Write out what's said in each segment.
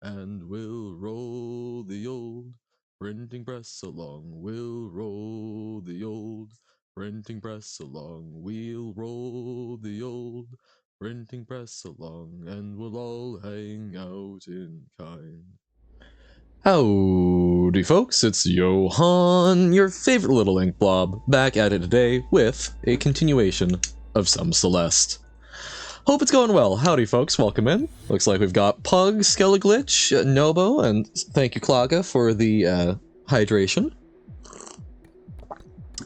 and we'll roll the old printing press along. We'll roll the old printing press along. We'll roll the old printing press along, and we'll all hang out in kind. Howdy folks, it's Johan, your favorite little ink blob, back at it today with a continuation of some Celeste. Hope it's going well. Howdy folks, welcome in. Looks like we've got Pug, Skeleglitch, Nobo, and thank you Klaga for the hydration.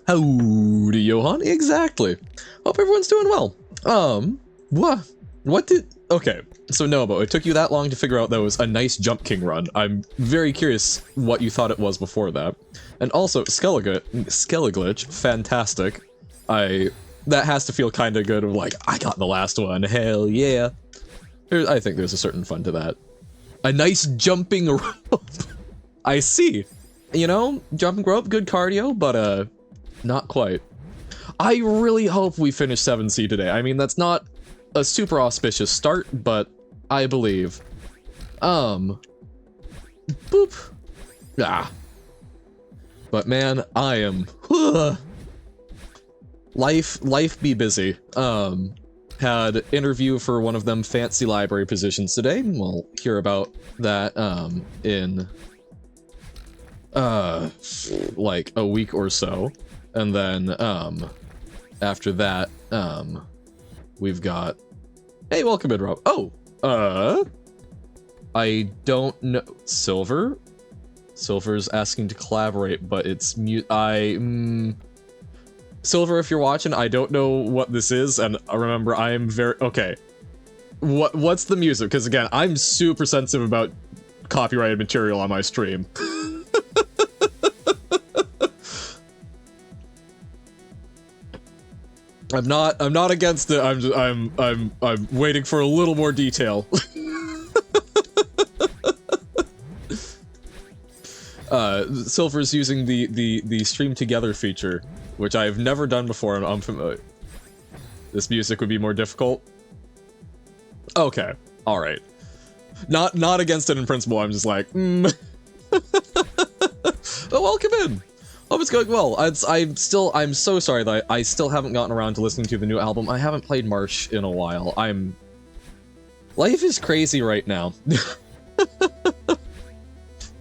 Howdy Johan, exactly. Hope everyone's doing well. What did... Okay, so Nobo, it took you that long to figure out that was a nice Jump King run. I'm very curious what you thought it was before that. And also, Skeleglitch, fantastic. That has to feel kinda good of like, I got the last one, hell yeah. I think there's a certain fun to that. A nice jumping rope. I see. You know, jumping rope, good cardio, but not quite. I really hope we finish 7C today. I mean, that's not a super auspicious start, but I believe. Boop. Ah. But man, I am... Life be busy. Had interview for one of them fancy library positions today. We'll hear about that, in... like a week or so. And then, after that, we've got... Hey, welcome in, Rob. Oh, I don't know. Silver's asking to collaborate, but it's Silver, if you're watching, I don't know what this is, and remember, I am very... Okay. What's the music? Because again, I'm super sensitive about copyrighted material on my stream. I'm not against it. I'm waiting for a little more detail. Silver's using the stream together feature, which I've never done before, and I'm familiar. This music would be more difficult. Okay, all right. Not against it in principle. I'm just like, Oh, welcome in. Hope it's going well. I'm so sorry that I still haven't gotten around to listening to the new album. I haven't played Marsh in a while. Life is crazy right now.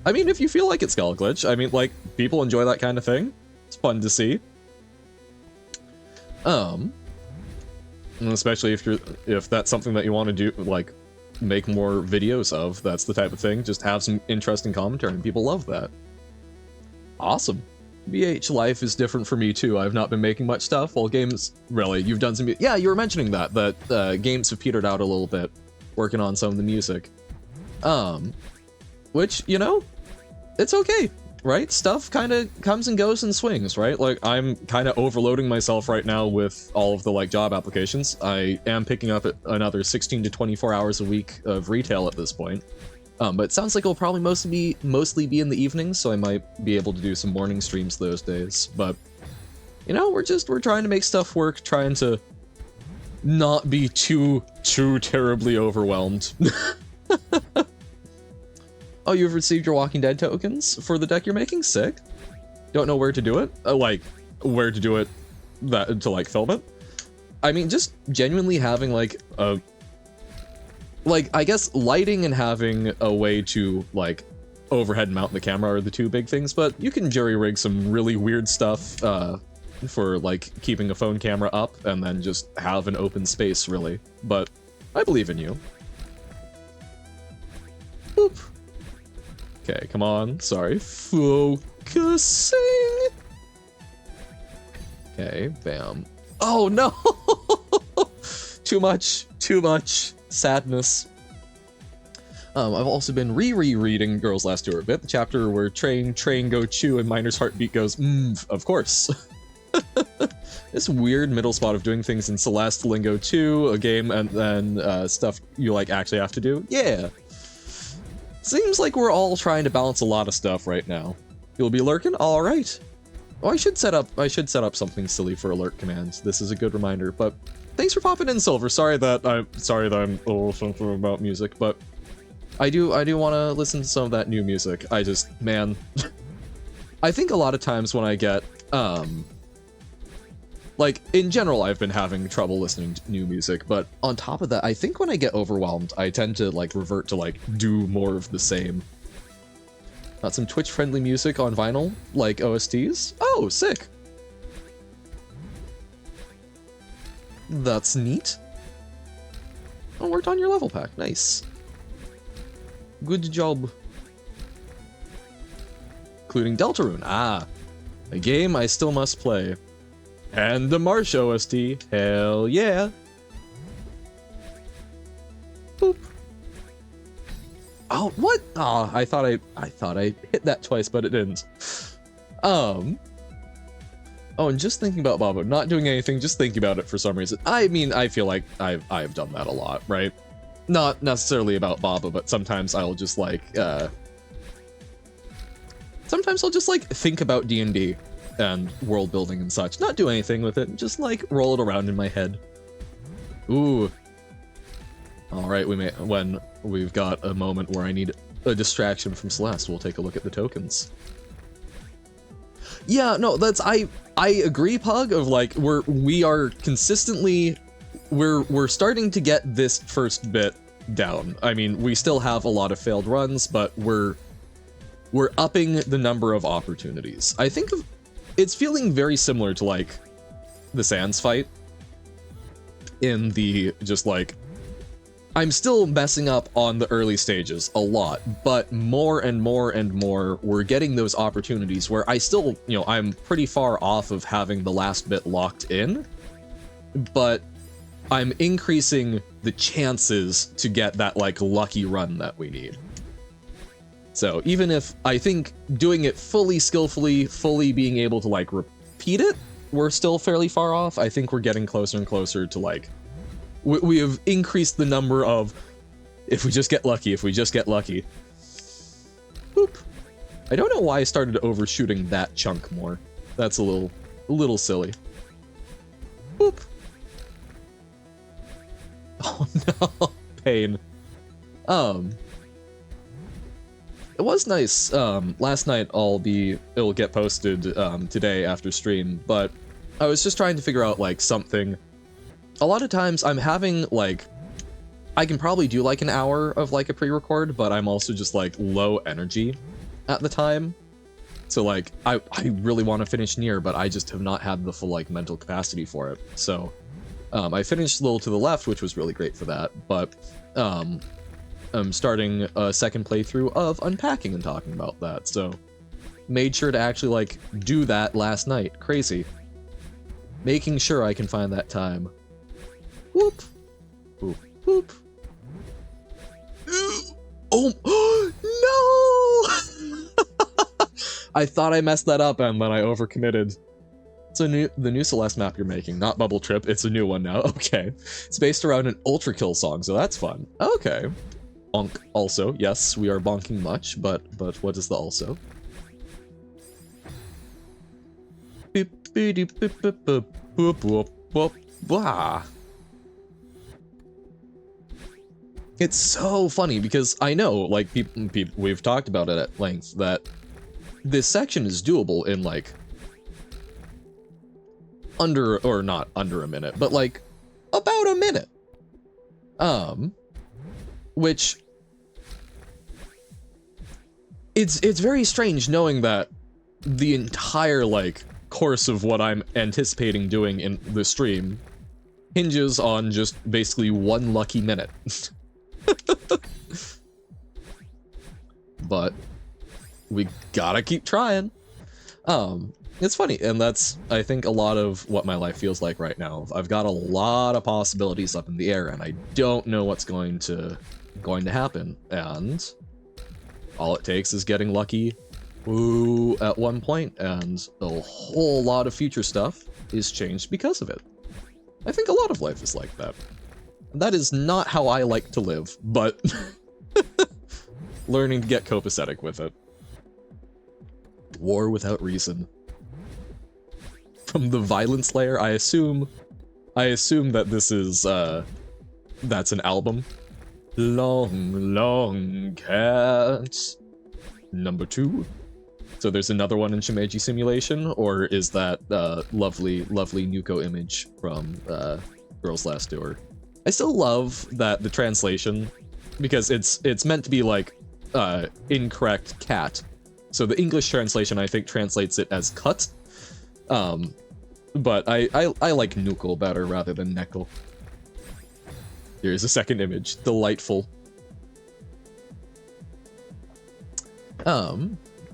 I mean, if you feel like it's Skeleglitch, I mean, like, people enjoy that kind of thing. It's fun to see. And especially if that's something that you want to do, like, make more videos of, that's the type of thing. Just have some interesting commentary, and people love that. Awesome. BH life is different for me too. I've not been making much stuff. Well, games, really, you've done some... Yeah, you were mentioning that games have petered out a little bit, working on some of the music. Which, you know, it's okay, right? Stuff kind of comes and goes in swings, right? Like, I'm kind of overloading myself right now with all of the, like, job applications. I am picking up another 16 to 24 hours a week of retail at this point. But it sounds like it'll probably mostly be in the evenings, so I might be able to do some morning streams those days. But, you know, we're trying to make stuff work, trying to not be too terribly overwhelmed. Oh, you've received your Walking Dead tokens for the deck you're making? Sick. Don't know where to do it? Like, where to do it to, like, film it? I mean, just genuinely having, like, I guess lighting and having a way to, like, overhead mount the camera are the two big things, but you can jury-rig some really weird stuff, for, like, keeping a phone camera up, and then just have an open space, really. But I believe in you. Boop. Okay, come on. Sorry. Focusing! Okay, bam. Oh, no! Too much. Sadness. I've also been rereading Girls Last Tour a bit, the chapter where train go chew and Miner's heartbeat goes, of course. This weird middle spot of doing things in Celeste, Lingo 2, a game, and then stuff you, like, actually have to do. Yeah. Seems like we're all trying to balance a lot of stuff right now. You'll be lurking? Alright. Oh, I should set up something silly for alert commands. This is a good reminder, but thanks for popping in, Silver. Sorry that I'm a little sensitive about music, but I do want to listen to some of that new music. I just, man, I think a lot of times when I get, like, in general, I've been having trouble listening to new music, but on top of that, I think when I get overwhelmed, I tend to, like, revert to, like, do more of the same. Got some Twitch-friendly music on vinyl, like OSTs. Oh, sick! That's neat. Oh, worked on your level pack. Nice. Good job. Including Deltarune. Ah, a game I still must play. And the Marsh OST. Hell yeah. Boop. Oh, what? Ah, I thought I hit that twice, but it didn't. Oh, and just thinking about Baba, not doing anything, just thinking about it for some reason. I mean, I feel like I've done that a lot, right? Not necessarily about Baba, but sometimes I'll just like, sometimes I'll just like think about D&D and world building and such. Not do anything with it, just like roll it around in my head. Ooh. All right, when we've got a moment where I need a distraction from Celeste, we'll take a look at the tokens. Yeah, no, that's I agree, Pug, of like we are consistently we're starting to get this first bit down. I mean, we still have a lot of failed runs, but we're upping the number of opportunities. I think it's feeling very similar to like the Sans fight in the just like I'm still messing up on the early stages a lot, but more and more and more, we're getting those opportunities where I still, you know, I'm pretty far off of having the last bit locked in, but I'm increasing the chances to get that, like, lucky run that we need. So even if I think doing it fully skillfully, fully being able to, like, repeat it, we're still fairly far off. I think we're getting closer and closer to, like, we have increased the number of, if we just get lucky, if we just get lucky. Boop. I don't know why I started overshooting that chunk more. That's a little silly. Boop. Oh no, pain. It was nice. Last night it'll get posted today after stream, but I was just trying to figure out like something. A lot of times I'm having like, I can probably do like an hour of like a pre-record, but I'm also just like low energy at the time. So like, I really want to finish Nier, but I just have not had the full like mental capacity for it. So I finished Little to the Left, which was really great for that, but I'm starting a second playthrough of Unpacking and talking about that. So made sure to actually like do that last night. Crazy. Making sure I can find that time. Whoop. Whoop. Whoop. Oh, no! I thought I messed that up and then I overcommitted. It's the new Celeste map you're making, not Bubble Trip. It's a new one now. Okay. It's based around an Ultra Kill song, so that's fun. Okay. Bonk also. Yes, we are bonking much, but what is the also? Beep beep beep beep beep boop boop boop blah. It's so funny because I know, like, people we've talked about it at length, that this section is doable in, like, not under a minute, but, like, about a minute. Which... It's very strange knowing that the entire, like, course of what I'm anticipating doing in the stream hinges on just basically one lucky minute. But we gotta keep trying. It's funny, and that's, I think, a lot of what my life feels like right now. I've got a lot of possibilities up in the air, and I don't know what's going to happen, and all it takes is getting lucky at one point, and a whole lot of future stuff is changed because of it. I think a lot of life is like that. That is not how I like to live, but learning to get copacetic with it. War without reason. From the violence layer, I assume that this is, that's an album. Long cat. Number 2. So there's another one in Shimeji Simulation, or is that lovely Nuko image from Girls Last Tour? I still love that the translation, because it's meant to be like incorrect cat. So the English translation I think translates it as cut. But I like Nuko better rather than Neko. Here's a second image. Delightful.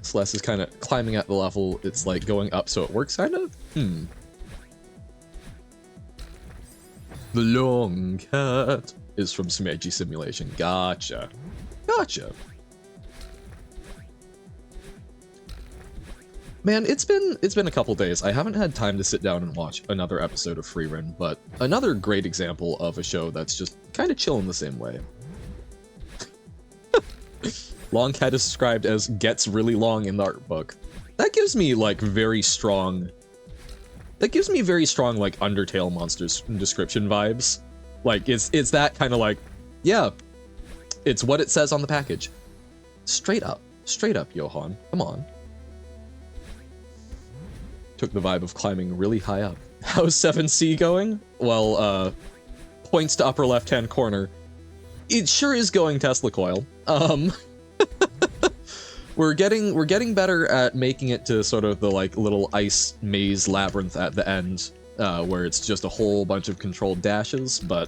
Celeste is kind of climbing at the level. It's like going up so it works, kind of? The long cat is from Shimeji Simulation. Gotcha. Gotcha. Man, it's been a couple days. I haven't had time to sit down and watch another episode of Freerun, but another great example of a show that's just kind of chilling the same way. Long cat is described as gets really long in the art book. That gives me like very strong like Undertale monsters description vibes. Like it's that kind of like, yeah, it's what it says on the package. Straight up, Johan. Come on. Took the vibe of climbing really high up. How's 7C going? Well, points to upper left-hand corner. It sure is going Tesla coil. We're getting better at making it to sort of the like little ice maze labyrinth at the end, where it's just a whole bunch of controlled dashes, but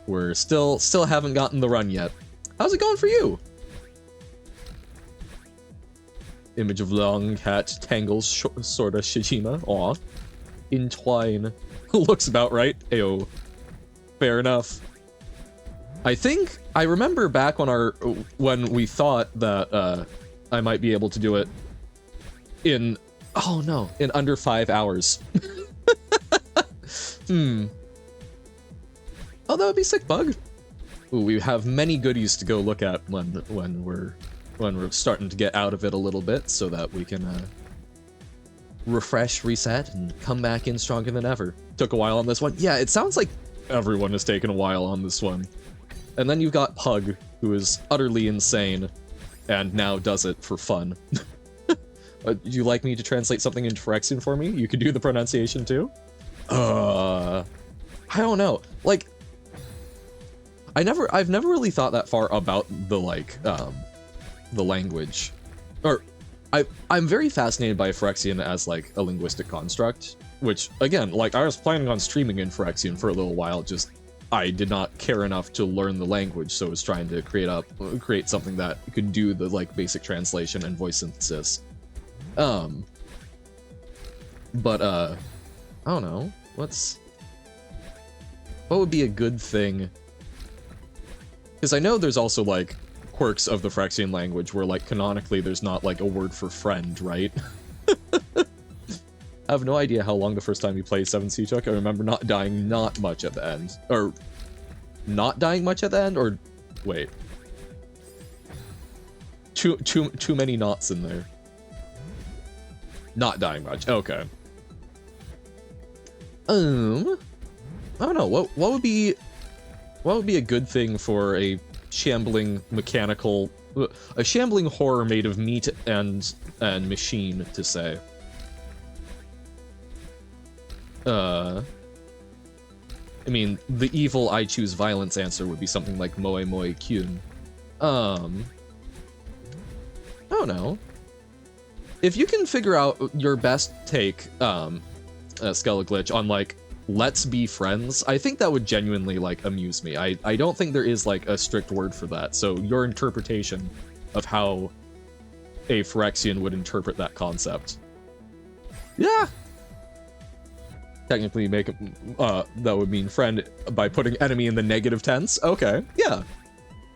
we're still haven't gotten the run yet. How's it going for you? Image of long cat tangles sorta Shijima. Aw. Entwine. Looks about right. Ayo. Fair enough. I think I remember back when we thought that I might be able to do it in under 5 hours. Oh, that would be sick, Bug. Ooh, we have many goodies to go look at when we're starting to get out of it a little bit, so that we can refresh, reset, and come back in stronger than ever. Took a while on this one. Yeah, it sounds like everyone has taken a while on this one. And then you've got Pug, who is utterly insane, and now does it for fun. Do you like me to translate something into Phyrexian for me? You could do the pronunciation too? I don't know. Like, I've never really thought that far about the, like, the language. Or, I'm very fascinated by Phyrexian as, like, a linguistic construct, which, again, like, I was planning on streaming in Phyrexian for a little while, just I did not care enough to learn the language, so I was trying to create something that could do the, like, basic translation and voice synthesis. But, I don't know, what would be a good thing? Because I know there's also, like, quirks of the Phyrexian language where, like, canonically there's not, like, a word for friend, right? I have no idea how long the first time you played 7C took. I remember not dying not much at the end. Or, not dying much at the end? Or, wait. Too many knots in there. Not dying much. Okay. I don't know. What would be a good thing for a shambling mechanical, a shambling horror made of meat and machine to say? I mean, the evil I choose violence answer would be something like Moe Moe Kyun. I don't know. If you can figure out your best take, Skeleglitch, on, like, let's be friends, I think that would genuinely, like, amuse me. I don't think there is, like, a strict word for that, so your interpretation of how a Phyrexian would interpret that concept. Yeah! Technically make that would mean friend by putting enemy in the negative tense. Okay, yeah.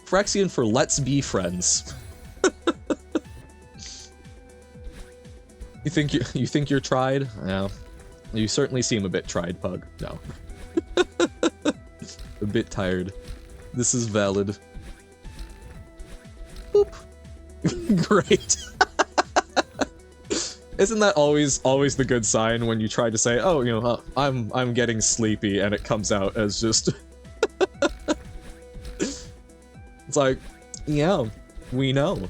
Phyrexian for let's be friends. You think you're tried? Yeah. You certainly seem a bit tried, Pug. No. A bit tired. This is valid. Boop. Great. Isn't that always the good sign when you try to say, oh, you know, I'm getting sleepy, and it comes out as just It's like, yeah, we know.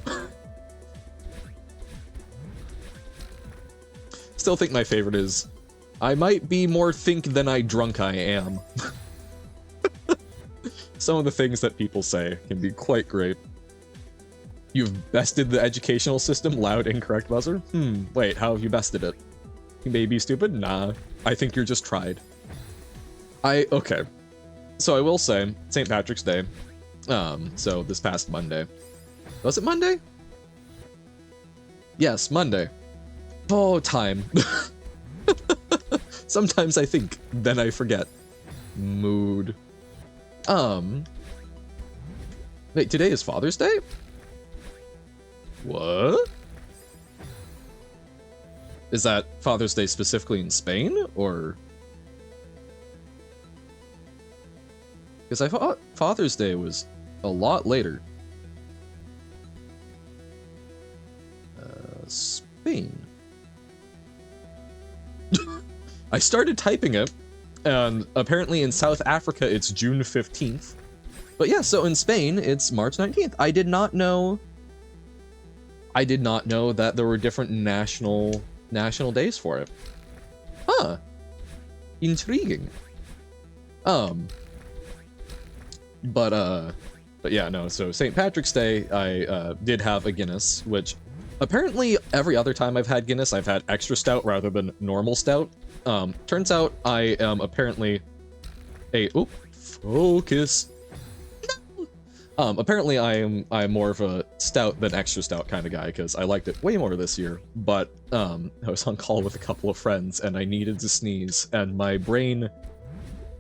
Still think my favorite is, I might be more think than I drunk I am. Some of the things that people say can be quite great. You've bested the educational system, loud incorrect buzzer? Wait, how have you bested it? You may be stupid? Nah, I think you're just tried. Okay. So I will say, St. Patrick's Day, so this past Monday. Was it Monday? Yes, Monday. Oh, time. Sometimes I think, then I forget. Mood. Wait, today is Father's Day? What? Is that Father's Day specifically in Spain, or? Because I thought Father's Day was a lot later. Spain. I started typing it, and apparently in South Africa it's June 15th. But yeah, so in Spain it's March 19th. I did not know that there were different national days for it. Huh. Intriguing. But yeah, no, so St. Patrick's Day, I did have a Guinness, which apparently every other time I've had Guinness, I've had extra stout rather than normal stout. Turns out I am apparently focus. No! Apparently I'm more of a stout than extra stout kind of guy, because I liked it way more this year, but I was on call with a couple of friends and I needed to sneeze, and my brain,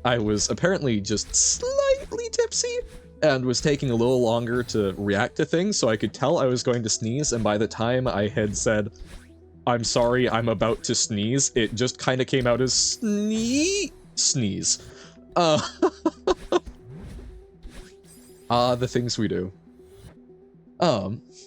I was apparently just slightly tipsy and was taking a little longer to react to things, so I could tell I was going to sneeze, and by the time I had said, I'm sorry, I'm about to sneeze, it just kind of came out as sneeze. The things we do.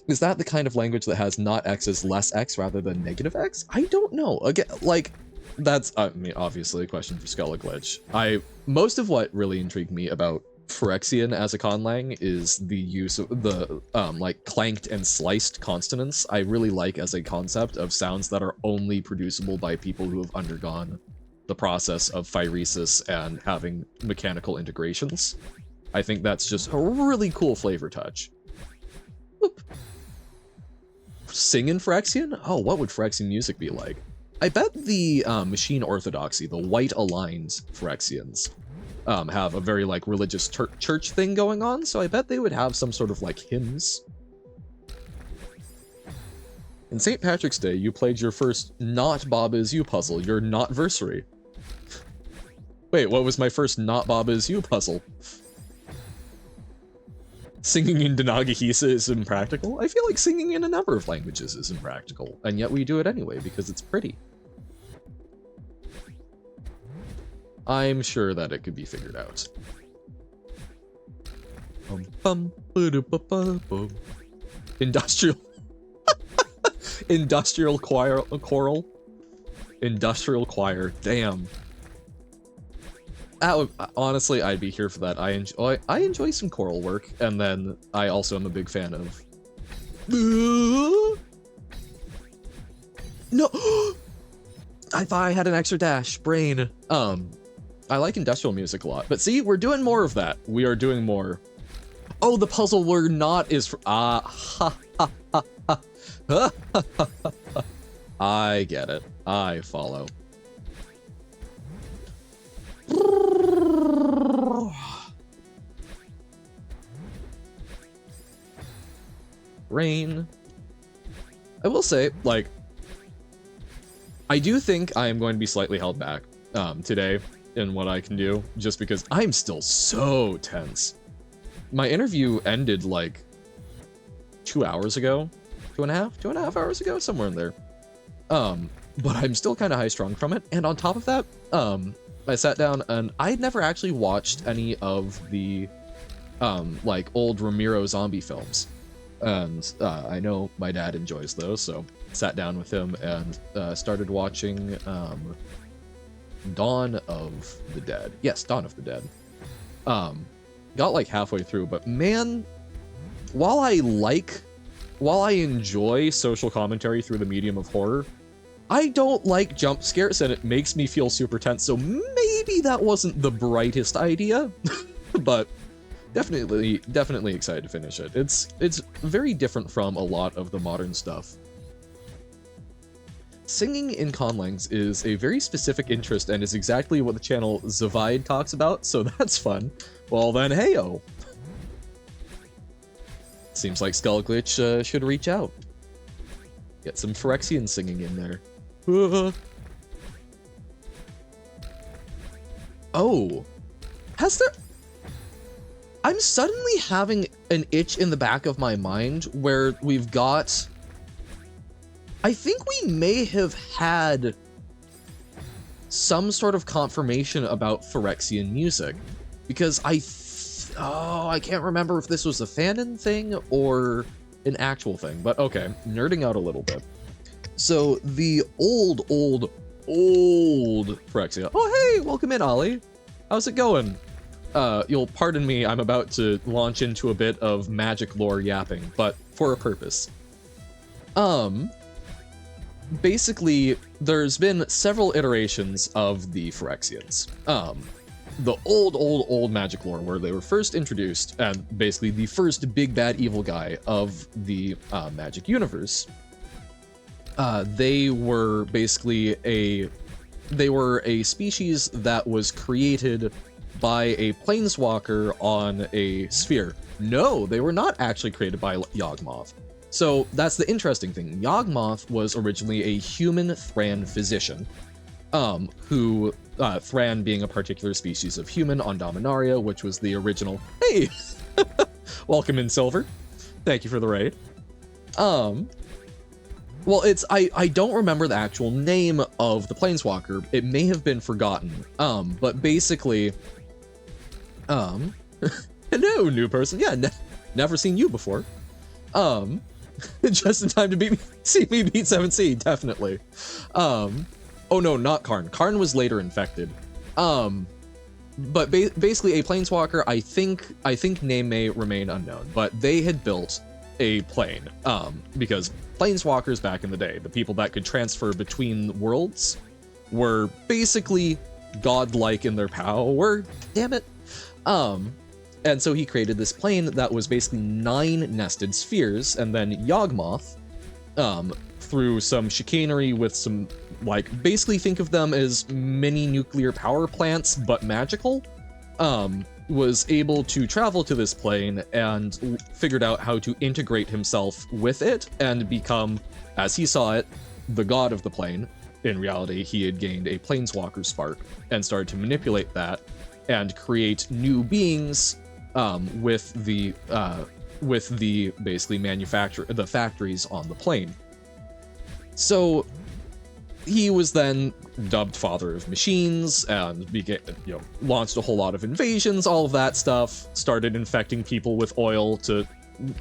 Is that the kind of language that has not X as less X rather than negative X? I don't know. Again, like, that's, I mean, obviously a question for Glitch. Most of what really intrigued me about Phyrexian as a conlang is the use of the, like, clanked and sliced consonants. I really like as a concept of sounds that are only producible by people who have undergone the process of phyresis and having mechanical integrations. I think that's just a really cool flavor touch. Whoop. Sing in Phyrexian? Oh, what would Phyrexian music be like? I bet the machine orthodoxy, the white-aligned Phyrexians, have a very, like, religious church thing going on, so I bet they would have some sort of, like, hymns. In St. Patrick's Day, you played your first not Bob Is You puzzle, your not-versary. Wait, what was my first not Bob Is You puzzle? Singing in Denagahisa is impractical? I feel like singing in a number of languages is impractical, and yet we do it anyway because it's pretty. I'm sure that it could be figured out. Industrial... Industrial choral? Industrial choir, damn. That would, honestly, I'd be here for that. I enjoy some choral work, and then I also am a big fan of... No! I thought I had an extra dash. Brain. I like industrial music a lot. But see, we're doing more of that. We are doing more. Oh, the puzzle we're not is for... I get it. I follow. Rain. I will say, like, I do think I am going to be slightly held back today in what I can do, just because I'm still so tense. My interview ended like 2 hours ago, two and a half hours ago, somewhere in there. But I'm still kind of high-strung from it, and on top of that, I sat down and I'd never actually watched any of the like old Ramiro zombie films. And I know my dad enjoys those, so sat down with him and started watching Dawn of the Dead. Yes, Dawn of the Dead. Got like halfway through, but man, while I enjoy social commentary through the medium of horror, I don't like jump scares, and it makes me feel super tense, so maybe that wasn't the brightest idea, but definitely excited to finish it. It's very different from a lot of the modern stuff. Singing in conlangs is a very specific interest and is exactly what the channel Zavide talks about, so that's fun. Well then, heyo! Seems like Skull Glitch should reach out. Get some Phyrexian singing in there. Oh, has there... I'm suddenly having an itch in the back of my mind where we've got... I think we may have had some sort of confirmation about Phyrexian music, because I can't remember if this was a fanon thing or an actual thing, but okay, nerding out a little bit. So the old Phyrexia. Oh hey, welcome in, Ollie. How's it going? You'll pardon me, I'm about to launch into a bit of magic lore yapping, but for a purpose. Basically, there's been several iterations of the Phyrexians. The old magic lore, where they were first introduced, and basically the first big bad evil guy of the magic universe. They were basically a species that was created by a planeswalker on a sphere. No, they were not actually created by Yawgmoth. So that's the interesting thing. Yawgmoth was originally a human Thran physician, who, Thran being a particular species of human on Dominaria, which was the original... Hey! Welcome in, Silver. Thank you for the raid. Well, I don't remember the actual name of the planeswalker. It may have been forgotten. But basically... hello, new person. Yeah, never seen you before. Just in time to see me beat 7C, definitely. Oh no, not Karn. Karn was later infected. But basically a planeswalker, I think name may remain unknown, but they had built a plane, because planeswalkers back in the day, the people that could transfer between worlds, were basically godlike in their power, damn it. And so he created this plane that was basically 9 nested spheres, and then Yawgmoth, through some chicanery with some, like, basically think of them as mini nuclear power plants, but magical, was able to travel to this plane and figured out how to integrate himself with it and become, as he saw it, the god of the plane. In reality, he had gained a planeswalker spark and started to manipulate that and create new beings with the basically the factories on the plane. So he was then dubbed Father of Machines and launched a whole lot of invasions, all of that stuff, started infecting people with oil to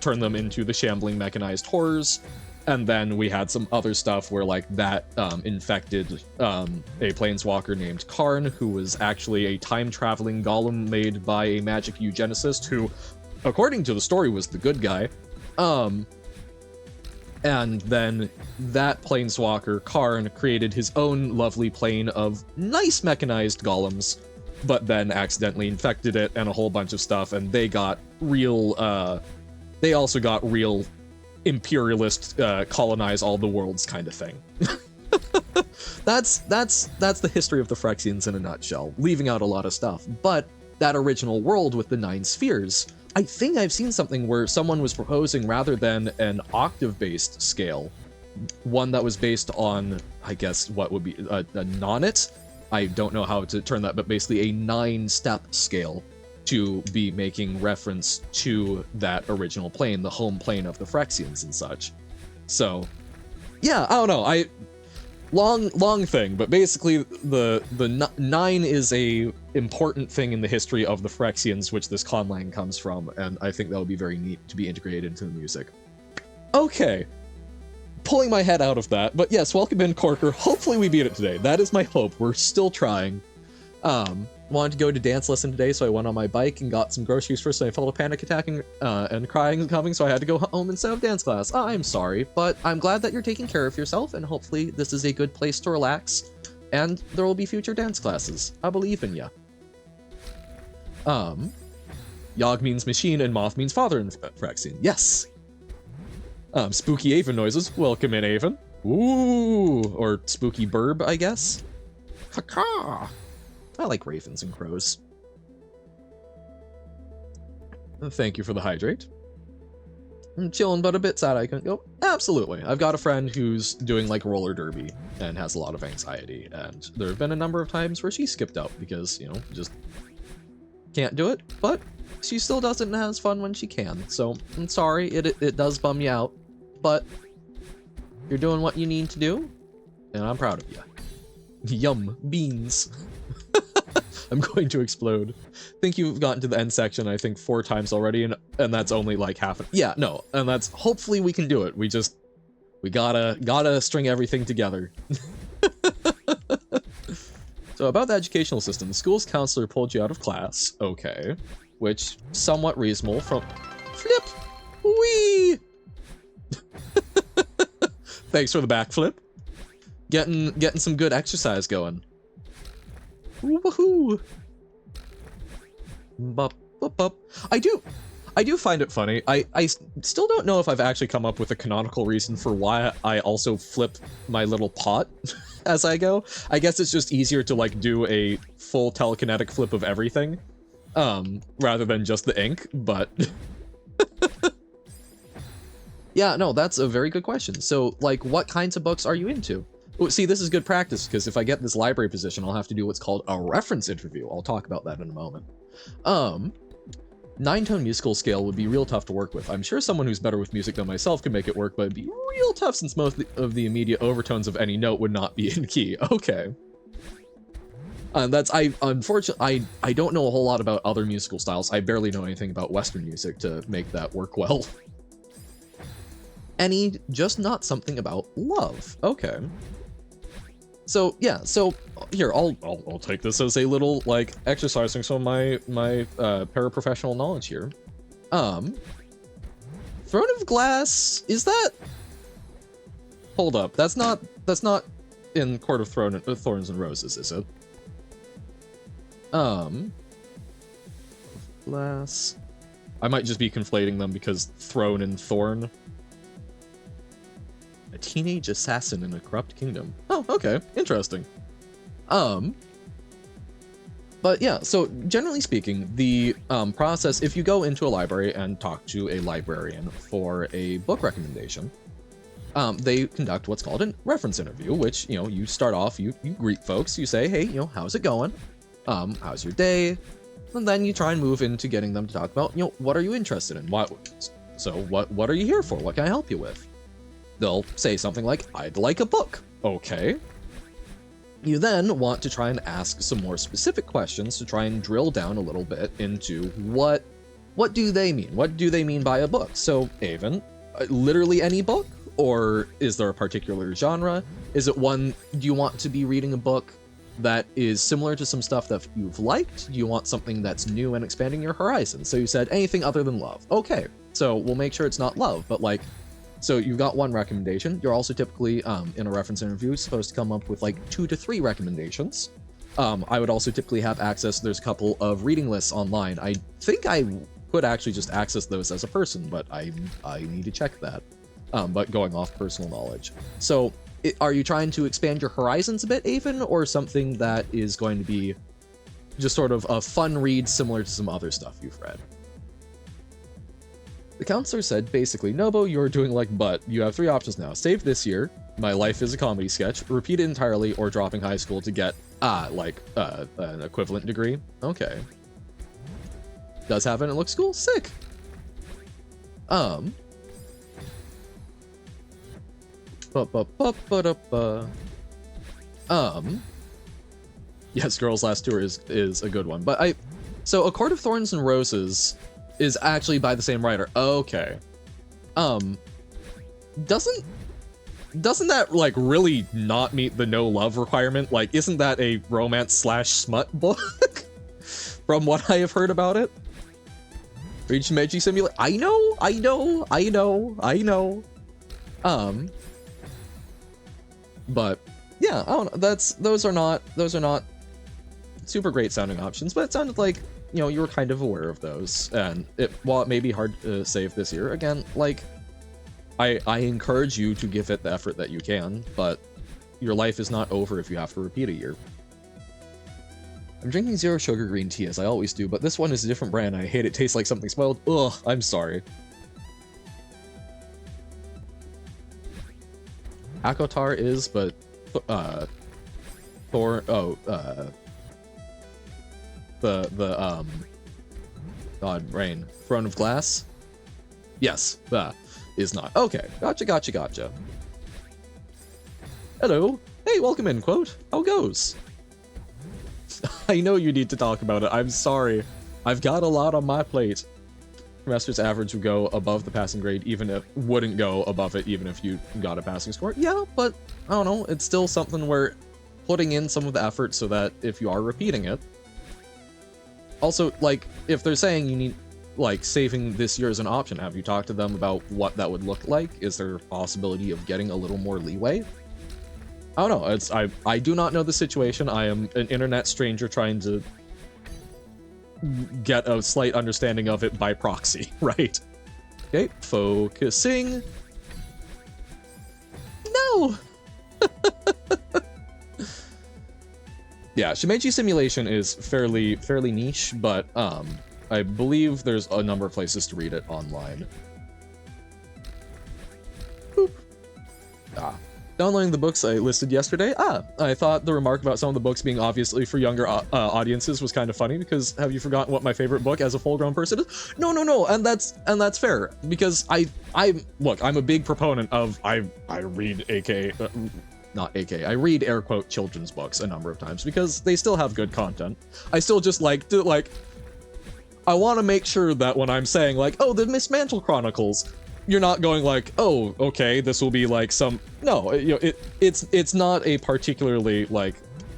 turn them into the shambling mechanized horrors. And then we had some other stuff where, like, that infected a planeswalker named Karn, who was actually a time-traveling golem made by a magic eugenicist who, according to the story, was the good guy. And then that planeswalker, Karn, created his own lovely plane of nice mechanized golems, but then accidentally infected it and a whole bunch of stuff, and they got real, they also got real imperialist, colonize all the worlds kind of thing. That's the history of the Phyrexians in a nutshell, leaving out a lot of stuff. But that original world with the 9 spheres, I think I've seen something where someone was proposing, rather than an octave-based scale, one that was based on, I guess, what would be a nonit? I don't know how to turn that, but basically a 9-step scale to be making reference to that original plane, the home plane of the Phyrexians and such. So, yeah, I don't know. Long thing, but basically the 9 is a important thing in the history of the Phyrexians, which this conlang comes from, and I think that would be very neat to be integrated into the music. Okay, pulling my head out of that, but yes, welcome in, Corker. Hopefully we beat it today. That is my hope. We're still trying. wanted to go to dance lesson today, so I went on my bike and got some groceries first, and I felt a panic attack and crying coming, so I had to go home instead of dance class. I'm sorry, but I'm glad that you're taking care of yourself, and hopefully this is a good place to relax, and there will be future dance classes. I believe in ya. Yogg means machine, and Moth means father in Phyrexian. Yes! Spooky Aven noises. Welcome in, Aven. Ooh! Or spooky burb, I guess. Caw-caw! I like ravens and crows. Thank you for the hydrate. I'm chilling, but a bit sad I couldn't go. Absolutely. I've got a friend who's doing like roller derby and has a lot of anxiety, and there have been a number of times where she skipped out because, you know, just can't do it, but she still does it and has fun when she can. So I'm sorry, it does bum you out, but you're doing what you need to do, and I'm proud of you. Yum, beans. I'm going to explode. I think you've gotten to the end section, I think 4 times already, and that's only like half of, yeah, no, and that's, hopefully we can do it. We gotta string everything together. So about the educational system, the school's counselor pulled you out of class, okay, which somewhat reasonable from, flip, wee. Thanks for the backflip. Getting some good exercise going. Woohoo! Bup, bup, bup. I do find it funny. I still don't know if I've actually come up with a canonical reason for why I also flip my little pot as I go. I guess it's just easier to like do a full telekinetic flip of everything, rather than just the ink, but yeah, no, that's a very good question. So like, what kinds of books are you into? See, this is good practice, because if I get this library position, I'll have to do what's called a reference interview. I'll talk about that in a moment. 9-tone musical scale would be real tough to work with. I'm sure someone who's better with music than myself could make it work, but it'd be real tough since most of the immediate overtones of any note would not be in key. Okay. Unfortunately, I don't know a whole lot about other musical styles. I barely know anything about Western music to make that work well. Just not something about love. Okay. So yeah, so here I'll take this as a little like exercising some of my paraprofessional knowledge here. Throne of Glass, is that? Hold up, that's not in Court of Thorns and Roses, is it? Glass. I might just be conflating them because Throne and Thorn. A teenage assassin in a corrupt kingdom. Oh, okay. Interesting. But yeah, so generally speaking, the process, if you go into a library and talk to a librarian for a book recommendation, they conduct what's called a reference interview, which, you know, you start off, you greet folks, you say, hey, you know, how's it going? How's your day? And then you try and move into getting them to talk about, you know, what are you interested in? What are you here for? What can I help you with? They'll say something like, I'd like a book. Okay. You then want to try and ask some more specific questions to try and drill down a little bit into what do they mean? What do they mean by a book? So, Aven, literally any book? Or is there a particular genre? Is it one, do you want to be reading a book that is similar to some stuff that you've liked? Do you want something that's new and expanding your horizons? So you said anything other than love. Okay, so we'll make sure it's not love, but like, so you've got one recommendation. You're also typically, in a reference interview, supposed to come up with like 2 to 3 recommendations. I would also typically have access, there's a couple of reading lists online. I think I could actually just access those as a person, but I need to check that. But going off personal knowledge. So are you trying to expand your horizons a bit, Aven, or something that is going to be just sort of a fun read similar to some other stuff you've read? The counselor said, basically, Nobo, you're doing like butt. You have 3 options now. Save this year, my life is a comedy sketch, repeat it entirely, or dropping high school to get, an equivalent degree. Okay. Does have it and looks cool? Sick! Yes, Girls Last Tour is a good one, but so A Court of Thorns and Roses is actually by the same writer. Okay. Doesn't that like really not meet the no love requirement? Like, isn't that a romance / smut book? from what I have heard about it. Read Shimeji Simulator. I know. But yeah, I don't know. Those are not super great sounding options, but it sounded like, you know, you were kind of aware of those. And while it may be hard to save this year, again, like, I encourage you to give it the effort that you can, but your life is not over if you have to repeat a year. I'm drinking zero sugar green tea as I always do, but this one is a different brand. I hate it. Tastes like something spoiled. Ugh, I'm sorry. Akotar is, but God, Rain. Throne of Glass? Yes, is not. Okay, gotcha. Hello. Hey, welcome in, quote. How goes? I know you need to talk about it. I'm sorry. I've got a lot on my plate. Master's average would go above the passing grade, even if wouldn't go above it, even if you got a passing score. Yeah, but I don't know. It's still something where putting in some of the effort so that if you are repeating it. Also, like, if they're saying you need, like, saving this year as an option, have you talked to them about what that would look like? Is there a possibility of getting a little more leeway? I don't know. I do not know the situation. I am an internet stranger trying to get a slight understanding of it by proxy, right? Okay, focusing. No! Yeah, Shimeji Simulation is fairly niche, but I believe there's a number of places to read it online. Boop. Downloading the books I listed yesterday. I thought the remark about some of the books being obviously for younger audiences was kind of funny, because have you forgotten what my favorite book as a full-grown person is? No, and that's fair, because look, I'm a big proponent of I read I read air quote children's books a number of times because they still have good content. I still just like to I want to make sure that when I'm saying like, oh, the Miss Mantle Chronicles, you're not going like, oh, okay, this will be like some... No, you know, it's not a particularly, like,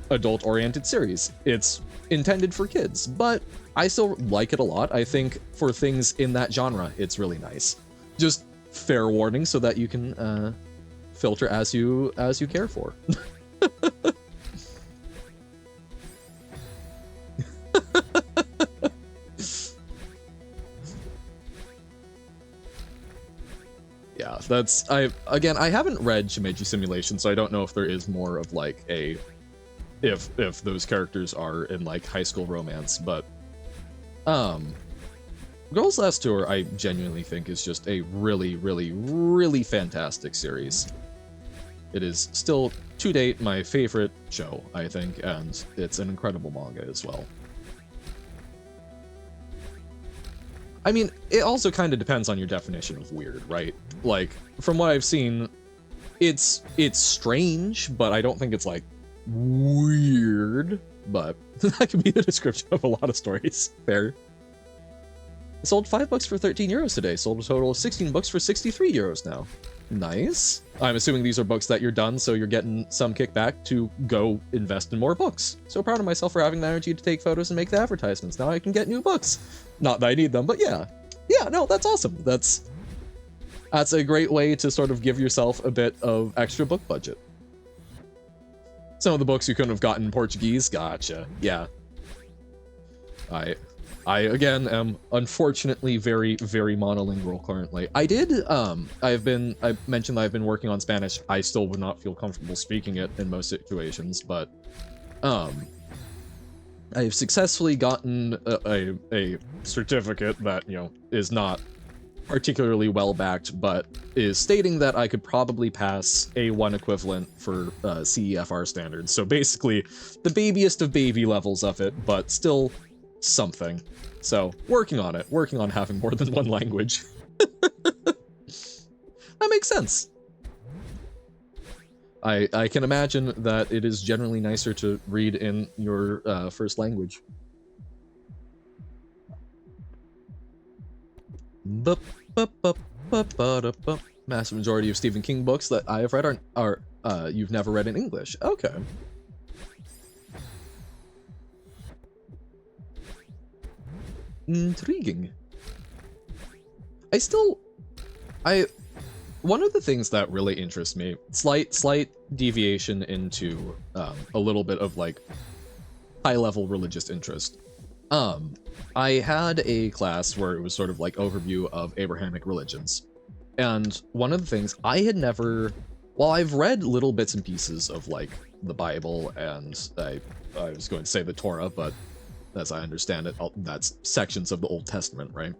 adult-oriented series. It's intended for kids, but I still like it a lot. I think for things in that genre, it's really nice. Just fair warning so that you can filter as you care for. Yeah, that's... Again, I haven't read Shimeji Simulation, so I don't know if there is more of, like, a... If those characters are in, like, high school romance, but... Girls Last Tour, I genuinely think, is just a really fantastic series. It is still, to date, my favorite show, I think, and it's an incredible manga as well. I mean, it also kind of depends on your definition of weird, right? Like, from what I've seen, it's strange, but I don't think it's, like, weird. But that could be the description of a lot of stories. Fair. I sold 5 books for 13 euros today. Sold a total of 16 books for 63 euros now. Nice. I'm assuming these are books that you're done, so you're getting some kickback to go invest in more books. So proud of myself for having the energy to take photos and make the advertisements. Now I can get new books. Not that I need them, but yeah. Yeah, no, that's awesome. That's a great way to sort of give yourself a bit of extra book budget. Some of the books you couldn't have gotten in Portuguese. Gotcha. Yeah. I again am unfortunately very monolingual currently. I mentioned that I've been working on Spanish. I still would not feel comfortable speaking it in most situations, but I've successfully gotten a certificate that, you know, is not particularly well backed, but is stating that I could probably pass A1 equivalent for CEFR standards. So basically the babiest of baby levels of it, but still something. So working on having more than one language. That makes sense. I can imagine that it is generally nicer to read in your first language. Massive majority of Stephen King books that I have read are you've never read in English. Okay. Intriguing. One of the things that really interests me, slight deviation into a little bit of like high-level religious interest. I had a class where it was sort of like overview of Abrahamic religions. And one of the things I had never, well, I've read little bits and pieces of like the Bible, and I was going to say the Torah, but as I understand it, that's sections of the Old Testament, right?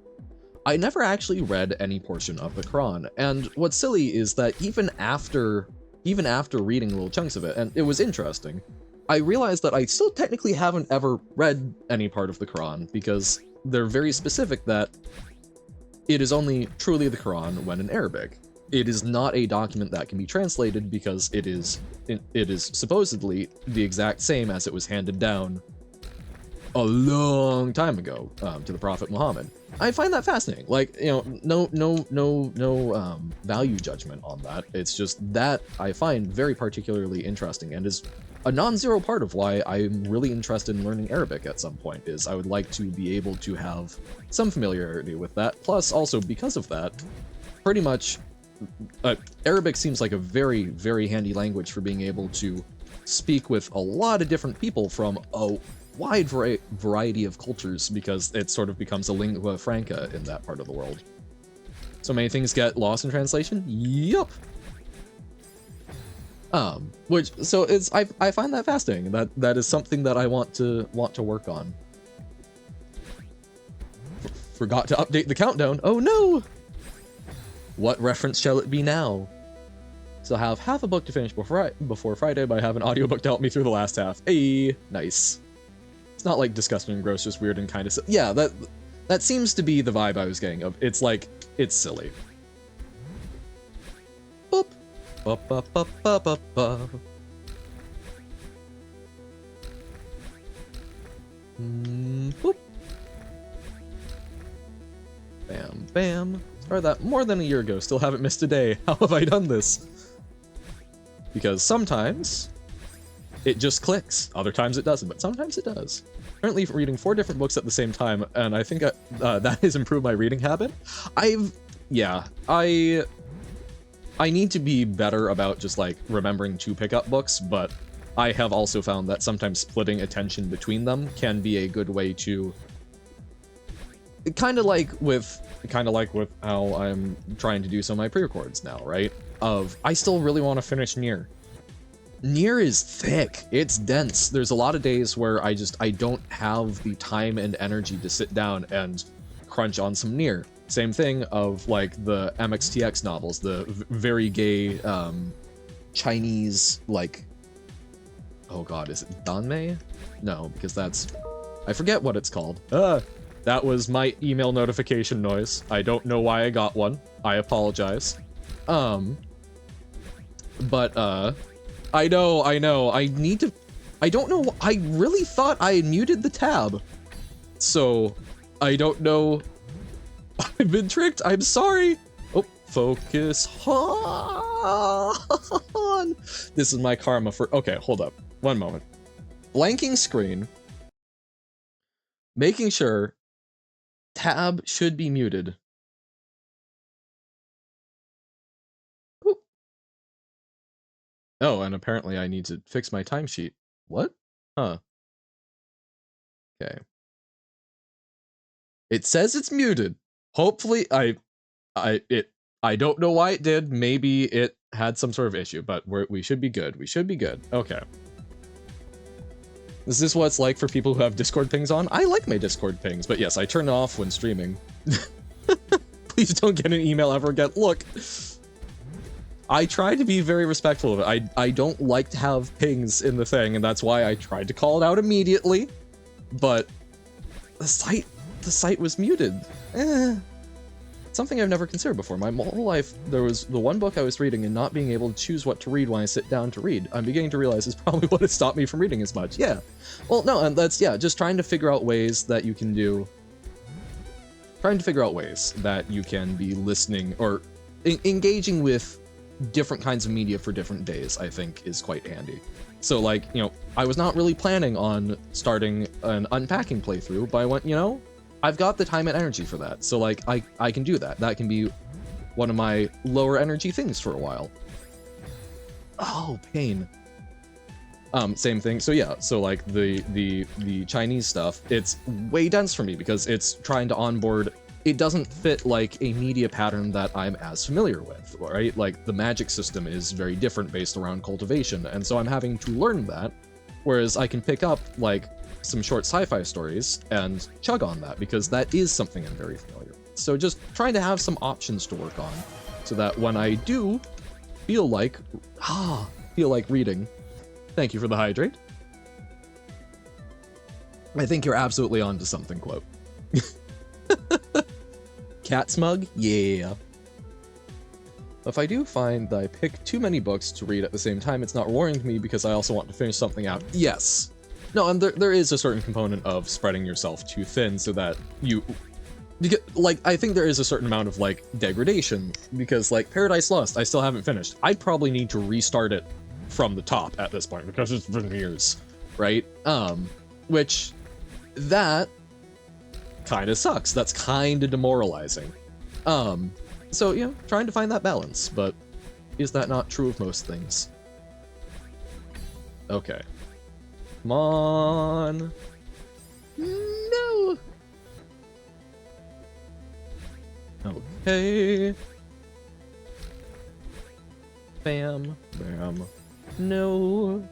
I never actually read any portion of the Quran, and what's silly is that even after reading little chunks of it, and it was interesting, I realized that I still technically haven't ever read any part of the Quran, because they're very specific that it is only truly the Quran when in Arabic. It is not a document that can be translated because it is supposedly the exact same as it was handed down a long time ago to the Prophet Muhammad. I find that fascinating. Like, you know, no value judgment on that. It's just that I find very particularly interesting, and is a non-zero part of why I'm really interested in learning Arabic at some point. Is I would like to be able to have some familiarity with that. Plus, also because of that, pretty much Arabic seems like a very, very handy language for being able to speak with a lot of different people from a wide variety of cultures, because it sort of becomes a lingua franca in that part of the world. So many things get lost in translation? Yup. I find that fascinating. That is something that I want to work on. Forgot to update the countdown. Oh no! What reference shall it be now? So I have half a book to finish before Friday, but I have an audiobook to help me through the last half. Hey, nice. It's not like disgusting and gross, just weird and kind of... Yeah, that seems to be the vibe I was getting of. It's like, it's silly. Boop. Ba ba ba ba ba ba. Boop. Bam, bam. Started that more than a year ago, still haven't missed a day. How have I done this? Because sometimes it just clicks, other times it doesn't, but sometimes it does. Currently reading 4 different books at the same time, and I think that has improved my reading habit. I need to be better about just like remembering to pick up books, but I have also found that sometimes splitting attention between them can be a good way to kind of like with how I'm trying to do some of my pre-records now, right? I still really want to finish Nier. Nier is thick. It's dense. There's a lot of days where I don't have the time and energy to sit down and crunch on some Nier. Same thing of like the MXTX novels, the very gay Chinese, like, oh god, is it Danmei? No, because that's, I forget what it's called. That was my email notification noise. I don't know why I got one. I apologize. I know, I need to, I don't know, I really thought I had muted the tab. So, I don't know. I've been tricked, I'm sorry. Oh, focus on. This is my karma for, okay, hold up, one moment. Blanking screen. Making sure tab should be muted. Oop. Oh, and apparently I need to fix my timesheet. What? Huh. Okay. It says it's muted. Hopefully, I don't know why it did. Maybe it had some sort of issue, but we should be good. We should be good. Okay. Is this what it's like for people who have Discord pings on? I like my Discord pings, but yes, I turn it off when streaming. Please don't get an email ever again. Look, I try to be very respectful of it. I don't like to have pings in the thing, and that's why I tried to call it out immediately. But the site was muted. Something I've never considered before. My whole life, there was the one book I was reading and not being able to choose what to read when I sit down to read. I'm beginning to realize is probably what has stopped me from reading as much. Yeah. Well, no, and that's, yeah, just trying to figure out ways that you can do... Trying to figure out ways that you can be listening or engaging with different kinds of media for different days, I think is quite handy. So, like, you know, I was not really planning on starting an unpacking playthrough, but I went, you know, I've got the time and energy for that. So like I can do that. That can be one of my lower energy things for a while. Oh, pain. Same thing. So yeah, so like the Chinese stuff, it's way dense for me because it's trying to onboard. It doesn't fit like a media pattern that I'm as familiar with, right? Like the magic system is very different based around cultivation, and so I'm having to learn that. Whereas I can pick up like some short sci-fi stories and chug on that because that is something I'm very familiar with. So just trying to have some options to work on so that when I do feel like reading. Thank you for the hydrate. I think you're absolutely onto something, quote. Cat smug? Yeah. If I do find that I pick too many books to read at the same time, it's not rewarding to me because I also want to finish something out. Yes. No, and there is a certain component of spreading yourself too thin so that you get, like, I think there is a certain amount of, like, degradation because, like, Paradise Lost, I still haven't finished. I'd probably need to restart it from the top at this point because it's been years, right? Which that kind of sucks. That's kind of demoralizing. So, you know, trying to find that balance, but is that not true of most things? Okay. Come on. No. Okay. Bam. Bam. No.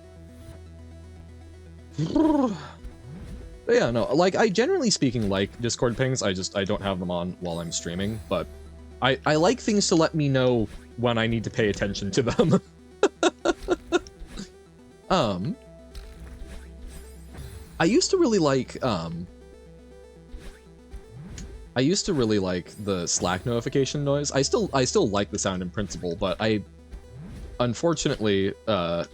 But yeah, no, like, I generally speaking like Discord pings, I don't have them on while I'm streaming, but I like things to let me know when I need to pay attention to them. I used to really like the Slack notification noise. I still like the sound in principle, but unfortunately, I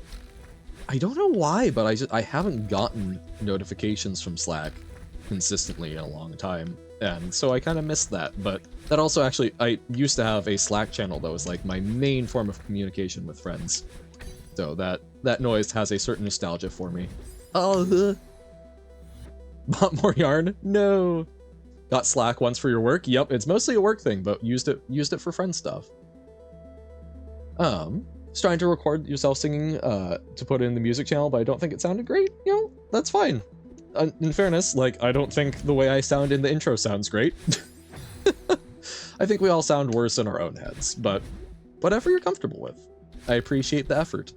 don't know why, but I haven't gotten notifications from Slack consistently in a long time, and so I kind of missed that. But that also actually, I used to have a Slack channel that was like my main form of communication with friends, so that noise has a certain nostalgia for me. Oh, bought more yarn? No. Got Slack once for your work? Yep, it's mostly a work thing, but used it for friend stuff. Was trying to record yourself singing to put in the music channel, but I don't think it sounded great. You know, that's fine. In fairness, like, I don't think the way I sound in the intro sounds great. I think we all sound worse in our own heads, but whatever you're comfortable with. I appreciate the effort.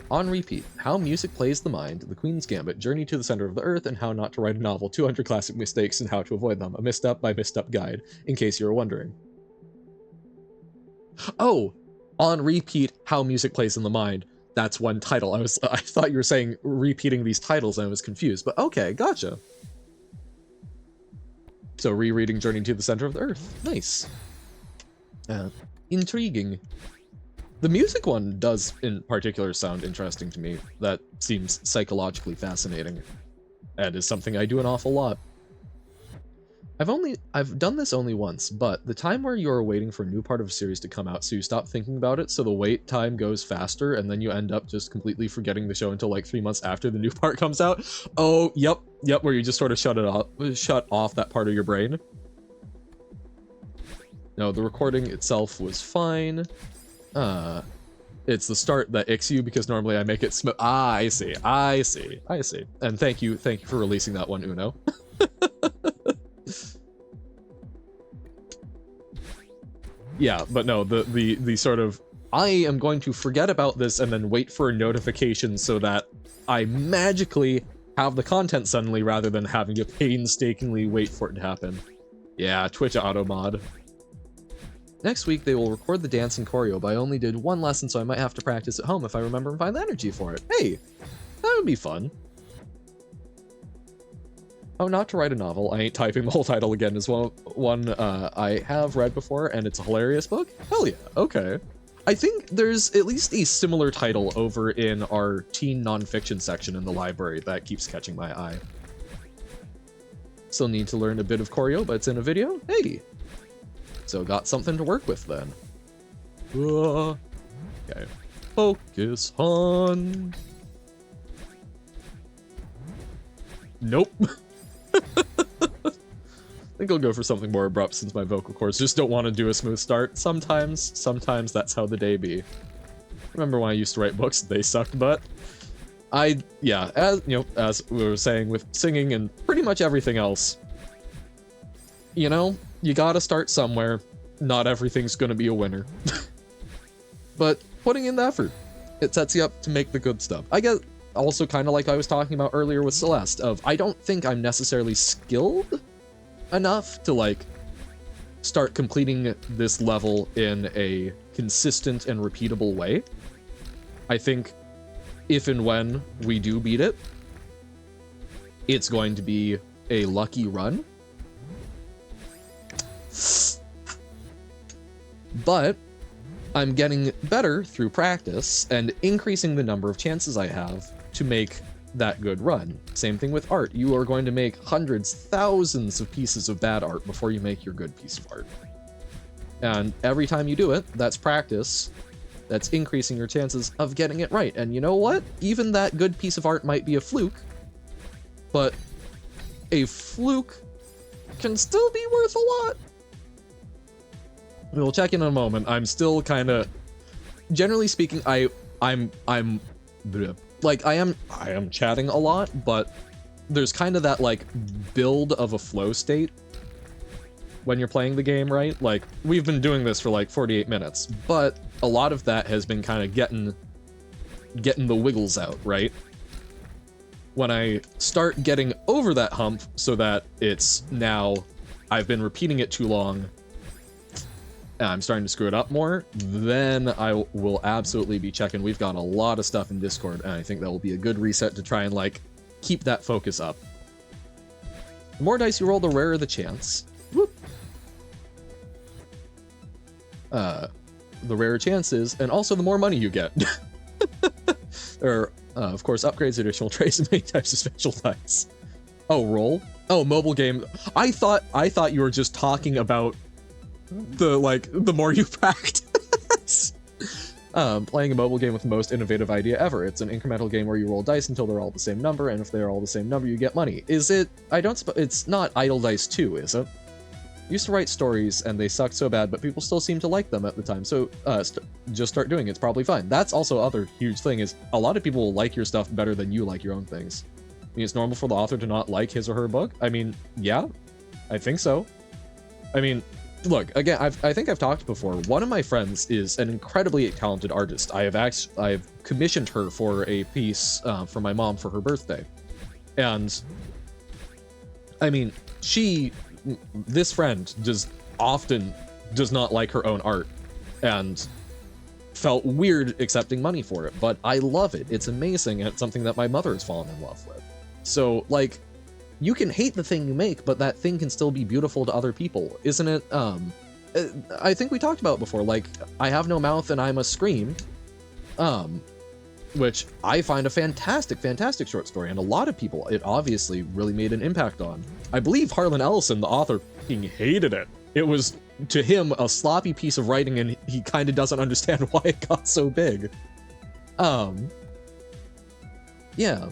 On repeat, How Music Plays the Mind, The Queen's Gambit, Journey to the Center of the Earth, and How Not to Write a Novel, 200 Classic Mistakes and How to Avoid Them, a misstep by misstep guide, in case you were wondering. Oh! On repeat, How Music Plays in the Mind. That's one title. I thought you were saying repeating these titles and I was confused, but okay, gotcha. So rereading Journey to the Center of the Earth. Nice. Intriguing. The music one does in particular sound interesting to me. That seems psychologically fascinating. And is something I do an awful lot. I've done this only once, but the time where you're waiting for a new part of a series to come out, so you stop thinking about it, so the wait time goes faster, and then you end up just completely forgetting the show until like 3 months after the new part comes out. Oh, yep, where you just sort of shut off that part of your brain. No, the recording itself was fine. It's the start that icks you because normally I make it I see. And thank you for releasing that one, Uno. Yeah, but no, the sort of, I am going to forget about this and then wait for a notification so that I magically have the content suddenly rather than having to painstakingly wait for it to happen. Yeah, Twitch auto mod. Next week they will record the dance and choreo, but I only did one lesson, so I might have to practice at home if I remember and find the energy for it. Hey, that would be fun. Oh, Not to Write a Novel. I ain't typing the whole title again as well. One I have read before, and it's a hilarious book. Hell yeah, okay. I think there's at least a similar title over in our teen nonfiction section in the library that keeps catching my eye. Still need to learn a bit of choreo, but it's in a video. Hey! So got something to work with then. Okay. Focus on. Nope. think I'll go for something more abrupt since my vocal cords just don't want to do a smooth start. Sometimes that's how the day be. Remember when I used to write books? They sucked butt. Yeah, as you know, as we were saying with singing and pretty much everything else, you know, you gotta start somewhere. Not everything's gonna be a winner. But putting in the effort, it sets you up to make the good stuff. I guess also kind of like I was talking about earlier with Celeste, of I don't think I'm necessarily skilled enough to like start completing this level in a consistent and repeatable way. I think if and when we do beat it, it's going to be a lucky run. But I'm getting better through practice and increasing the number of chances I have to make that good run. Same thing with art. You are going to make hundreds, thousands of pieces of bad art before you make your good piece of art. And every time you do it, that's practice. That's increasing your chances of getting it right. And you know what? Even that good piece of art might be a fluke, but a fluke can still be worth a lot. We'll check in a moment. I'm still kind of, generally speaking, I am chatting a lot, but there's kind of that like build of a flow state when you're playing the game, right? Like we've been doing this for like 48 minutes, but a lot of that has been kind of getting the wiggles out, right? When I start getting over that hump so that it's now, I've been repeating it too long, and I'm starting to screw it up more, then I will absolutely be checking. We've got a lot of stuff in Discord, and I think that will be a good reset to try and like keep that focus up. The more dice you roll, the rarer the chance. Whoop. The rarer chances, and also the more money you get. Or, of course, upgrades, additional traits, and many types of special dice. Oh, roll? Oh, mobile game. I thought you were just talking about the more you practice. Playing a mobile game with the most innovative idea ever. It's an incremental game where you roll dice until they're all the same number, and if they're all the same number, you get money. Is it? It's not Idle Dice 2, is it? I used to write stories, and they sucked so bad, but people still seem to like them at the time, so just start doing it. It's probably fine. That's also other huge thing, is a lot of people will like your stuff better than you like your own things. I mean, it's normal for the author to not like his or her book. I mean, yeah, I think so. I mean, look, again, I think I've talked before. One of my friends is an incredibly talented artist. I've commissioned her for a piece for my mom for her birthday. And, I mean, this friend just often does not like her own art and felt weird accepting money for it, but I love it. It's amazing, and it's something that my mother has fallen in love with. So, like, you can hate the thing you make, but that thing can still be beautiful to other people, isn't it? I think we talked about before, like, I Have No Mouth and I Must Scream, which I find a fantastic, fantastic short story, and a lot of people it obviously really made an impact on. I believe Harlan Ellison, the author, hated it. It was, to him, a sloppy piece of writing, and he kind of doesn't understand why it got so big. Yeah.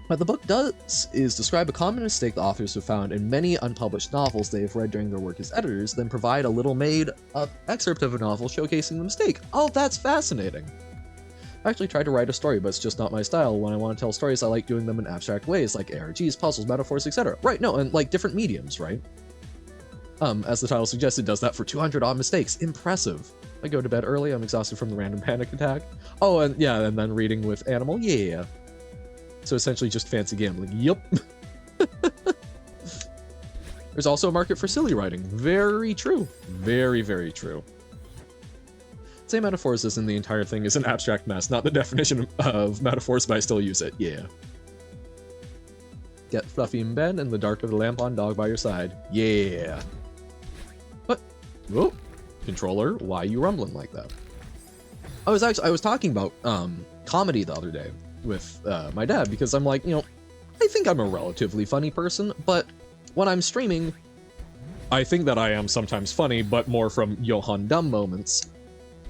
What the book does is describe a common mistake the authors have found in many unpublished novels they have read during their work as editors, then provide a little made up excerpt of a novel showcasing the mistake. Oh, that's fascinating. I actually tried to write a story, but it's just not my style. When I want to tell stories, I like doing them in abstract ways, like ARGs, puzzles, metaphors, etc. Right, no, and like different mediums, right? As the title suggests, it does that for 200 odd mistakes. Impressive. I go to bed early, I'm exhausted from the random panic attack. Oh, and yeah, and then reading with Animal, yeah. So essentially just fancy gambling. Yup. There's also a market for silly writing. Very true. Very, very true. Same metaphors as in the entire thing is an abstract mess, not the definition of metaphors, but I still use it. Yeah. Get fluffy in bed and the dark of the lamp on dog by your side. Yeah. What? Whoa. Controller, why are you rumbling like that? I was talking about comedy the other day with my dad, because I'm like, I think I'm a relatively funny person, but when I'm streaming, I think that I am sometimes funny, but more from Johann Dumb moments.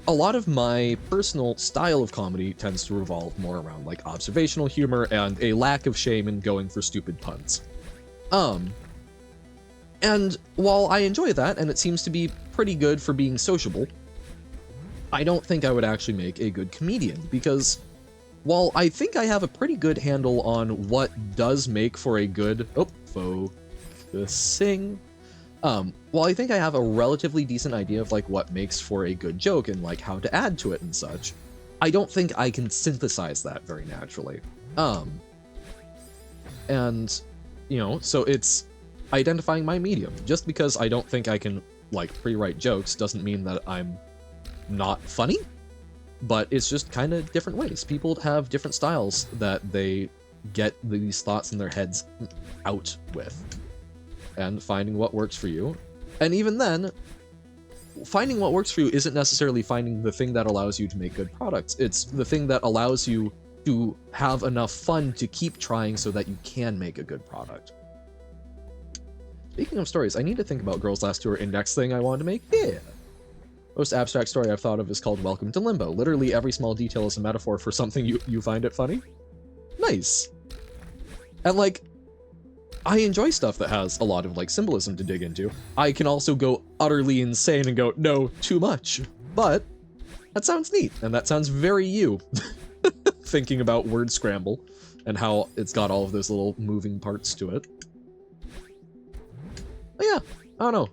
A lot of my personal style of comedy tends to revolve more around like observational humor and a lack of shame in going for stupid puns. And while I enjoy that, and it seems to be pretty good for being sociable, I don't think I would actually make a good comedian, because while I think I have a pretty good handle on what does make for a good... Oh, focusing. While I think I have a relatively decent idea of like what makes for a good joke and like how to add to it and such, I don't think I can synthesize that very naturally. And, you know, so it's identifying my medium. Just because I don't think I can, like, pre-write jokes doesn't mean that I'm not funny, but it's just kind of different ways. People have different styles that they get these thoughts in their heads out with, and finding what works for you. And even then, finding what works for you isn't necessarily finding the thing that allows you to make good products. It's the thing that allows you to have enough fun to keep trying so that you can make a good product. Speaking of stories, I need to think about Girls' Last Tour index thing I wanted to make. Yeah. Most abstract story I've thought of is called Welcome to Limbo. Literally every small detail is a metaphor for something you find it funny. Nice. And like, I enjoy stuff that has a lot of like symbolism to dig into. I can also go utterly insane and go, no, too much. But that sounds neat, and that sounds very you. Thinking about word scramble and how it's got all of those little moving parts to it. But yeah, I don't know.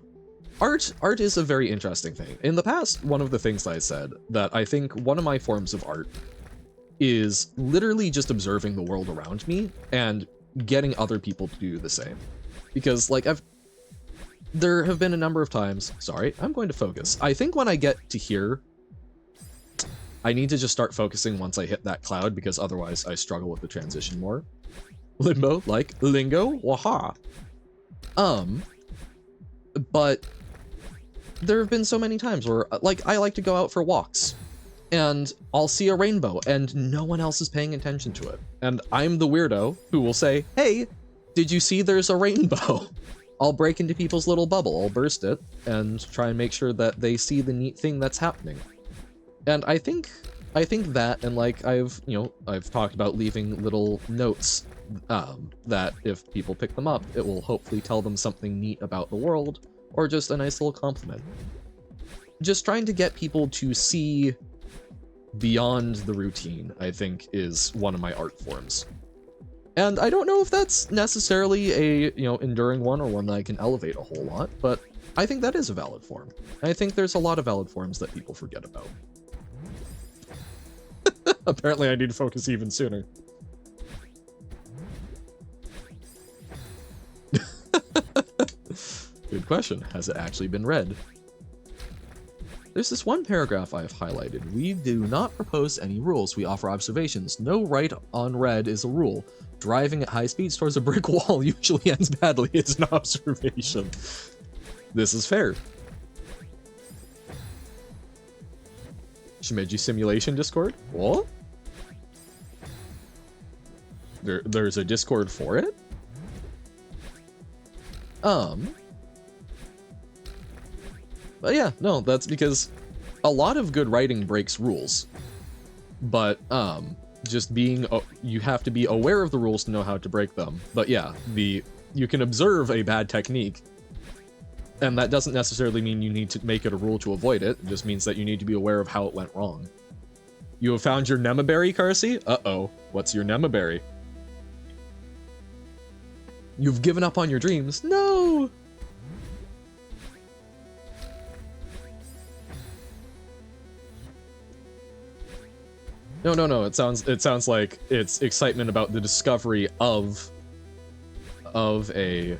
Art is a very interesting thing. In the past, one of the things I said that I think one of my forms of art is literally just observing the world around me and getting other people to do the same. Because like there have been a number of times, sorry, I'm going to focus. I think when I get to here, I need to just start focusing once I hit that cloud, because otherwise I struggle with the transition more. Limbo, like lingo, waha. But there have been so many times where, like, I like to go out for walks, and I'll see a rainbow, and no one else is paying attention to it. And I'm the weirdo who will say, hey, did you see there's a rainbow? I'll break into people's little bubble, I'll burst it, and try and make sure that they see the neat thing that's happening. And I think that, and like, I've talked about leaving little notes that if people pick them up, it will hopefully tell them something neat about the world, or just a nice little compliment. Just trying to get people to see beyond the routine, I think, is one of my art forms. And I don't know if that's necessarily a, enduring one or one that I can elevate a whole lot, but I think that is a valid form. I think there's a lot of valid forms that people forget about. Apparently I need to focus even sooner. Good question. Has it actually been read? There's this one paragraph I have highlighted. We do not propose any rules. We offer observations. No right on red is a rule. Driving at high speeds towards a brick wall usually ends badly. It's an observation. This is fair. Shimeji Simulation Discord? What? There's a Discord for it? But yeah, no, that's because a lot of good writing breaks rules. But, just being, you have to be aware of the rules to know how to break them. But yeah, you can observe a bad technique, and that doesn't necessarily mean you need to make it a rule to avoid it. It just means that you need to be aware of how it went wrong. You have found your Nemaberry, Carsey? Uh-oh, what's your Nemaberry? You've given up on your dreams? No! No, it sounds like it's excitement about the discovery of a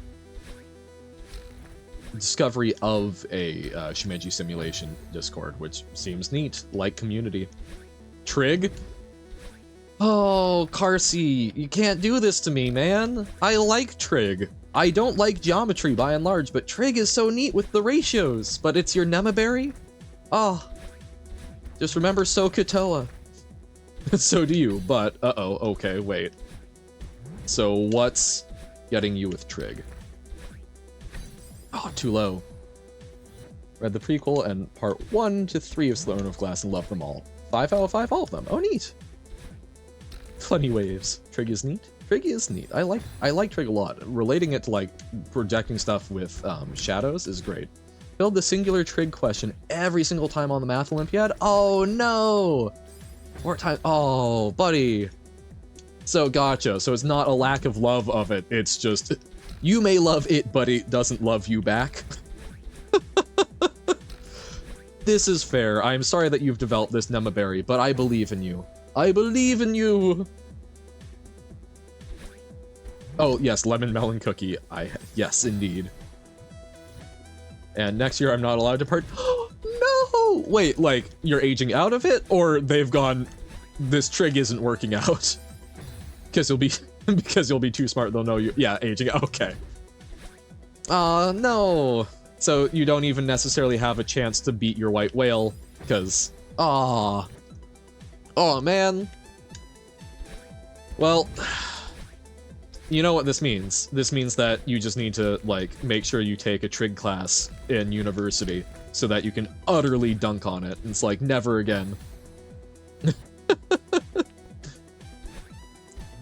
Shimeji Simulation Discord, which seems neat, like community. Trig? Oh, Carsey, you can't do this to me, man. I like Trig. I don't like geometry by and large, but Trig is so neat with the ratios. But it's your Nemaberry? Oh, just remember Sokotoa. So do you, but uh-oh, okay, wait. So what's getting you with Trig? Oh, too low. Read the prequel and part 1 to 3 of Throne of Glass and loved them all. 5 out of 5, all of them. Oh, neat. Funny waves. Trig is neat. Trig is neat. I like Trig a lot. Relating it to like projecting stuff with shadows is great. Build the singular trig question every single time on the Math Olympiad? Oh no! 4 times. Oh, buddy. So gotcha. So it's not a lack of love of it. It's just you may love it, but it doesn't love you back. This is fair. I'm sorry that you've developed this Nemaberry, but I believe in you. I believe in you. Oh yes, lemon melon cookie. Yes indeed. And next year I'm not allowed to part. No! Wait, like, you're aging out of it? Or they've gone, this trig isn't working out? Because you'll be too smart, they'll know you. Yeah, aging out, okay. No. So you don't even necessarily have a chance to beat your white whale, because, oh man. Well, you know what this means. This means that you just need to, like, make sure you take a trig class in university so that you can utterly dunk on it. It's like, never again.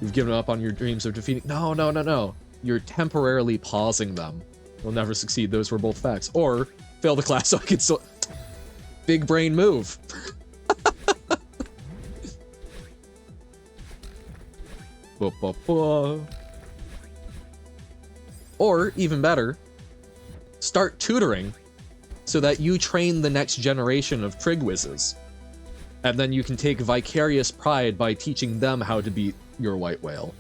You've given up on your dreams of defeating... No, no, no, no. You're temporarily pausing them. You'll never succeed. Those were both facts. Or, fail the class so I can still... Big brain move. Or, even better, start tutoring so that you train the next generation of trig whizzes. And then you can take vicarious pride by teaching them how to beat your white whale.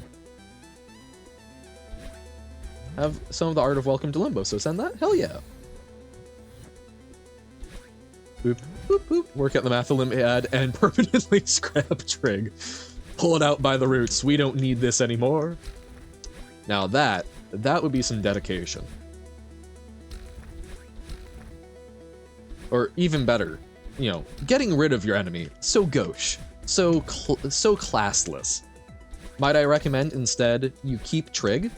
Have some of the art of Welcome to Limbo, so send that? Hell yeah. Boop, boop, boop. Work at the Math Olympiad and permanently scrap trig. Pull it out by the roots. We don't need this anymore. Now that would be some dedication. Or even better, you know, getting rid of your enemy. So gauche. So classless. Might I recommend instead you keep trig,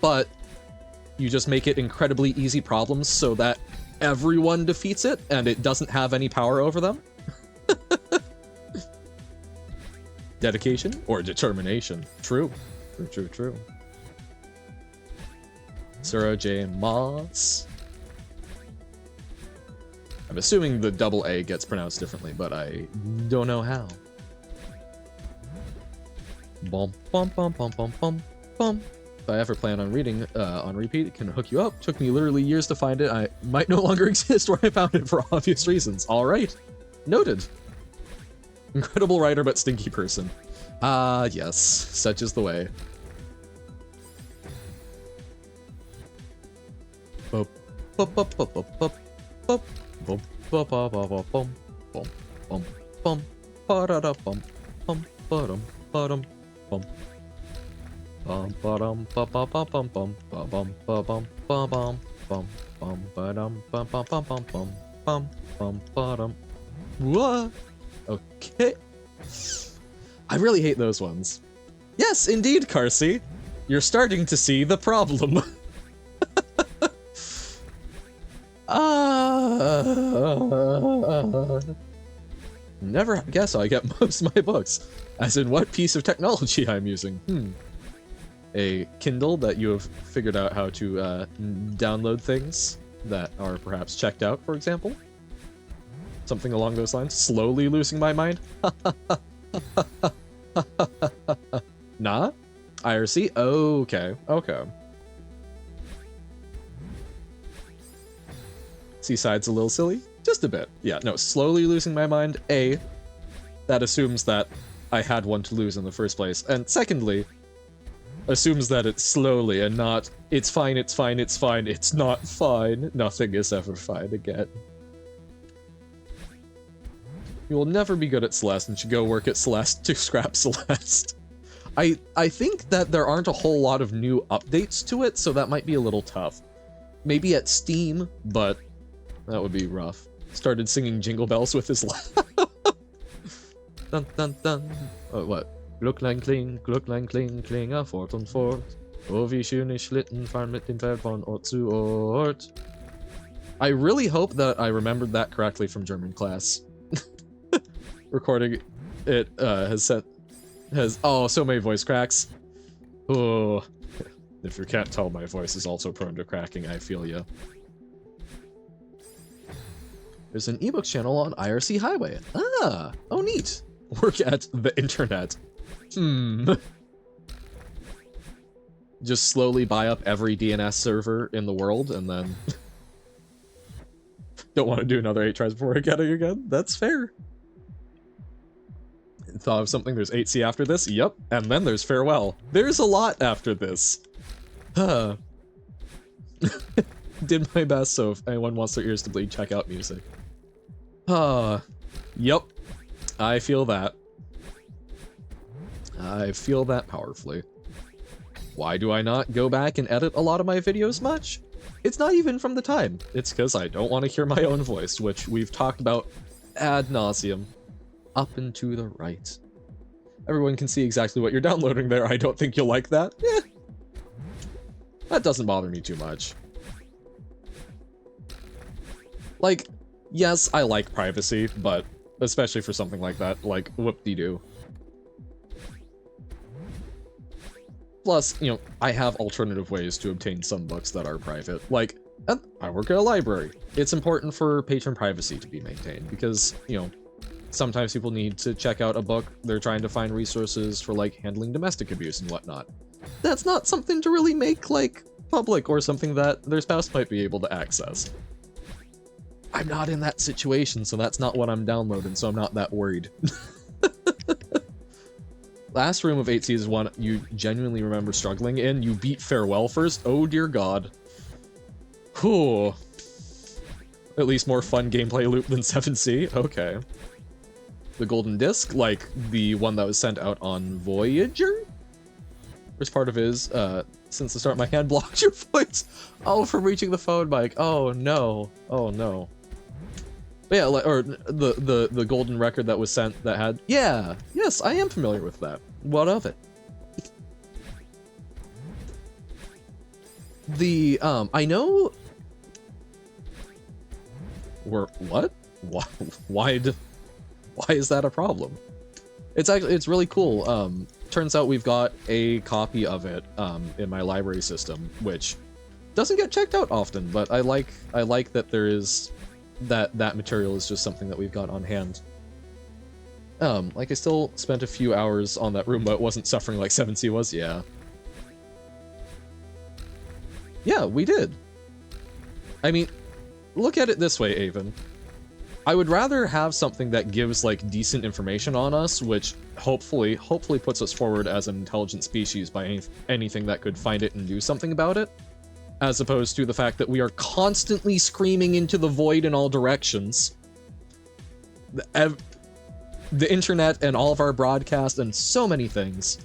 but you just make it incredibly easy problems so that everyone defeats it and it doesn't have any power over them? Dedication or determination. True. True, true, true. Sura J. Moss. I'm assuming the double A gets pronounced differently, but I don't know how. Bum, bum, bum, bum, bum, bum, bum. If I ever plan on reading on repeat, it can hook you up. Took me literally years to find it. I might no longer exist where I found it for obvious reasons. All right. Noted. Incredible writer, but stinky person. Ah, yes. Such is the way. Bop, bop, bop, bop, bop, bop, bop, bop, bop, bop, bop, bop, bum, bum, bum, bum, ba-da-da, bum, bum, ba-dum, ba-dum, bum. Bum, ba-dum, ba-ba-ba-bum, bum, ba-bum, ba-bum, ba-bum, bum, bum, ba-dum, bum-bum-bum-bum, bum, bum, bum, ba-dum. What? Okay. I really hate those ones. Yes, indeed, Carsey. You're starting to see the problem. Never guess I get most of my books. As in what piece of technology I'm using. A Kindle that you have figured out how to download things that are perhaps checked out, for example. Something along those lines. Slowly losing my mind. Nah? IRC? Okay. Okay. Seaside's a little silly? Just a bit. Yeah, no, slowly losing my mind. A, that assumes that I had one to lose in the first place. And secondly, assumes that it's slowly and not, it's fine, it's fine, it's fine, it's not fine. Nothing is ever fine again. You will never be good at Celeste and should go work at Celeste to scrap Celeste. I think that there aren't a whole lot of new updates to it, so that might be a little tough. Maybe at Steam, but that would be rough. Started singing Jingle Bells with his laugh. Dun dun dun. Oh, what? Glucklein kling, klinga fort und fort. Oh, wie schön ich Schlitten fahren mit dem Pferd von Ort zu Ort. I really hope that I remembered that correctly from German class. Recording it has has, oh, so many voice cracks. Oh, if you can't tell, my voice is also prone to cracking, I feel ya. There's an ebooks channel on IRC Highway. Ah, oh neat. Work at the internet. Just slowly buy up every DNS server in the world and then don't want to do another 8 tries before I get it again. That's fair. Thought of something, there's 8C after this? Yep, and then there's farewell. There's a lot after this. Huh. Did my best, so if anyone wants their ears to bleed, check out music. Yep. I feel that. I feel that powerfully. Why do I not go back and edit a lot of my videos much? It's not even from the time. It's because I don't want to hear my own voice, which we've talked about ad nauseum. Up and to the right. Everyone can see exactly what you're downloading there. I don't think you'll like that. Eh. That doesn't bother me too much. Like, yes, I like privacy, but especially for something like that, like, whoop-de-doo. Plus, you know, I have alternative ways to obtain some books that are private. Like, I work at a library. It's important for patron privacy to be maintained because, you know, sometimes people need to check out a book. They're trying to find resources for, like, handling domestic abuse and whatnot. That's not something to really make, like, public or something that their spouse might be able to access. I'm not in that situation, so that's not what I'm downloading, so I'm not that worried. Last room of 8C is one you genuinely remember struggling in. You beat Farewell first? Oh dear god. Whew. At least more fun gameplay loop than 7C? Okay. The golden disc, like the one that was sent out on Voyager? First part of it is, since the start my hand blocked your voice. Oh, from reaching the phone mic. Oh no. Oh no. But yeah, or the golden record that was sent that had, yeah, yes, I am familiar with that. What of it? The, I know... What? Why is that a problem? It's actually, it's really cool. Turns out we've got a copy of it, in my library system, which doesn't get checked out often, but I like that there is... that material is just something that we've got on hand. Like I still spent a few hours on that room, but it wasn't suffering like 7C was, yeah. Yeah, we did. I mean, look at it this way, Avon. I would rather have something that gives, like, decent information on us, which hopefully puts us forward as an intelligent species by anything that could find it and do something about it, as opposed to the fact that we are constantly screaming into the void in all directions. The internet and all of our broadcasts and so many things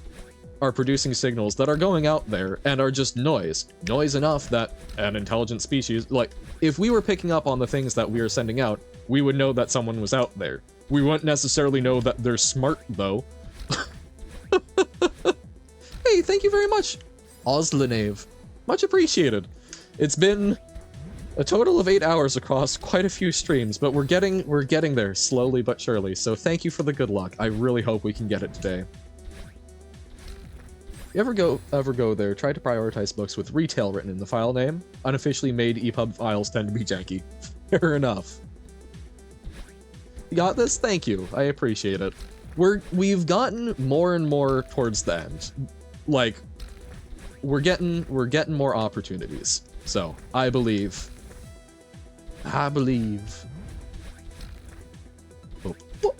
are producing signals that are going out there and are just noise. Noise enough that an intelligent species, like, if we were picking up on the things that we are sending out, we would know that someone was out there. We wouldn't necessarily know that they're smart, though. Hey, thank you very much, Oslanave. Much appreciated. It's been a total of 8 hours across quite a few streams, but we're getting there slowly but surely. So thank you for the good luck. I really hope we can get it today. You ever go there, try to prioritize books with retail written in the file name? Unofficially made EPUB files tend to be janky. Fair enough. You got this? Thank you. I appreciate it. We've gotten more and more towards the end. Like, we're getting more opportunities. So, I believe.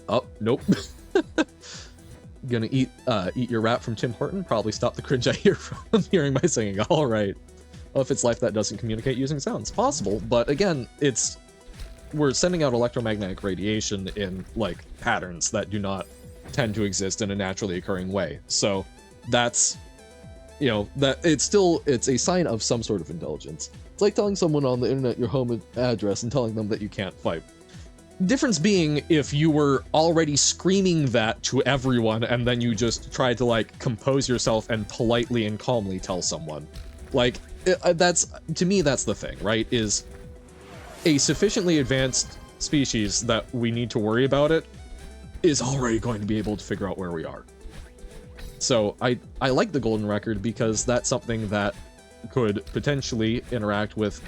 Oh, nope. Gonna eat your rap from Tim Horton? Probably stop the cringe I hear from hearing my singing. Alright. Well, if it's life that doesn't communicate using sounds. Possible, but again, we're sending out electromagnetic radiation in, like, patterns that do not tend to exist in a naturally occurring way. So, that's... you know, that it's a sign of some sort of intelligence. It's like telling someone on the internet your home address and telling them that you can't fight. Difference being if you were already screaming that to everyone and then you just tried to, like, compose yourself and politely and calmly tell someone. Like, to me, that's the thing, right? Is a sufficiently advanced species that we need to worry about it is already going to be able to figure out where we are. So I like the golden record because that's something that could potentially interact with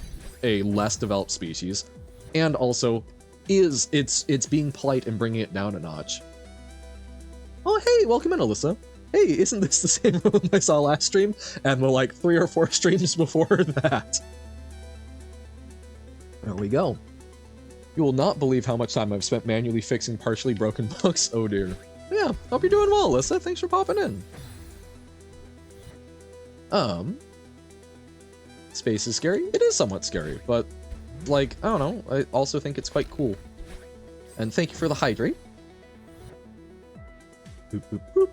a less developed species, and also it's being polite and bringing it down a notch. Oh hey, welcome in, Alyssa. Hey, isn't this the same room I saw last stream? And the like 3 or 4 streams before that. There we go. You will not believe how much time I've spent manually fixing partially broken books. Oh dear. Yeah, hope you're doing well, Alyssa. Thanks for popping in. Space is scary? It is somewhat scary, but like, I don't know, I also think it's quite cool. And thank you for the hydrate. Boop, boop, boop.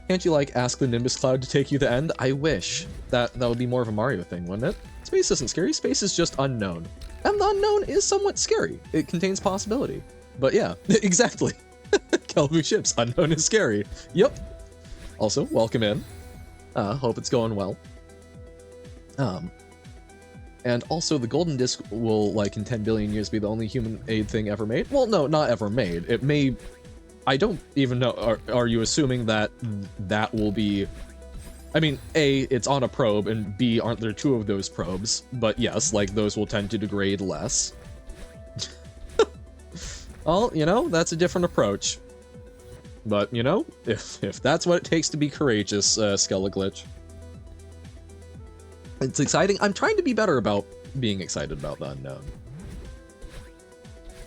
Can't you, like, ask the Nimbus Cloud to take you to the end? I wish. That would be more of a Mario thing, wouldn't it? Space isn't scary, space is just unknown. And the unknown is somewhat scary. It contains possibility. But yeah, exactly. Kelvu ships, unknown is scary. Yep. Also, welcome in. Hope it's going well. And also the golden disc will, like, in 10 billion years be the only human-made thing ever made. Well, no, not ever made. It may... I don't even know, are you assuming that that will be... I mean, A, it's on a probe, and B, aren't there 2 of those probes? But yes, like, those will tend to degrade less. Well, you know, that's a different approach. But, you know, if that's what it takes to be courageous, Skeleglitch. It's exciting. I'm trying to be better about being excited about the unknown.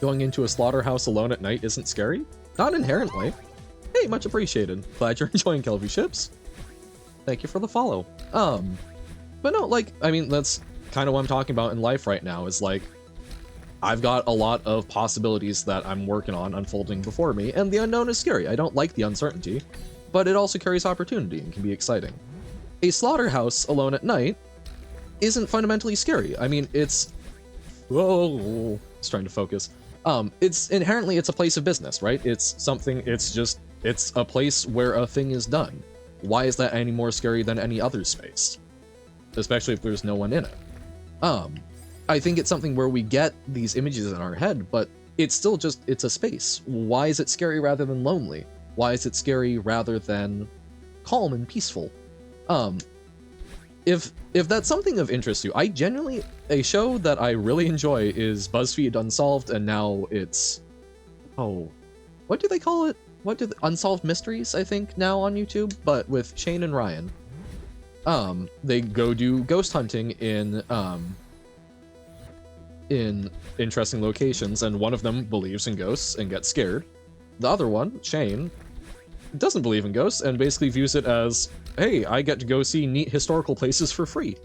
Going into a slaughterhouse alone at night isn't scary? Not inherently. Hey, much appreciated. Glad you're enjoying Kelvu ships. Thank you for the follow. But no, like, I mean, that's kind of what I'm talking about in life right now, is like, I've got a lot of possibilities that I'm working on unfolding before me, and the unknown is scary. I don't like the uncertainty, but it also carries opportunity and can be exciting. A slaughterhouse alone at night isn't fundamentally scary. I mean, it's... Whoa, it's trying to focus. It's inherently, it's a place of business, right? It's something, it's a place where a thing is done. Why is that any more scary than any other space? Especially if there's no one in it. I think it's something where we get these images in our head, but it's still just, it's a space. Why is it scary rather than lonely? Why is it scary rather than calm and peaceful? If that's something of interest to you, I genuinely, a show that I really enjoy is BuzzFeed Unsolved, and now it's, oh, what do they call it? What do Unsolved Mysteries, I think, now on YouTube, but with Shane and Ryan. They go do ghost hunting in interesting locations, and one of them believes in ghosts and gets scared. The other one, Shane, doesn't believe in ghosts and basically views it as, hey, I get to go see neat historical places for free.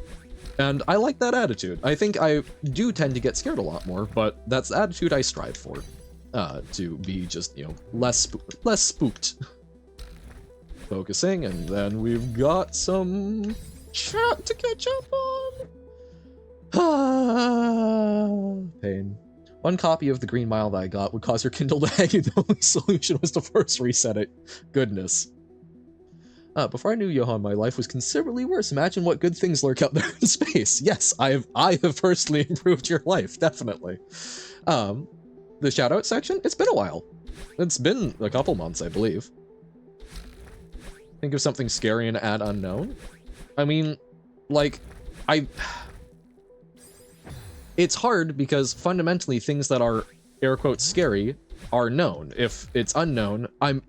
And I like that attitude. I think I do tend to get scared a lot more, but that's the attitude I strive for. To be just, you know, less spooked. Focusing, and then we've got some chat to catch up on. Pain. One copy of the Green Mile that I got would cause your Kindle to hang, and the only solution was to force reset it. Goodness. Before I knew Johan, my life was considerably worse. Imagine what good things lurk out there in space. Yes, I have personally improved your life, definitely. The shout-out section? It's been a while. It's been a couple months, I believe. Think of something scary and add unknown? I mean, like, it's hard because fundamentally things that are air quotes scary are known. If it's unknown, I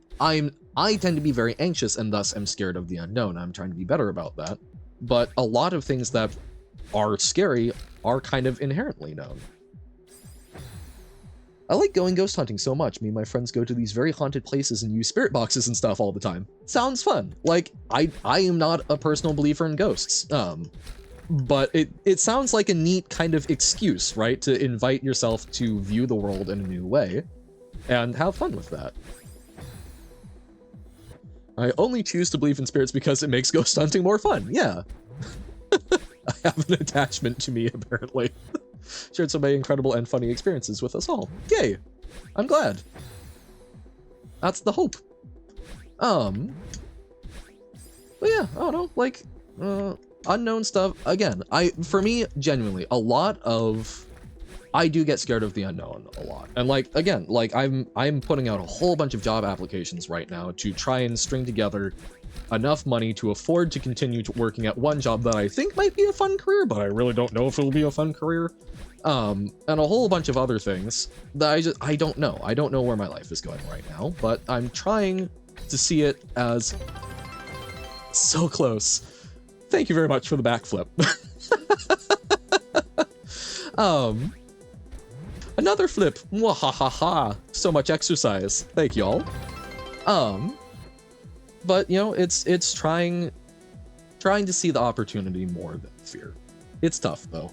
tend to be very anxious and thus am scared of the unknown. I'm trying to be better about that. But a lot of things that are scary are kind of inherently known. I like going ghost hunting so much. Me and my friends go to these very haunted places and use spirit boxes and stuff all the time. Sounds fun. Like, I am not a personal believer in ghosts. But it sounds like a neat kind of excuse, right? To invite yourself to view the world in a new way and have fun with that. I only choose to believe in spirits because it makes ghost hunting more fun. Yeah. I have an attachment to me, apparently. Shared so many incredible and funny experiences with us all. Yay! I'm glad. That's the hope. But yeah, I don't know, like, unknown stuff. Again, for me, genuinely, a lot of... I do get scared of the unknown a lot. And like, again, like I'm putting out a whole bunch of job applications right now to try and string together enough money to afford to continue working at one job that I think might be a fun career, but I really don't know if it'll be a fun career. And a whole bunch of other things that I don't know. I don't know where my life is going right now, but I'm trying to see it as so close. Thank you very much for the backflip. Another flip. Mwahahaha. So much exercise. Thank y'all. But you know, it's trying to see the opportunity more than fear. It's tough though.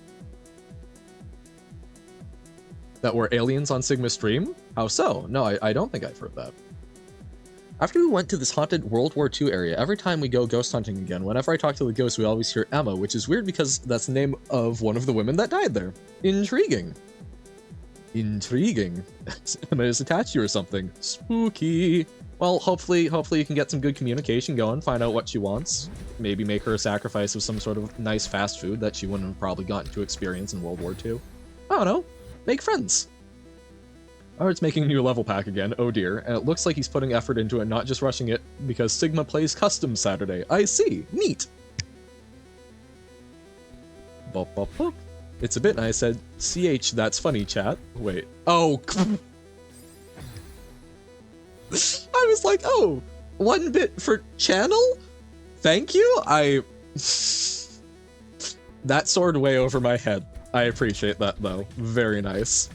That we're aliens on Sigma stream? How so? No, I don't think I've heard that. After we went to this haunted World War II area, every time we go ghost hunting again, whenever I talk to the ghost, we always hear Emma, which is weird because that's the name of one of the women that died there. Intriguing. Intriguing. Emma is attached to you or something. Spooky. Well, hopefully you can get some good communication going, find out what she wants. Maybe make her a sacrifice of some sort of nice fast food that she wouldn't have probably gotten to experience in World War II. I don't know. Make friends. Oh, it's making a new level pack again. Oh dear. And it looks like he's putting effort into it, not just rushing it, because Sigma plays custom Saturday. I see. Neat. Bop, bop, bop. It's a bit, and I said, CH, that's funny, chat. Wait. Oh. I was like, oh, 1 bit for channel? Thank you? That soared way over my head. I appreciate that, though. Very nice.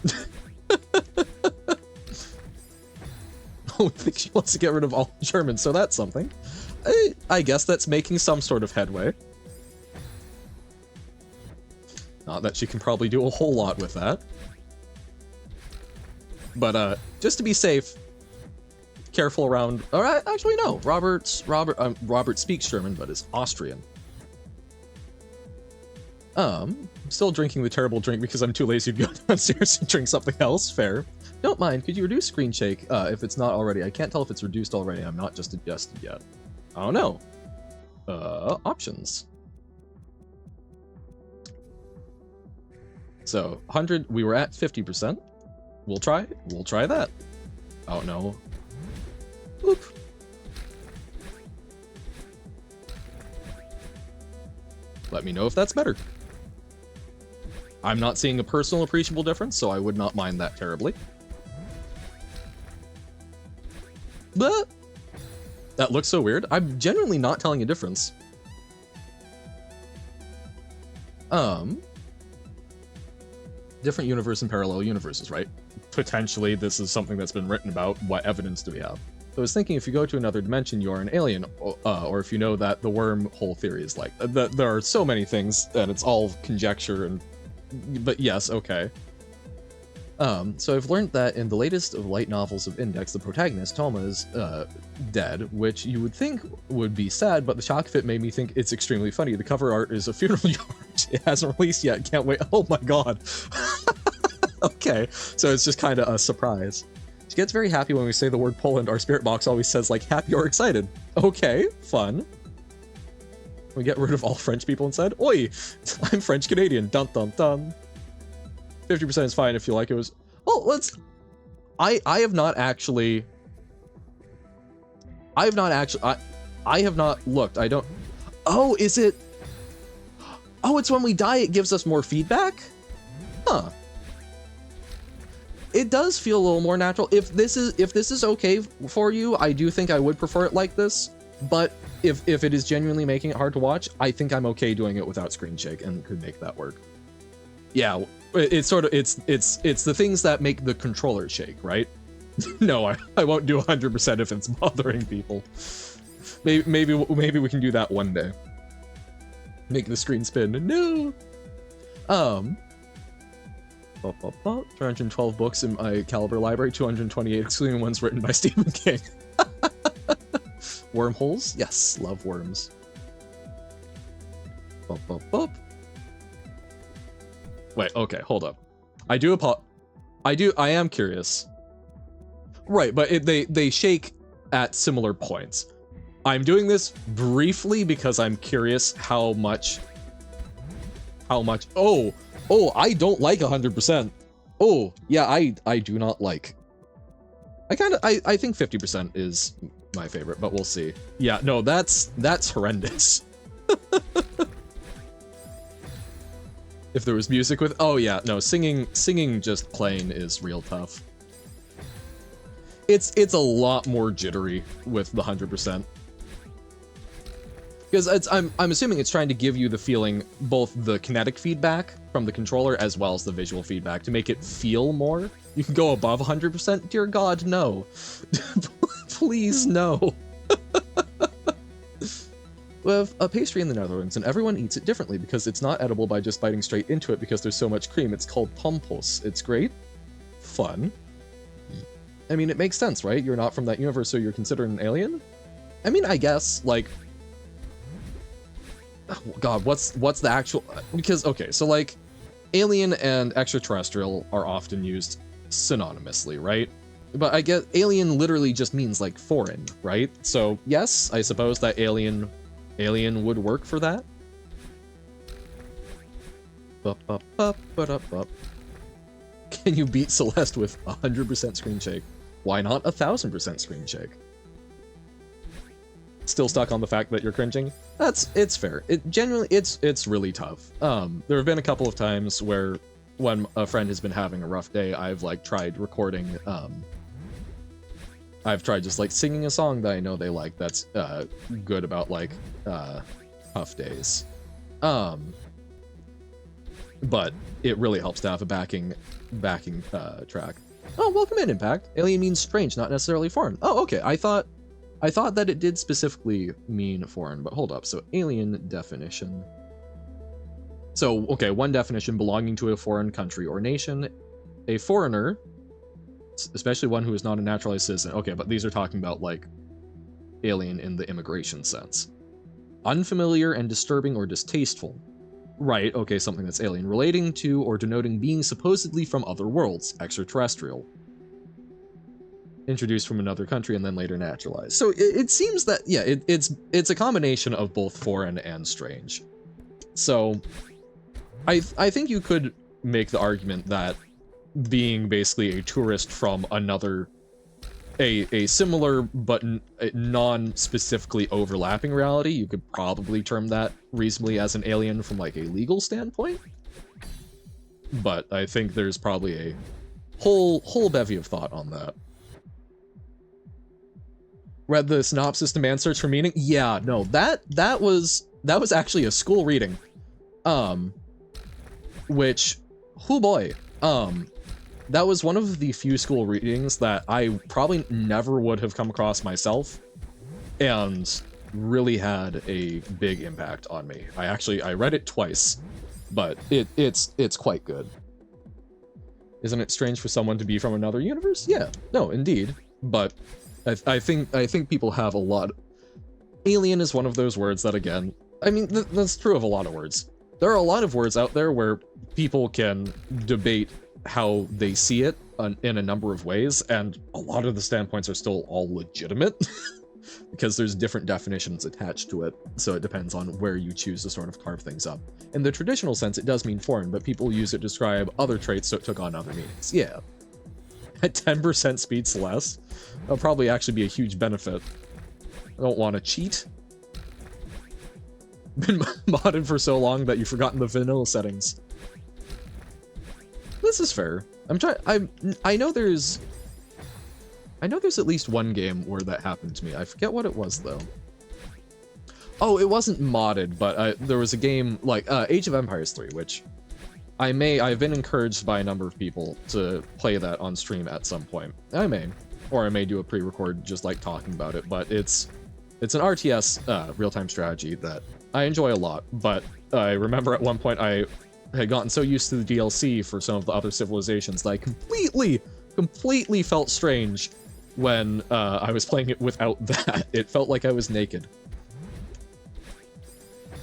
Oh, I think she wants to get rid of all German, so that's something. I guess that's making some sort of headway. Not that she can probably do a whole lot with that. But, just to be safe, careful around... Alright, actually no. Robert speaks German, but is Austrian. Still drinking the terrible drink because I'm too lazy to go downstairs and drink something else. Fair. Don't mind, could you reduce screen shake if it's not already? I can't tell if it's reduced already. I'm not just adjusted yet. I don't know. Options. So, 100, we were at 50%. We'll try that. Oh no. Oop. Let me know if that's better. I'm not seeing a personal appreciable difference, so I would not mind that terribly. But that looks so weird. I'm genuinely not telling a difference. Different universe and parallel universes, right? Potentially, this is something that's been written about. What evidence do we have? So I was thinking, if you go to another dimension, you are an alien, or if you know that the wormhole theory is like, there are so many things, and it's all conjecture, but yes, okay. So I've learned that in the latest of light novels of Index, the protagonist, Toma, is dead, which you would think would be sad, but the shock of it made me think it's extremely funny. The cover art is a funeral yard. It hasn't released yet, can't wait. Oh my god. Okay, so it's just kind of a surprise. She gets very happy when we say the word Poland. Our spirit box always says, like, happy or excited. Okay, fun. We get rid of all French people instead? Oi! I'm French-Canadian. Dun dun dun. 50% is fine if you like it was... Oh, let's... I have not actually... I have not looked. I don't... Oh, is it... Oh, it's when we die it gives us more feedback? Huh. It does feel a little more natural. If this is okay for you, I do think I would prefer it like this. But if it is genuinely making it hard to watch, I think I'm okay doing it without screen shake and could make that work. Yeah, it's sort of it's the things that make the controller shake, right? No, I won't do 100% if it's bothering people. Maybe we can do that one day. Make the screen spin. No. 312 books in my Caliber library, 228 excluding ones written by Stephen King. Wormholes? Yes, love worms. Bop, bop, bop. Wait, okay, hold up. I am curious. Right, but they shake at similar points. I'm doing this briefly because I'm curious how much... Oh, I don't like 100%. Oh, yeah, I do not like. I think 50% is my favorite, but we'll see. Yeah, no, that's horrendous. If there was music with, oh yeah, no, singing just plain is real tough. It's a lot more jittery with the 100%. Because I'm assuming it's trying to give you the feeling, both the kinetic feedback from the controller as well as the visual feedback to make it feel more. You can go above 100%. Dear God, no. Please, no. We have a pastry in the Netherlands, and everyone eats it differently because it's not edible by just biting straight into it because there's so much cream. It's called pompos. It's great. Fun. I mean, it makes sense, right? You're not from that universe, so you're considered an alien? I mean, I guess, like... Oh, God, what's the actual... Because, okay, so, like, alien and extraterrestrial are often used synonymously, right? But I guess alien literally just means, like, foreign, right? So, yes, I suppose that alien would work for that. Can you beat Celeste with 100% screen shake? Why not 1000% screen shake? Still stuck on the fact that you're cringing? It's fair. It's really tough. There have been a couple of times where when a friend has been having a rough day, I've like tried recording, I've tried just like singing a song that I know they like that's good about like tough days. But it really helps to have a backing track. Oh, welcome in, Impact. Alien means strange, not necessarily foreign. Oh, okay. I thought that it did specifically mean foreign, but hold up. So alien definition. So, okay, one definition, belonging to a foreign country or nation. A foreigner, especially one who is not a naturalized citizen. Okay, but these are talking about like alien in the immigration sense. Unfamiliar and disturbing or distasteful. Right, okay, something that's alien. Relating to or denoting being supposedly from other worlds, extraterrestrial. Introduced from another country and then later naturalized. So it seems that, yeah, it's a combination of both foreign and strange. So I think you could make the argument that being basically a tourist from another, a similar but non-specifically overlapping reality, you could probably term that reasonably as an alien from like a legal standpoint. But I think there's probably a whole bevy of thought on that. Read the synopsis, demand search for meaning? Yeah, no, that was actually a school reading. Which, oh boy, that was one of the few school readings that I probably never would have come across myself, and really had a big impact on me. I read it twice, but it's quite good. Isn't it strange for someone to be from another universe? Yeah, no, indeed, but I think people have a lot. Alien is one of those words that, again, I mean, that's true of a lot of words. There are a lot of words out there where people can debate how they see it in a number of ways, and a lot of the standpoints are still all legitimate, because there's different definitions attached to it, so it depends on where you choose to sort of carve things up. In the traditional sense, it does mean foreign, but people use it to describe other traits, so it took on other meanings. Yeah. At 10% speed, Celeste, that'll probably actually be a huge benefit. I don't want to cheat. Been modded for so long that you've forgotten the vanilla settings. This is fair. I know there's at least one game where that happened to me. I forget what it was though. Oh, it wasn't modded, but there was a game like Age of Empires 3, which I've been encouraged by a number of people to play that on stream at some point. I may do a pre-record just like talking about it, but it's an RTS real-time strategy that I enjoy a lot, but I remember at one point I had gotten so used to the DLC for some of the other civilizations that I completely felt strange when I was playing it without that. It felt like I was naked.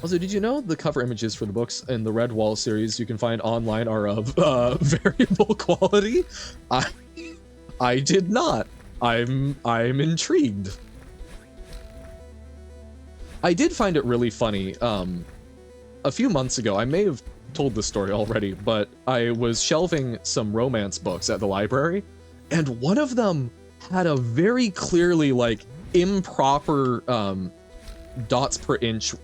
Also, did you know the cover images for the books in the Red Wall series you can find online are of variable quality? I did not. I'm intrigued. I did find it really funny. A few months ago, I may have told this story already, but I was shelving some romance books at the library, and one of them had a very clearly, like, improper dots per inch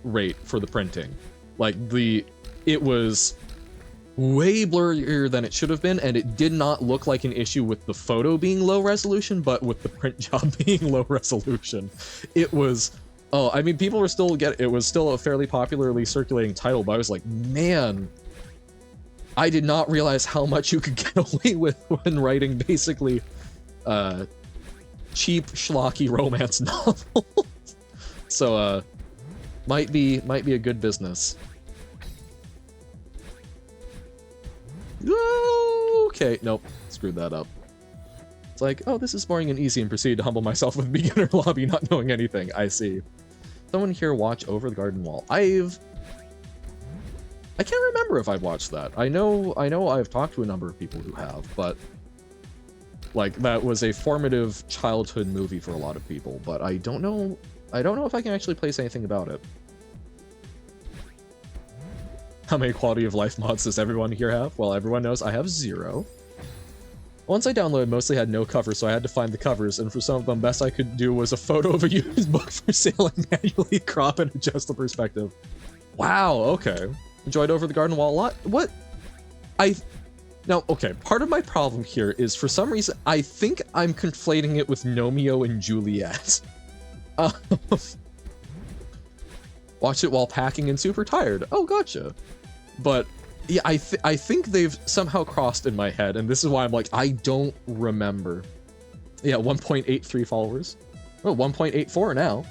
rate for the printing. Like, it was way blurrier than it should have been, and it did not look like an issue with the photo being low resolution, but with the print job being low resolution. It was, oh, I mean, people were still it was still a fairly popularly circulating title, but I was like, man, I did not realize how much you could get away with when writing basically cheap, schlocky romance novels. So, might be a good business. Okay, nope, screwed that up. It's like, oh, this is boring and easy, and proceed to humble myself with beginner lobby, not knowing anything. I see. Someone here watch over the garden wall. I can't remember if I've watched that. I know I've talked to a number of people who have, but like, that was a formative childhood movie for a lot of people, but I don't know if I can actually place anything about it. How many quality of life mods does everyone here have? Well, everyone knows I have 0. Once I downloaded, mostly had no covers, so I had to find the covers, and for some of them, best I could do was a photo of a used book for sale and manually crop and adjust the perspective. Wow, okay. Enjoyed Over the Garden Wall a lot? What? Now, okay, part of my problem here is, for some reason, I think I'm conflating it with Romeo and Juliet. Watched it while packing and super tired. Oh, gotcha. But yeah, I think they've somehow crossed in my head, and this is why I'm like, I don't remember. Yeah, 1.83 followers. Oh, 1.84 now.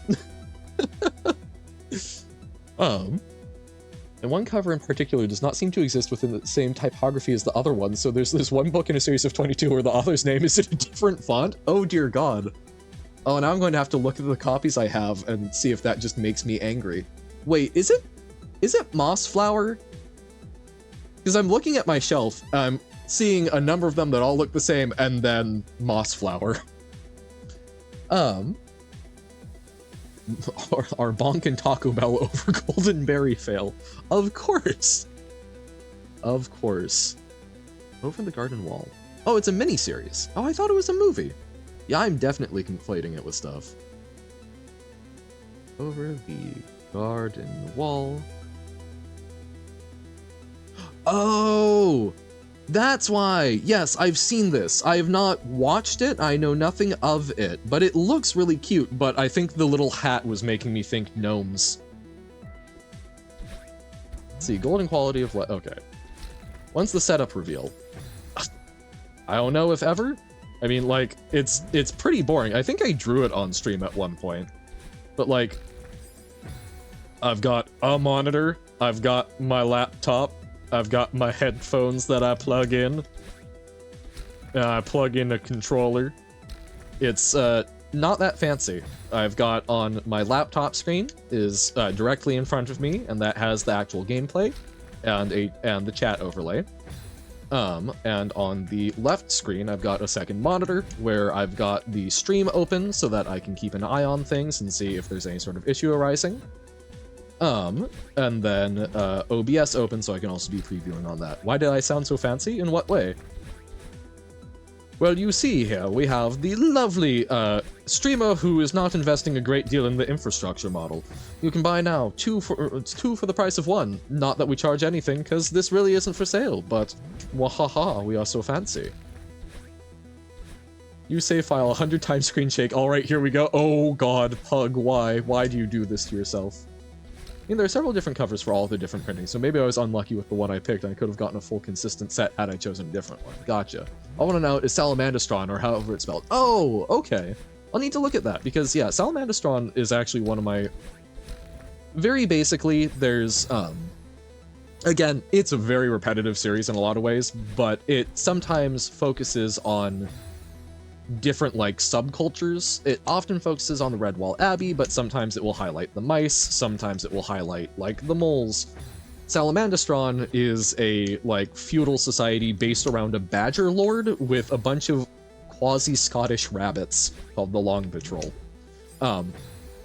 And one cover in particular does not seem to exist within the same typography as the other ones, so there's this one book in a series of 22 where the author's name is in a different font. Oh dear god. Oh, now I'm going to have to look at the copies I have and see if that just makes me angry. Wait, is it Mossflower? Because I'm looking at my shelf, I'm seeing a number of them that all look the same, and then Mossflower. Our Bonk and Taco Bell over Golden Berry fail. Of course. Of course. Over the Garden Wall. Oh, it's a mini-series. Oh, I thought it was a movie. Yeah, I'm definitely conflating it with stuff. Over the Garden Wall. Oh! That's why! Yes, I've seen this. I have not watched it, I know nothing of it, but it looks really cute, but I think the little hat was making me think gnomes. Let's see, golden quality of okay. When's the setup reveal? I don't know if ever. I mean, like, it's pretty boring. I think I drew it on stream at one point. But, like, I've got a monitor, I've got my laptop, I've got my headphones that I plug in. I plug in a controller. It's not that fancy. I've got on my laptop screen is directly in front of me, and that has the actual gameplay and the chat overlay. And on the left screen, I've got a second monitor where I've got the stream open so that I can keep an eye on things and see if there's any sort of issue arising. And then OBS open so I can also be previewing on that. Why did I sound so fancy? In what way? Well, you see here, we have the lovely streamer who is not investing a great deal in the infrastructure model. You can buy now, two for the price of one. Not that we charge anything, because this really isn't for sale, but wahaha, we are so fancy. You save file 100 times screen shake. Alright, here we go. Oh god, Pug, why? Why do you do this to yourself? I mean, there are several different covers for all the different printings, so maybe I was unlucky with the one I picked and I could have gotten a full consistent set had I chosen a different one. Gotcha. I want to know, is Salamandastron, or however it's spelled? Oh, okay. I'll need to look at that, because, yeah, Salamandastron is actually one of my... Very basically, there's, again, it's a very repetitive series in a lot of ways, but it sometimes focuses on different, like, subcultures. It often focuses on the Redwall Abbey, but sometimes it will highlight the mice, sometimes it will highlight, like, the moles. Salamandastron is a, like, feudal society based around a badger lord with a bunch of quasi-Scottish rabbits called the Long Patrol.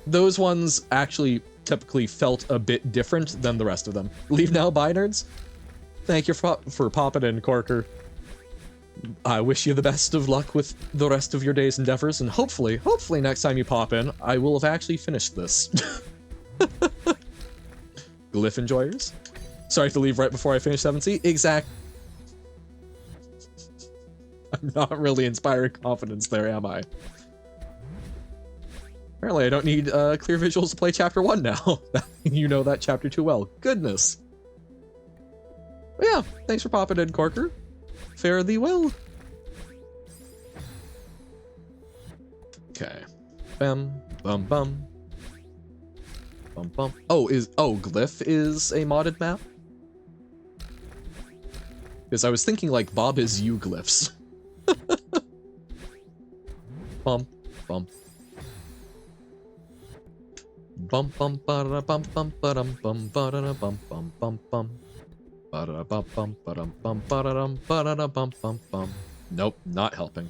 Those ones actually typically felt a bit different than the rest of them. Leave now, bye nerds. Thank you for popping in, Corker. I wish you the best of luck with the rest of your day's endeavors, and hopefully next time you pop in, I will have actually finished this. Glyph enjoyers? Sorry to leave right before I finish 7C. Exact. I'm not really inspiring confidence there, am I? Apparently I don't need clear visuals to play chapter 1 now. You know that chapter too well. Goodness. But yeah, thanks for popping in, Corker. Fare thee well. Okay. Bam, bum, bum. Bum, bum. Oh, Glyph is a modded map? Because I was thinking like Bob is you glyphs. Bum, bum. Bum bum ba da bum bum ba dum bum ba da bum bum bum bum. Ba da bum bum ba dum bum ba da dum ba da bum bum bum. Nope, not helping.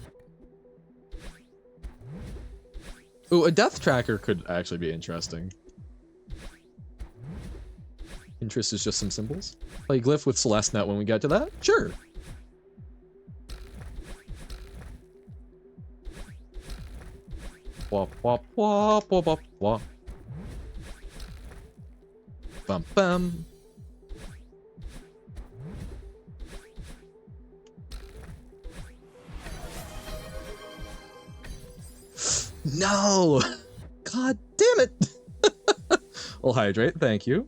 Ooh, a death tracker could actually be interesting. Interest is just some symbols. Play Glyph with Celeste net when we get to that? Sure. Wop wop wop wop wop wop. Bum bum. No! God damn it! Well, hydrate, thank you.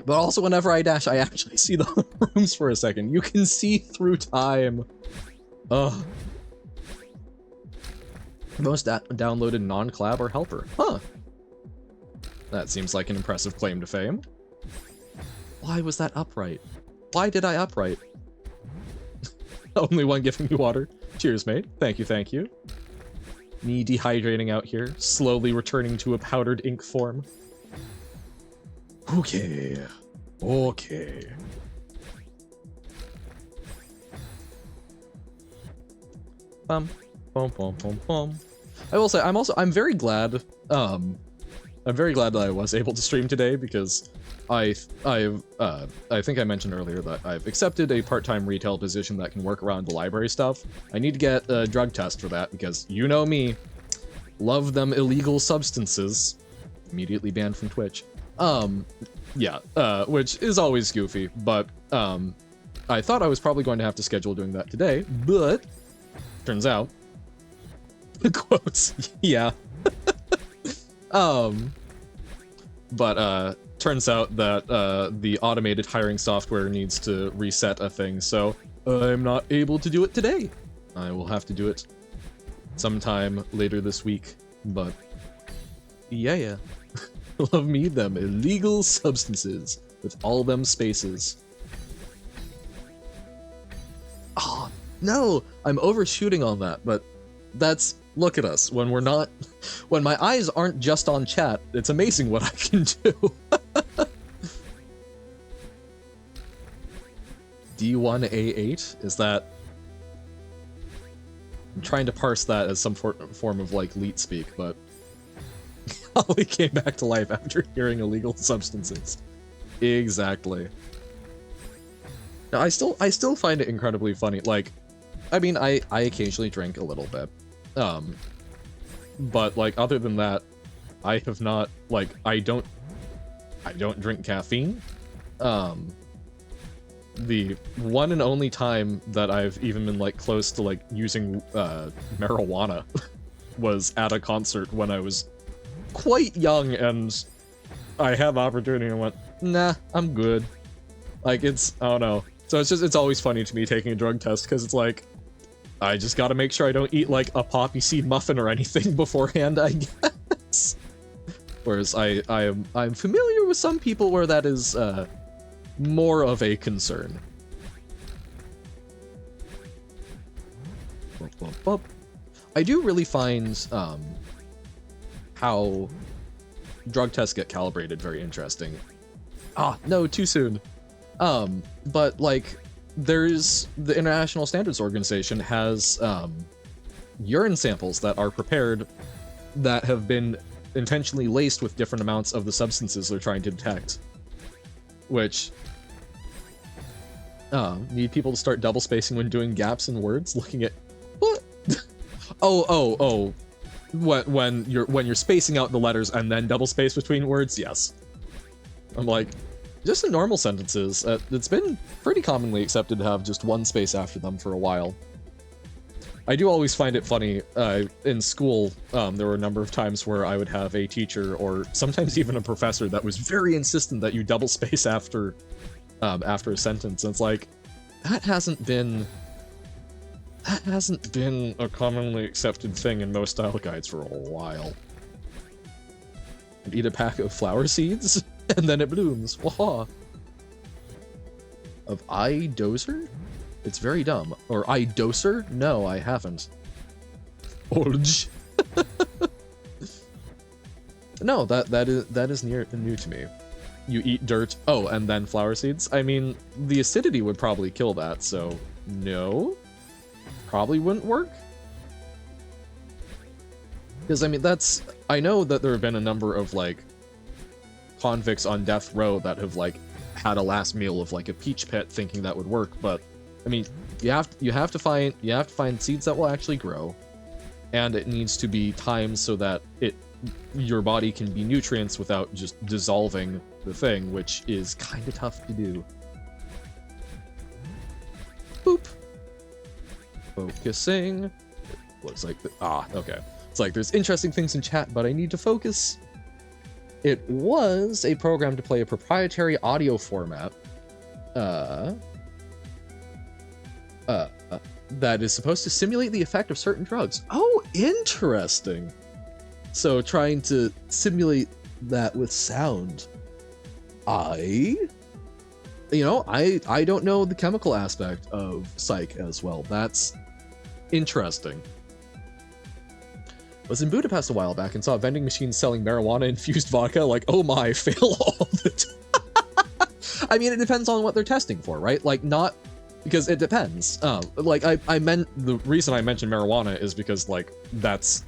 But also, whenever I dash, I actually see the rooms for a second. You can see through time. Ugh. Most downloaded non-collab or helper. Huh. That seems like an impressive claim to fame. Why was that upright? Why did I upright? Only one giving me water. Cheers, mate. Thank you, thank you. Me dehydrating out here, slowly returning to a powdered ink form. Okay. Okay. Bum, bum, bum, bum, bum. I will say, I'm very glad, I'm very glad that I was able to stream today because I think I mentioned earlier that I've accepted a part-time retail position that can work around the library stuff. I need to get a drug test for that because you know me, love them illegal substances. Immediately banned from Twitch. Yeah, which is always goofy, but I thought I was probably going to have to schedule doing that today, but turns out, quotes, yeah. But turns out that the automated hiring software needs to reset a thing, so I'm not able to do it today. I will have to do it sometime later this week, but yeah. Love me them illegal substances with all them spaces. Oh, no, I'm overshooting on that, but that's, look at us, when we're not, when my eyes aren't just on chat, it's amazing what I can do. D1A8, is that, I'm trying to parse that as some form of like leet speak, but Holly came back to life after hearing illegal substances. Exactly. Now, I still find it incredibly funny. Like, I mean, I occasionally drink a little bit. But like, other than that, I have not, like, I don't drink caffeine. The one and only time that I've even been like close to like using marijuana was at a concert when I was quite young, and I had the opportunity and went, nah, I'm good. Like, it's, I don't know. So it's always funny to me taking a drug test, because it's like, I just gotta make sure I don't eat like a poppy seed muffin or anything beforehand, I guess. Whereas I'm familiar with some people where that is more of a concern. I do really find how drug tests get calibrated very interesting. Ah, no, too soon. But like, there's the International Standards Organization has urine samples that are prepared that have been intentionally laced with different amounts of the substances they're trying to detect. Which, need people to start double spacing when doing gaps in words, looking at, what? oh. When you're spacing out the letters and then double space between words, yes. I'm like, just in normal sentences, it's been pretty commonly accepted to have just one space after them for a while. I do always find it funny, in school, there were a number of times where I would have a teacher, or sometimes even a professor, that was very insistent that you double space after a sentence, and it's like, that hasn't been a commonly accepted thing in most style guides for a while. And eat a pack of flower seeds, and then it blooms. Waha! Of I-dozer? It's very dumb. Or I-doser? No, I haven't. Olj. No, that is new to me. You eat dirt. Oh, and then flower seeds? I mean, the acidity would probably kill that, so no. Probably wouldn't work. Because, I mean, I know that there have been a number of, like, convicts on death row that have, like, had a last meal of, like, a peach pit thinking that would work, but, I mean, you have to find seeds that will actually grow, and it needs to be timed so that your body can be nutrients without just dissolving the thing, which is kind of tough to do. Boop. Focusing. Looks like okay. It's like there's interesting things in chat, but I need to focus. It was a program to play a proprietary audio format. That is supposed to simulate the effect of certain drugs. Oh, interesting. So trying to simulate that with sound. I don't know the chemical aspect of psych as well. That's interesting. Was in Budapest a while back and saw vending machines selling marijuana-infused vodka. Like, oh my, fail all the time. I mean, it depends on what they're testing for, right? Like, not... Because it depends. Like, I meant... The reason I mentioned marijuana is because, like, that's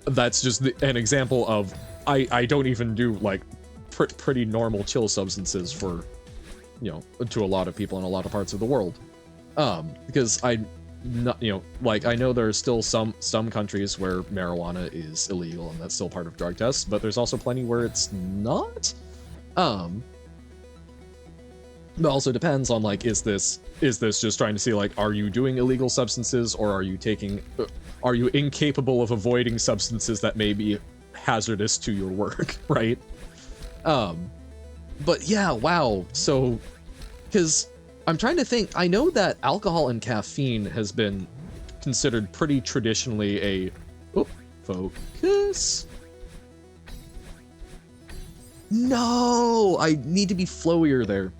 just an example of... I don't even do, like, pretty normal chill substances for, to a lot of people in a lot of parts of the world. Because I know there are still some countries where marijuana is illegal and that's still part of drug tests, but there's also plenty where it's not. It also depends on, like, is this just trying to see, like, are you doing illegal substances, or are you incapable of avoiding substances that may be hazardous to your work, right? But yeah, wow. So, because I'm trying to think, I know that alcohol and caffeine has been considered pretty traditionally focus. No, I need to be flowier there.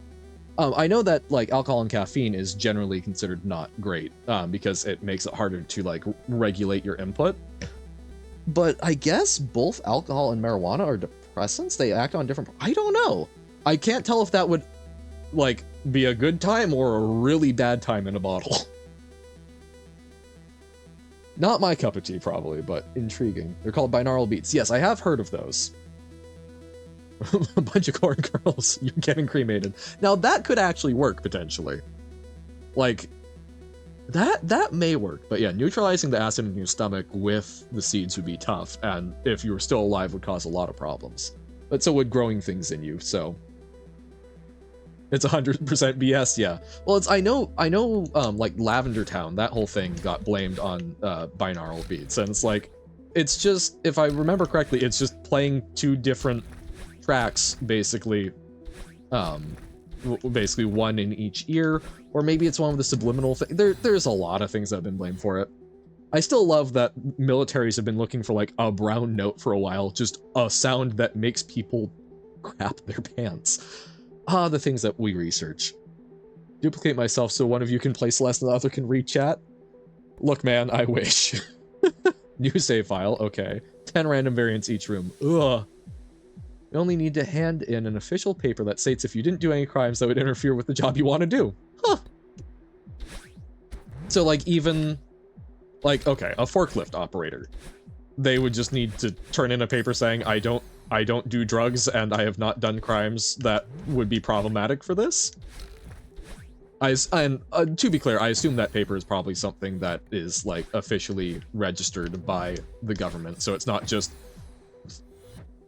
I know that, like, alcohol and caffeine is generally considered not great, because it makes it harder to, like, regulate your input. But I guess both alcohol and marijuana are depressants? They act on different... I don't know. I can't tell if that would, like, be a good time or a really bad time in a bottle. Not my cup of tea, probably, but intriguing. They're called binaural beats. Yes, I have heard of those. A bunch of corn kernels. You're getting cremated. Now, that could actually work, potentially. Like, that may work. But yeah, neutralizing the acid in your stomach with the seeds would be tough, and if you were still alive would cause a lot of problems. But so would growing things in you, so... It's 100% BS, yeah. Well, I know, like, Lavender Town, that whole thing got blamed on binaural beats, and it's like, it's just, if I remember correctly, it's just playing two different tracks, basically, basically one in each ear, or maybe it's one with a subliminal thing. There's a lot of things that have been blamed for it. I still love that militaries have been looking for, like, a brown note for a while, just a sound that makes people crap their pants. The things that we research. Duplicate myself so one of you can play Celeste and the other can read chat. Look, man, I wish. New save file, okay. 10 random variants each room. Ugh. You only need to hand in an official paper that states if you didn't do any crimes that would interfere with the job you want to do. Huh. So, like, even... Like, okay, a forklift operator. they would just need to turn in a paper saying, I don't do drugs and I have not done crimes that would be problematic for this. To be clear, I assume that paper is probably something that is, like, officially registered by the government, so it's not just,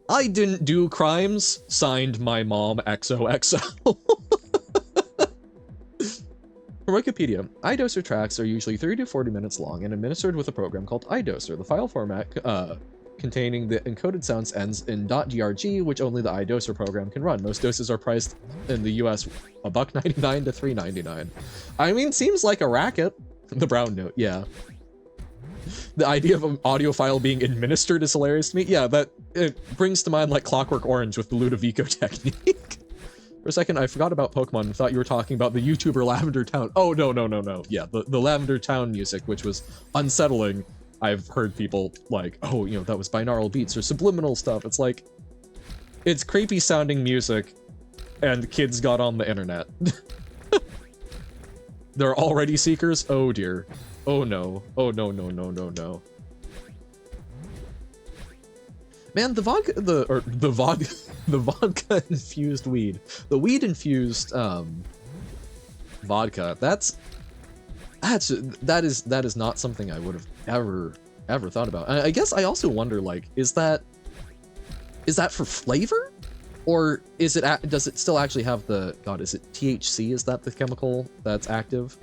I didn't do crimes, signed my mom XOXO. From Wikipedia, iDoser tracks are usually 30 to 40 minutes long and administered with a program called iDoser. The file format containing the encoded sounds ends in .drg, which only the iDoser program can run. Most doses are priced in the US $1.99 to $3.99. I mean, seems like a racket. The brown note, yeah. The idea of an audio file being administered is hilarious to me. Yeah, it brings to mind like Clockwork Orange with the Ludovico technique. For a second, I forgot about Pokemon and thought you were talking about the YouTuber Lavender Town. Oh, no. Yeah, the Lavender Town music, which was unsettling. I've heard people like, oh, you know, that was binaural beats or subliminal stuff. It's like, it's creepy sounding music and kids got on the internet. They're already seekers? Oh dear. Oh no. Oh no. Man, the vodka infused weed. The weed infused vodka. That is not something I would have ever thought about. I guess I also wonder, like, is that for flavor, or is it does it still actually have the is it THC? Is that the chemical that's active?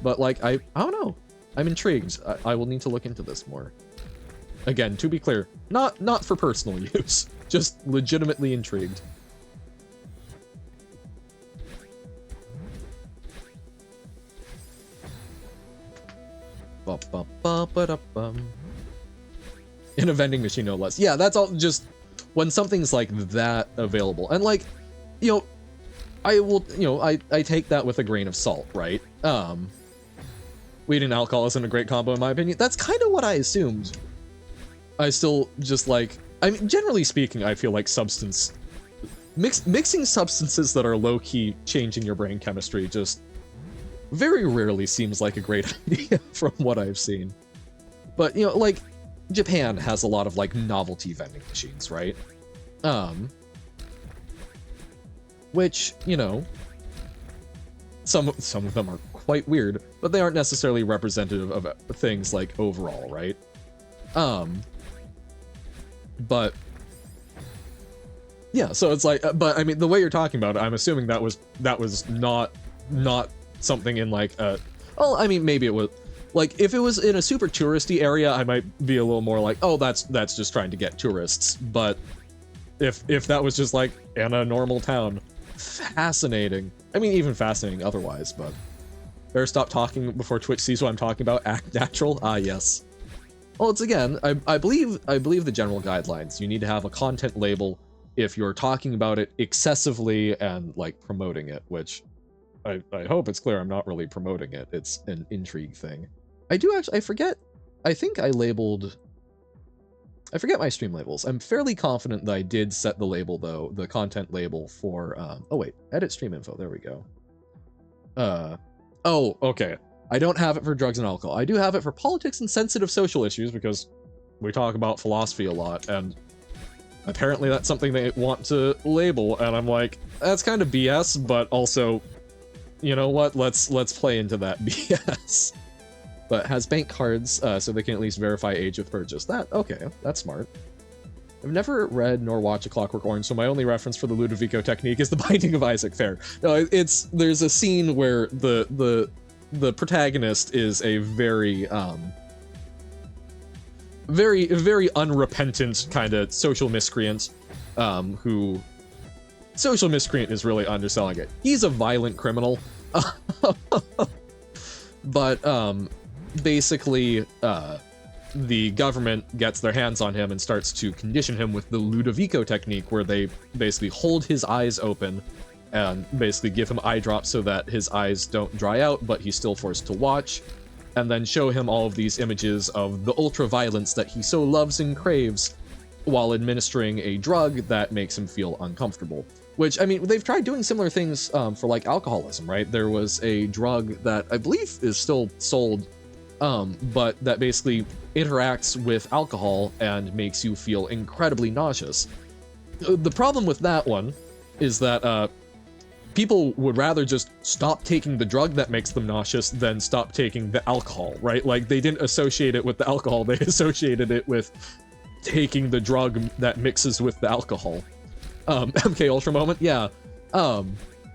But like I don't know. I'm intrigued. I will need to look into this more. Again, to be clear, not for personal use, just legitimately intrigued. In a vending machine, no less. Yeah, that's all. Just when something's like that available, and like, you know, I will, you know, I take that with a grain of salt, right? Weed and alcohol isn't a great combo in my opinion. That's kind of what I assumed. I still just like, I mean, generally speaking, I feel like mixing substances that are low-key changing your brain chemistry just very rarely seems like a great idea from what I've seen. But, you know, like, Japan has a lot of, like, novelty vending machines, right? Which, you know, some of them are quite weird, but they aren't necessarily representative of things, like, overall, right? But yeah, so it's like, but I mean, the way you're talking about it, I'm assuming that was not something in like well, I mean, maybe it was, like, if it was in a super touristy area, I might be a little more like, oh, that's just trying to get tourists. But if that was just like in a normal town, fascinating. I mean, even fascinating otherwise, but better stop talking before Twitch sees what I'm talking about. Act natural. Ah, yes. Well, it's again, I believe the general guidelines. You need to have a content label if you're talking about it excessively and like promoting it, which I hope it's clear I'm not really promoting it. It's an intrigue thing. I do actually, I forget my stream labels. I'm fairly confident that I did set the label though, the content label for, oh wait, edit stream info, there we go. Oh, okay. I don't have it for drugs and alcohol. I do have it for politics and sensitive social issues because we talk about philosophy a lot, and apparently that's something they want to label, and I'm like, that's kind of BS, but also, you know what? Let's play into that BS. But has bank cards, so they can at least verify age of purchase. Okay, that's smart. I've never read nor watched A Clockwork Orange, so my only reference for the Ludovico technique is The Binding of Isaac. Fair. No, there's a scene where the protagonist is a very unrepentant kind of social miscreant, who... Social miscreant is really underselling it. He's a violent criminal. But, basically, the government gets their hands on him and starts to condition him with the Ludovico technique, where they basically hold his eyes open and basically give him eye drops so that his eyes don't dry out, but he's still forced to watch, and then show him all of these images of the ultra-violence that he so loves and craves while administering a drug that makes him feel uncomfortable. Which, I mean, they've tried doing similar things for, like, alcoholism, right? There was a drug that I believe is still sold but that basically interacts with alcohol and makes you feel incredibly nauseous. The problem with that one is that people would rather just stop taking the drug that makes them nauseous than stop taking the alcohol, right? Like, they didn't associate it with the alcohol, they associated it with taking the drug that mixes with the alcohol. MK Ultra moment, yeah.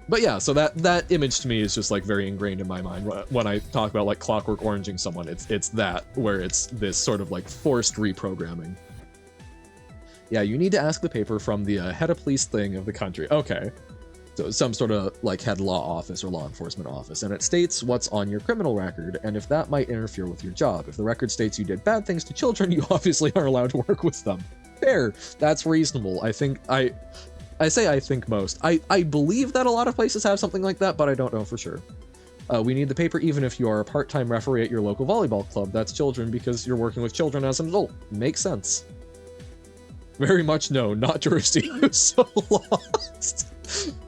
But yeah, so that image to me is just like very ingrained in my mind when I talk about like Clockwork Oranging someone. It's that, where it's this sort of like forced reprogramming. Yeah, you need to ask the paper from the head of police thing of the country. Okay. So some sort of like head law office or law enforcement office, and it states what's on your criminal record and if that might interfere with your job. If the record states you did bad things to children, you obviously are allowed to work with them. Fair. That's reasonable. I think I think most. I believe that a lot of places have something like that, but I don't know for sure. We need the paper even if you are a part-time referee at your local volleyball club. That's children because you're working with children as an adult. Makes sense. Very much no, not touristy. I'm so lost.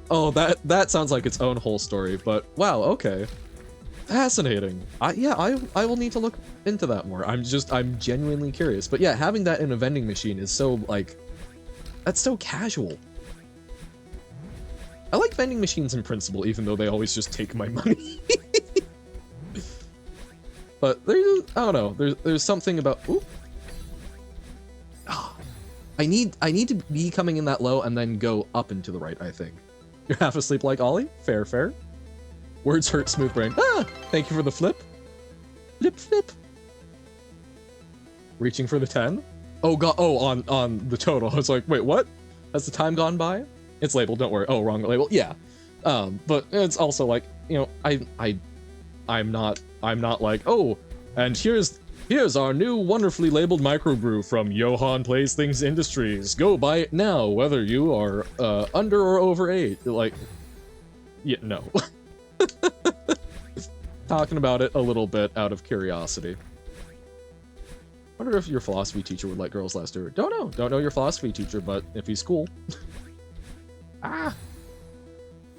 Oh, that sounds like its own whole story, but wow, okay. Fascinating. Yeah, I will need to look into that more. I'm genuinely curious. But yeah, having that in a vending machine is so, like, that's so casual. I like vending machines in principle, even though they always just take my money. But there's, I don't know, there's something about, ooh. I need to be coming in that low and then go up and to the right, I think. You're half asleep like Ollie? Fair, fair. Words hurt, smooth brain. Ah! Thank you for the flip. Flip, flip. Reaching for the 10? Oh god, oh, on the total. I was like, wait, what? Has the time gone by? It's labeled, don't worry. Oh, wrong label. Yeah. But it's also like, you know, I'm not like, oh, and here's our new wonderfully labeled microbrew from Johan Plays Things Industries. Go buy it now, whether you are under or over 8. Like, yeah, no. Talking about it a little bit out of curiosity. Wonder if your philosophy teacher would let girls last year. Don't know your philosophy teacher, but if he's cool. Ah!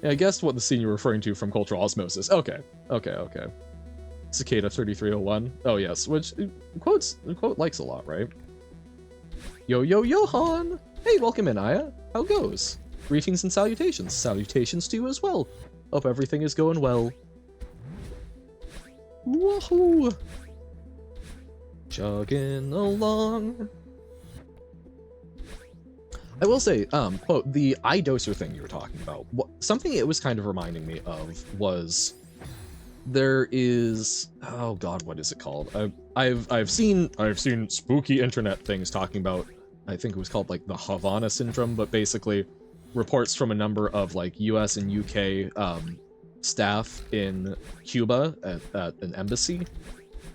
Yeah, I guessed what the scene you're referring to from Cultural Osmosis. Okay. Cicada 3301. Oh yes, which the quote likes a lot, right? Yo Johan! Hey, welcome in, Aya. How goes? Greetings and salutations. Salutations to you as well. Hope everything is going well. Woohoo! Chugging along. I will say, quote, the iDoser thing you were talking about, something it was kind of reminding me of was there is, oh god, what is it called? I've seen spooky internet things talking about, I think it was called like the Havana syndrome, but basically reports from a number of like US and UK staff in Cuba at an embassy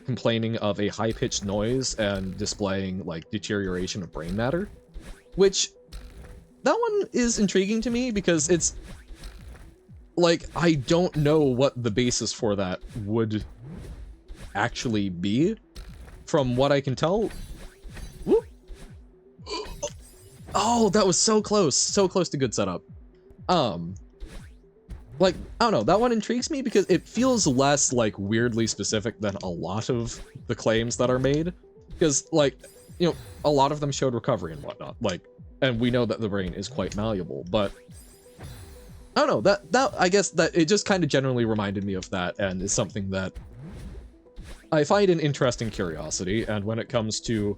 complaining of a high-pitched noise and displaying like deterioration of brain matter, which that one is intriguing to me because it's like, I don't know what the basis for that would actually be. From what I can tell. Whoop. Oh, that was so close to good setup. Like, I don't know, that one intrigues me because it feels less like weirdly specific than a lot of the claims that are made. Because, like, you know, a lot of them showed recovery and whatnot, like, and we know that the brain is quite malleable, but I don't know, that I guess that it just kind of generally reminded me of that, and is something that I find an interesting curiosity. And when it comes to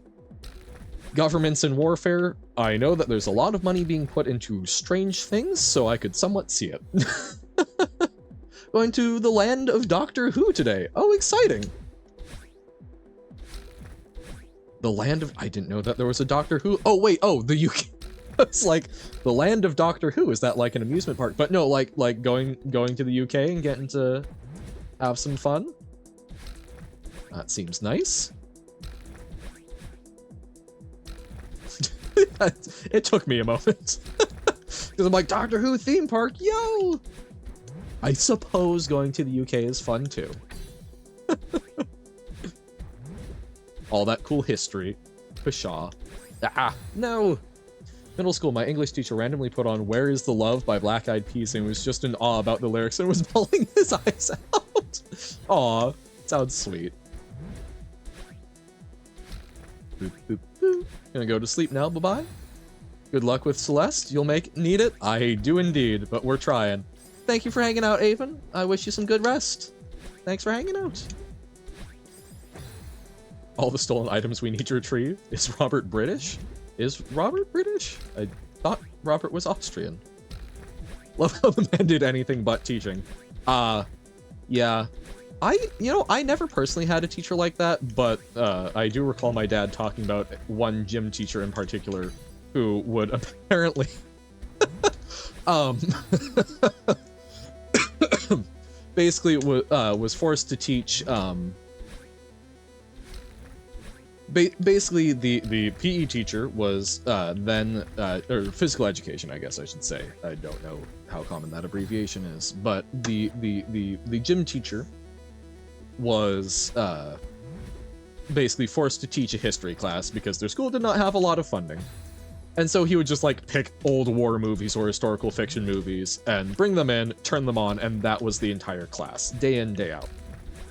governments and warfare, I know that there's a lot of money being put into strange things, so I could somewhat see it. Going to the land of Doctor Who today. Oh, exciting! The land of... I didn't know that there was a Doctor Who... Oh, wait, oh, the UK... It's like, the land of Doctor Who, is that like an amusement park? But no, like going to the UK and getting to have some fun. That seems nice. It took me a moment. Because I'm like, Doctor Who theme park, yo! I suppose going to the UK is fun too. All that cool history. Pshaw. Ah, no! Middle school, my English teacher randomly put on Where is the Love by Black Eyed Peas and was just in awe about the lyrics and was bawling his eyes out. Aw, sounds sweet. Boop, boop, boop. Gonna go to sleep now, bye-bye. Good luck with Celeste, you'll need it. I do indeed, but we're trying. Thank you for hanging out, Avon. I wish you some good rest. Thanks for hanging out. All the stolen items we need to retrieve. Is Robert British? Is Robert British? I thought Robert was Austrian. Love how the man did anything but teaching. Yeah. I never personally had a teacher like that, but I do recall my dad talking about one gym teacher in particular who would apparently basically was forced to teach basically the PE teacher was then or physical education, I guess I should say. I don't know how common that abbreviation is, but the gym teacher was basically forced to teach a history class because their school did not have a lot of funding. And so he would just like pick old war movies or historical fiction movies and bring them in, turn them on, and that was the entire class, day in, day out.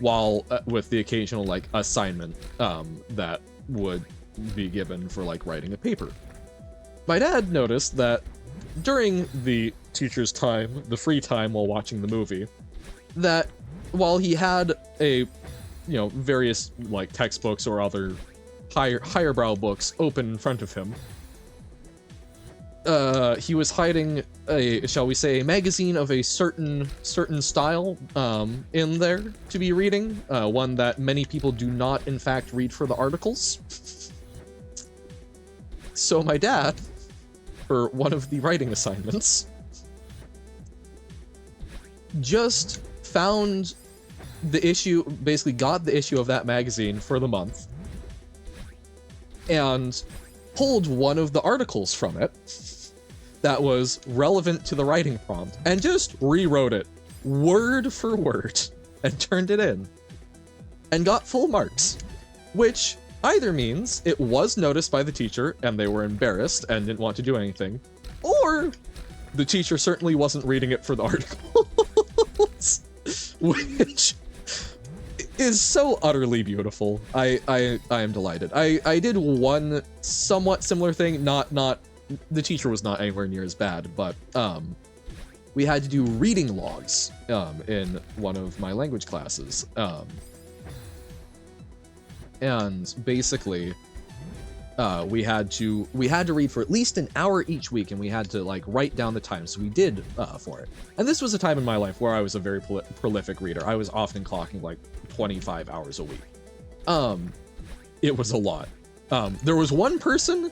While with the occasional like assignment that would be given for like writing a paper. My dad noticed that during the teacher's time, the free time while watching the movie, that while he had a various like textbooks or other higher brow books open in front of him, he was hiding a, shall we say, a magazine of a certain style in there to be reading, one that many people do not in fact read for the articles. So my dad, for one of the writing assignments, just found the issue, basically got the issue of that magazine for the month, and pulled one of the articles from it that was relevant to the writing prompt and just rewrote it word for word and turned it in and got full marks, which either means it was noticed by the teacher and they were embarrassed and didn't want to do anything, or the teacher certainly wasn't reading it for the articles, which is so utterly beautiful. I am delighted. I did one somewhat similar thing, not the teacher was not anywhere near as bad, but we had to do reading logs in one of my language classes, and basically we had to read for at least an hour each week, and we had to like write down the time, so we did for it. And this was a time in my life where I was a very prolific reader. I was often clocking like 25 hours a week. It was a lot. There was one person,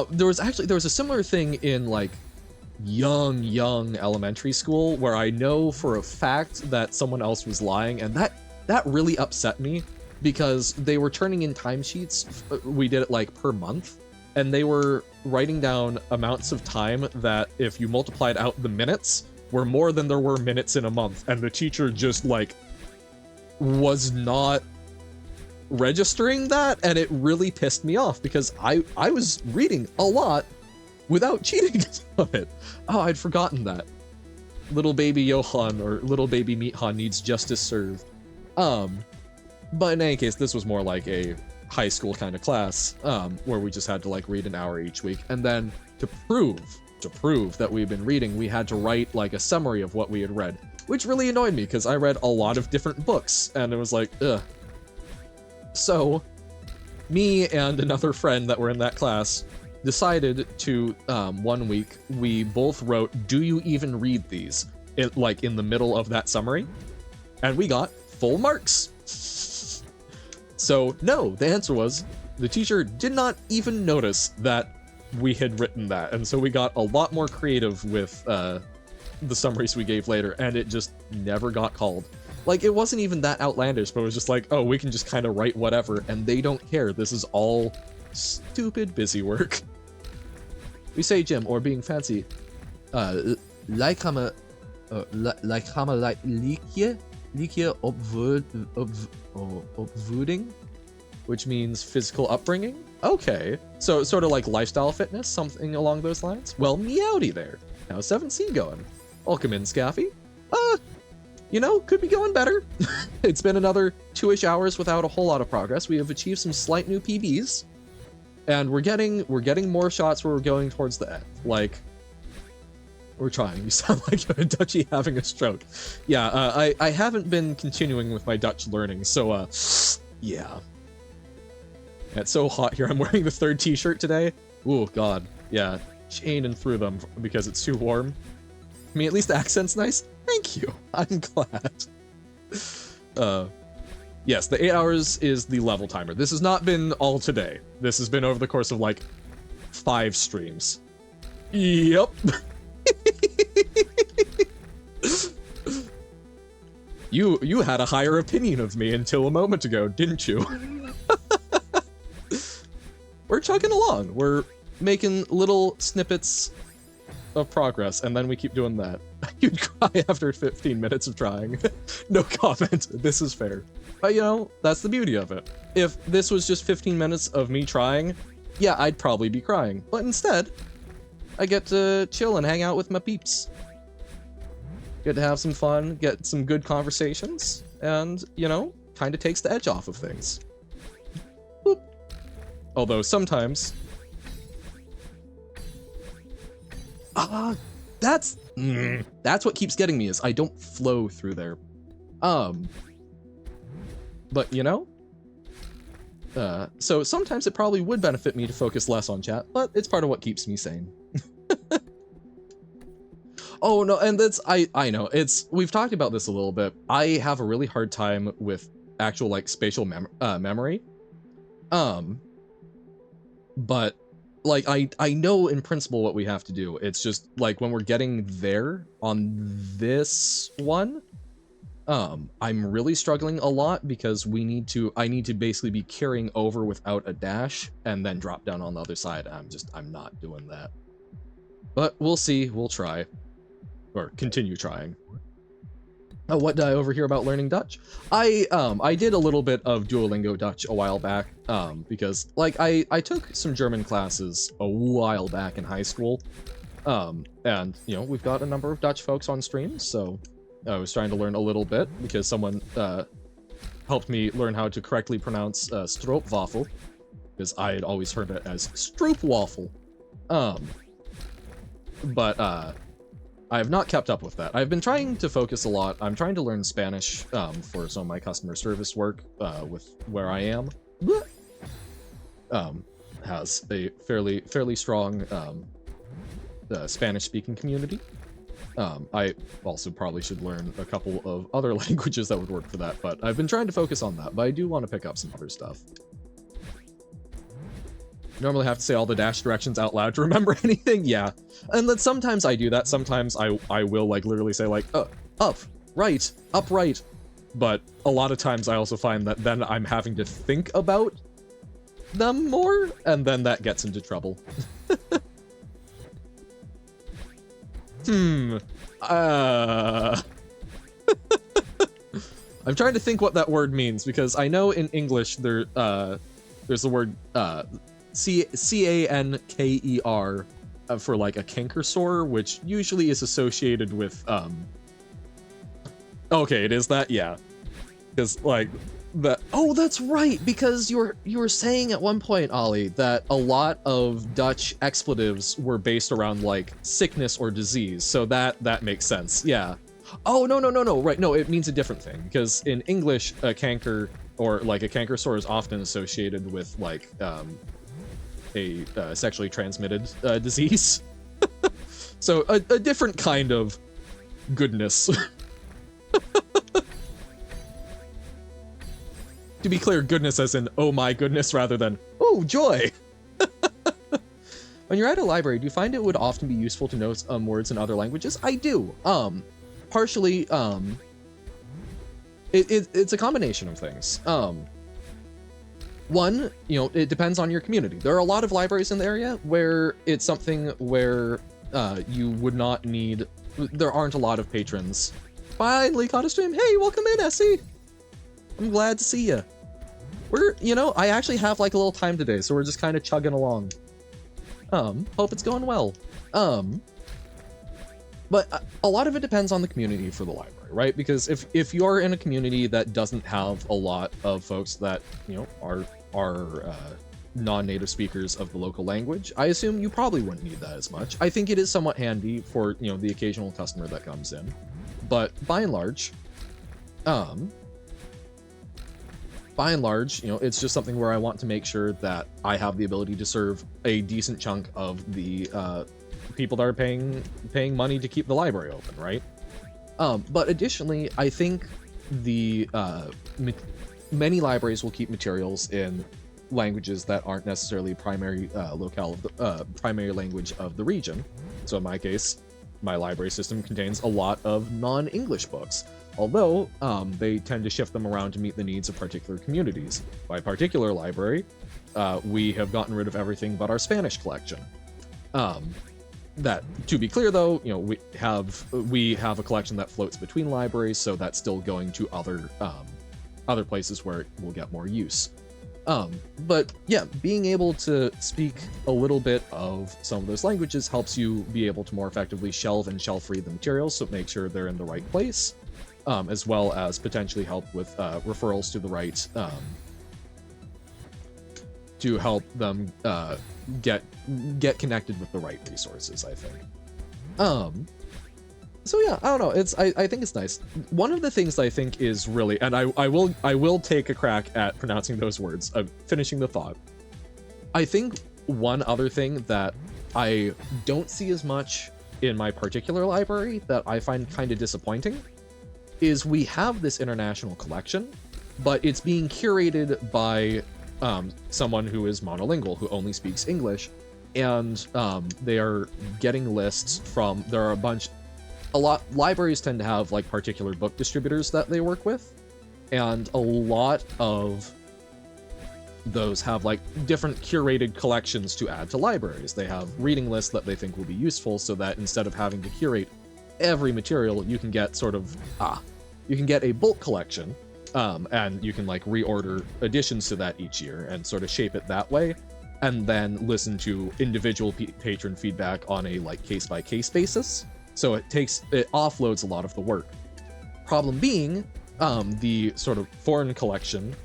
there was a similar thing in like young elementary school where I know for a fact that someone else was lying, and that really upset me because they were turning in timesheets. We did it like per month, and they were writing down amounts of time that if you multiplied out the minutes were more than there were minutes in a month, and the teacher just like was not registering that, and it really pissed me off because I was reading a lot without cheating on it. Oh, I'd forgotten that. Little baby Johan, or little baby Meathan, needs justice served. But in any case, this was more like a high school kind of class, where we just had to like read an hour each week, and then to prove that we've been reading, we had to write like a summary of what we had read, which really annoyed me because I read a lot of different books, and it was like, ugh. So, me and another friend that were in that class decided to, one week, we both wrote, "Do you even read these?" like in the middle of that summary, and we got full marks. So, no, the answer was, the teacher did not even notice that we had written that, and so we got a lot more creative with the summaries we gave later, and it just never got called. Like, it wasn't even that outlandish, but it was just like, oh, we can just kind of write whatever, and they don't care. This is all stupid busy work. We say, Jim, or being fancy, like likje opvoeding, which means physical upbringing. Okay, so sort of like lifestyle fitness, something along those lines. Well, meowdy there. How's 7C going? Welcome in, Scaffy. Could be going better. It's been another 2-ish hours without a whole lot of progress. We have achieved some slight new PBs. And we're getting more shots where we're going towards the end. Like, we're trying. You sound like a Dutchie having a stroke. Yeah, I haven't been continuing with my Dutch learning, so, yeah. It's so hot here. I'm wearing the 3rd t-shirt today. Ooh, God. Yeah, chaining through them because it's too warm. I mean, at least the accent's nice. Thank you. I'm glad. Yes, the 8 hours is the level timer. This has not been all today. This has been over the course of, like, 5 streams. Yep. You had a higher opinion of me until a moment ago, didn't you? We're chugging along. We're making little snippets of progress, and then we keep doing that. You'd cry after 15 minutes of trying. No comment. This is fair. But, you know, that's the beauty of it. If this was just 15 minutes of me trying, yeah, I'd probably be crying. But instead, I get to chill and hang out with my peeps. Get to have some fun, get some good conversations, and, you know, kind of takes the edge off of things. Boop. Although sometimes... that's what keeps getting me, is I don't flow through there. But, you know? So sometimes it probably would benefit me to focus less on chat, but it's part of what keeps me sane. Oh, no, and that's, I know, we've talked about this a little bit. I have a really hard time with actual, like, spatial memory. But, like, I know in principle what we have to do. It's just, like, when we're getting there on this one, I'm really struggling a lot because I need to basically be carrying over without a dash and then drop down on the other side. I'm not doing that. But we'll see, we'll try. Or continue trying. Oh, what did I overhear about learning Dutch? I did a little bit of Duolingo Dutch a while back, because, like, I took some German classes a while back in high school, and, you know, we've got a number of Dutch folks on stream, so I was trying to learn a little bit, because someone, helped me learn how to correctly pronounce, stroopwafel, because I had always heard it as stroopwafel. But, I have not kept up with that. I've been trying to focus a lot. I'm trying to learn Spanish for some of my customer service work with where I am. Has a fairly strong Spanish-speaking community. I also probably should learn a couple of other languages that would work for that, but I've been trying to focus on that, but I do want to pick up some other stuff. Normally have to say all the dash directions out loud to remember anything, yeah. And then sometimes I do that, sometimes I will, like, literally say, like, up, right, upright. But a lot of times I also find that then I'm having to think about them more, and then that gets into trouble. I'm trying to think what that word means, because I know in English there's the word, C-A-N-K-E-R for, like, a canker sore, which usually is associated with, okay, it is that? Yeah. Because, like, oh, that's right, because you were saying at one point, Ollie, that a lot of Dutch expletives were based around, like, sickness or disease, so that makes sense, yeah. Oh, no, right, no, it means a different thing, because in English, a canker, or, like, a canker sore is often associated with, like, a sexually transmitted disease. So a different kind of goodness. To be clear, goodness as in, oh my goodness, rather than, oh, joy! When you're at a library, do you find it would often be useful to know words in other languages? I do. Partially, it's a combination of things. One, you know, it depends on your community. There are a lot of libraries in the area where it's something where you would not need... There aren't a lot of patrons. Finally caught a stream. Hey, welcome in, Essie! I'm glad to see you. You know, I actually have, like, a little time today, so we're just kind of chugging along. Hope it's going well. But a lot of it depends on the community for the library, right? Because if you're in a community that doesn't have a lot of folks that, you know, are non-native speakers of the local language, I assume you probably wouldn't need that as much. I think it is somewhat handy for, you know, the occasional customer that comes in, but by and large, you know, it's just something where I want to make sure that I have the ability to serve a decent chunk of the people that are paying money to keep the library open, right? But additionally, I think the many libraries will keep materials in languages that aren't necessarily primary primary language of the region. So in my case, my library system contains a lot of non-English books, although they tend to shift them around to meet the needs of particular communities. By particular library, we have gotten rid of everything but our Spanish collection. That, to be clear though, you know, we have a collection that floats between libraries, so that's still going to other places where it will get more use. But yeah, being able to speak a little bit of some of those languages helps you be able to more effectively shelve and shelf read the materials, so make sure they're in the right place, as well as potentially help with referrals to the right, to help them get connected with the right resources, I think. So yeah, I don't know. I think it's nice. One of the things I think is really, and I will take a crack at pronouncing those words, finishing the thought. I think one other thing that I don't see as much in my particular library that I find kind of disappointing is we have this international collection, but it's being curated by someone who is monolingual, who only speaks English, and they are getting lists from, libraries tend to have like particular book distributors that they work with, and a lot of those have like different curated collections to add to libraries. They have reading lists that they think will be useful, so that instead of having to curate every material, you can get sort of you can get a bulk collection, and you can like reorder additions to that each year and sort of shape it that way, and then listen to individual patron feedback on a like case-by-case basis. So it offloads a lot of the work. Problem being, the sort of foreign collection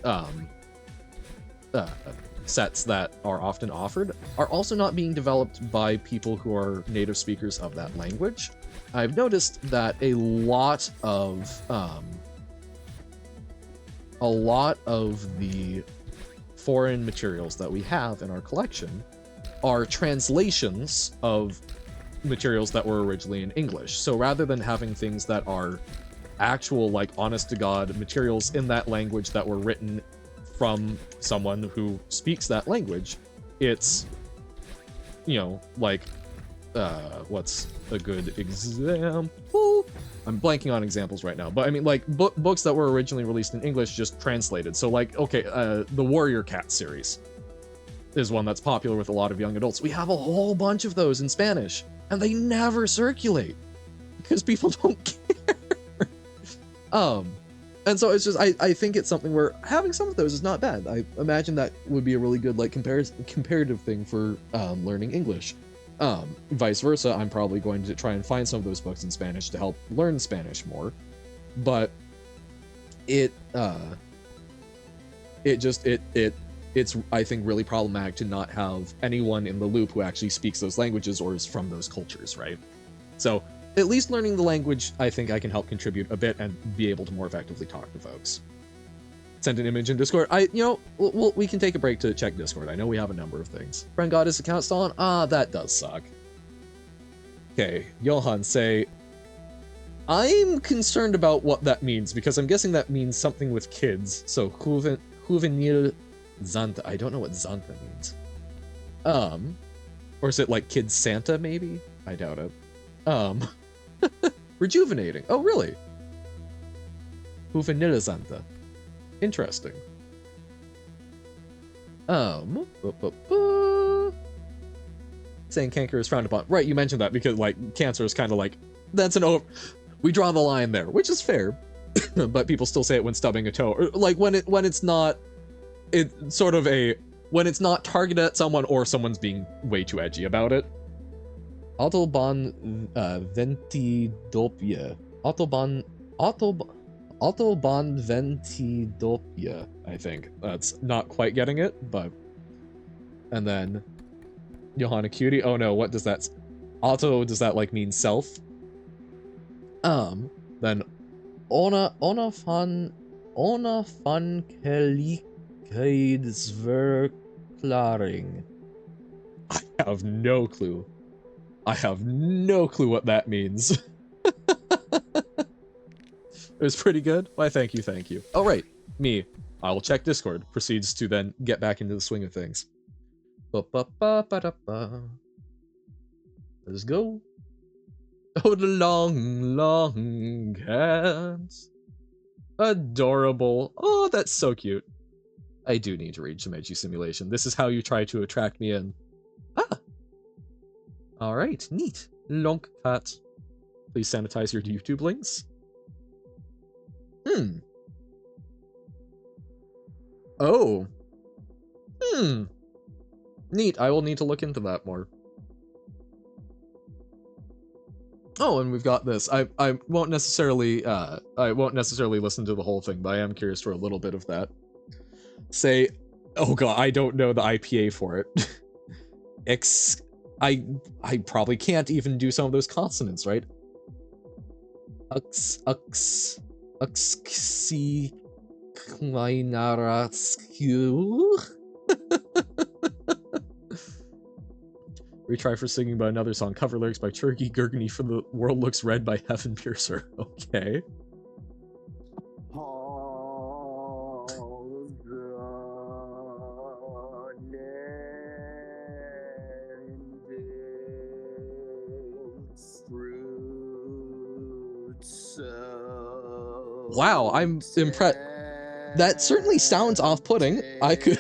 sets that are often offered are also not being developed by people who are native speakers of that language. I've noticed that a lot of the foreign materials that we have in our collection are translations of materials that were originally in English. So rather than having things that are actual, like, honest-to-God materials in that language that were written from someone who speaks that language, it's, you know, like, what's a good example? I'm blanking on examples right now, but I mean, like, books that were originally released in English just translated. So, like, okay, the Warrior Cat series is one that's popular with a lot of young adults. We have a whole bunch of those in Spanish, and they never circulate because people don't care. And so it's just, I think it's something where having some of those is not bad. I imagine that would be a really good, like, comparative thing for learning English. Vice versa, I'm probably going to try and find some of those books in Spanish to help learn Spanish more. But it's, I think, really problematic to not have anyone in the loop who actually speaks those languages or is from those cultures, right? So at least learning the language, I think I can help contribute a bit and be able to more effectively talk to folks. Send an image in Discord. We can take a break to check Discord. I know we have a number of things. Friend got his account stolen? That does suck. Okay, Johan say, I'm concerned about what that means, because I'm guessing that means something with kids. So, juvenil Zanta. I don't know what Zanta means. Or is it like Kid Santa, maybe? I doubt it. Rejuvenating. Oh, really? Juvenil Zanta. Interesting. Saying cancer is frowned upon. Right, you mentioned that because, like, cancer is kind of like, that's we draw the line there, which is fair. But people still say it when stubbing a toe, or like when it's not, it's sort of when it's not targeted at someone or someone's being way too edgy about it. Autobahn Ventidopia. Autobahn Ventidopia, I think. That's not quite getting it, but And then Johanna Cutie. Oh no, what does that? Auto, does that like mean self? Then Ona fan Kellikaidsverklaring. I have no clue. I have no clue what that means. It was pretty good. Why, thank you, thank you. Oh, right. Me. I will check Discord. Proceeds to then get back into the swing of things. Ba-ba-ba-ba-da-ba. Let's go. Oh, the long, long cats. Adorable. Oh, that's so cute. I do need to read Shimeji Simulation. This is how you try to attract me in. Ah! Alright, neat. Long cat. Please sanitize your YouTube links. Oh. Neat. I will need to look into that more. Oh, and we've got this. I won't necessarily listen to the whole thing, but I am curious for a little bit of that. Say, oh god, I don't know the IPA for it. I probably can't even do some of those consonants, right? Retry for singing by another song. Cover lyrics by Turkey Gurgany for The World Looks Red by Heaven Piercer. Okay. Wow, I'm impressed. That certainly sounds off-putting. I could...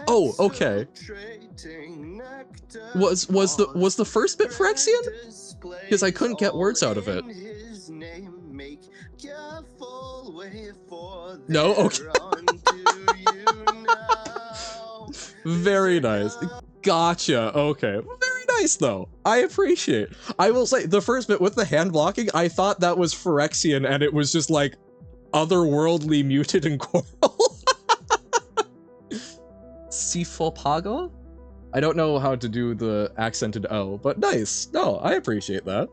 Oh, okay. Was the first bit Phyrexian? Because I couldn't get words out of it. No, okay. Very nice. Gotcha. Okay. Very nice though. I appreciate. I will say the first bit with the hand blocking, I thought that was Phyrexian and it was just like otherworldly muted and coral. Sifopago? I don't know how to do the accented O, but nice. No, I appreciate that.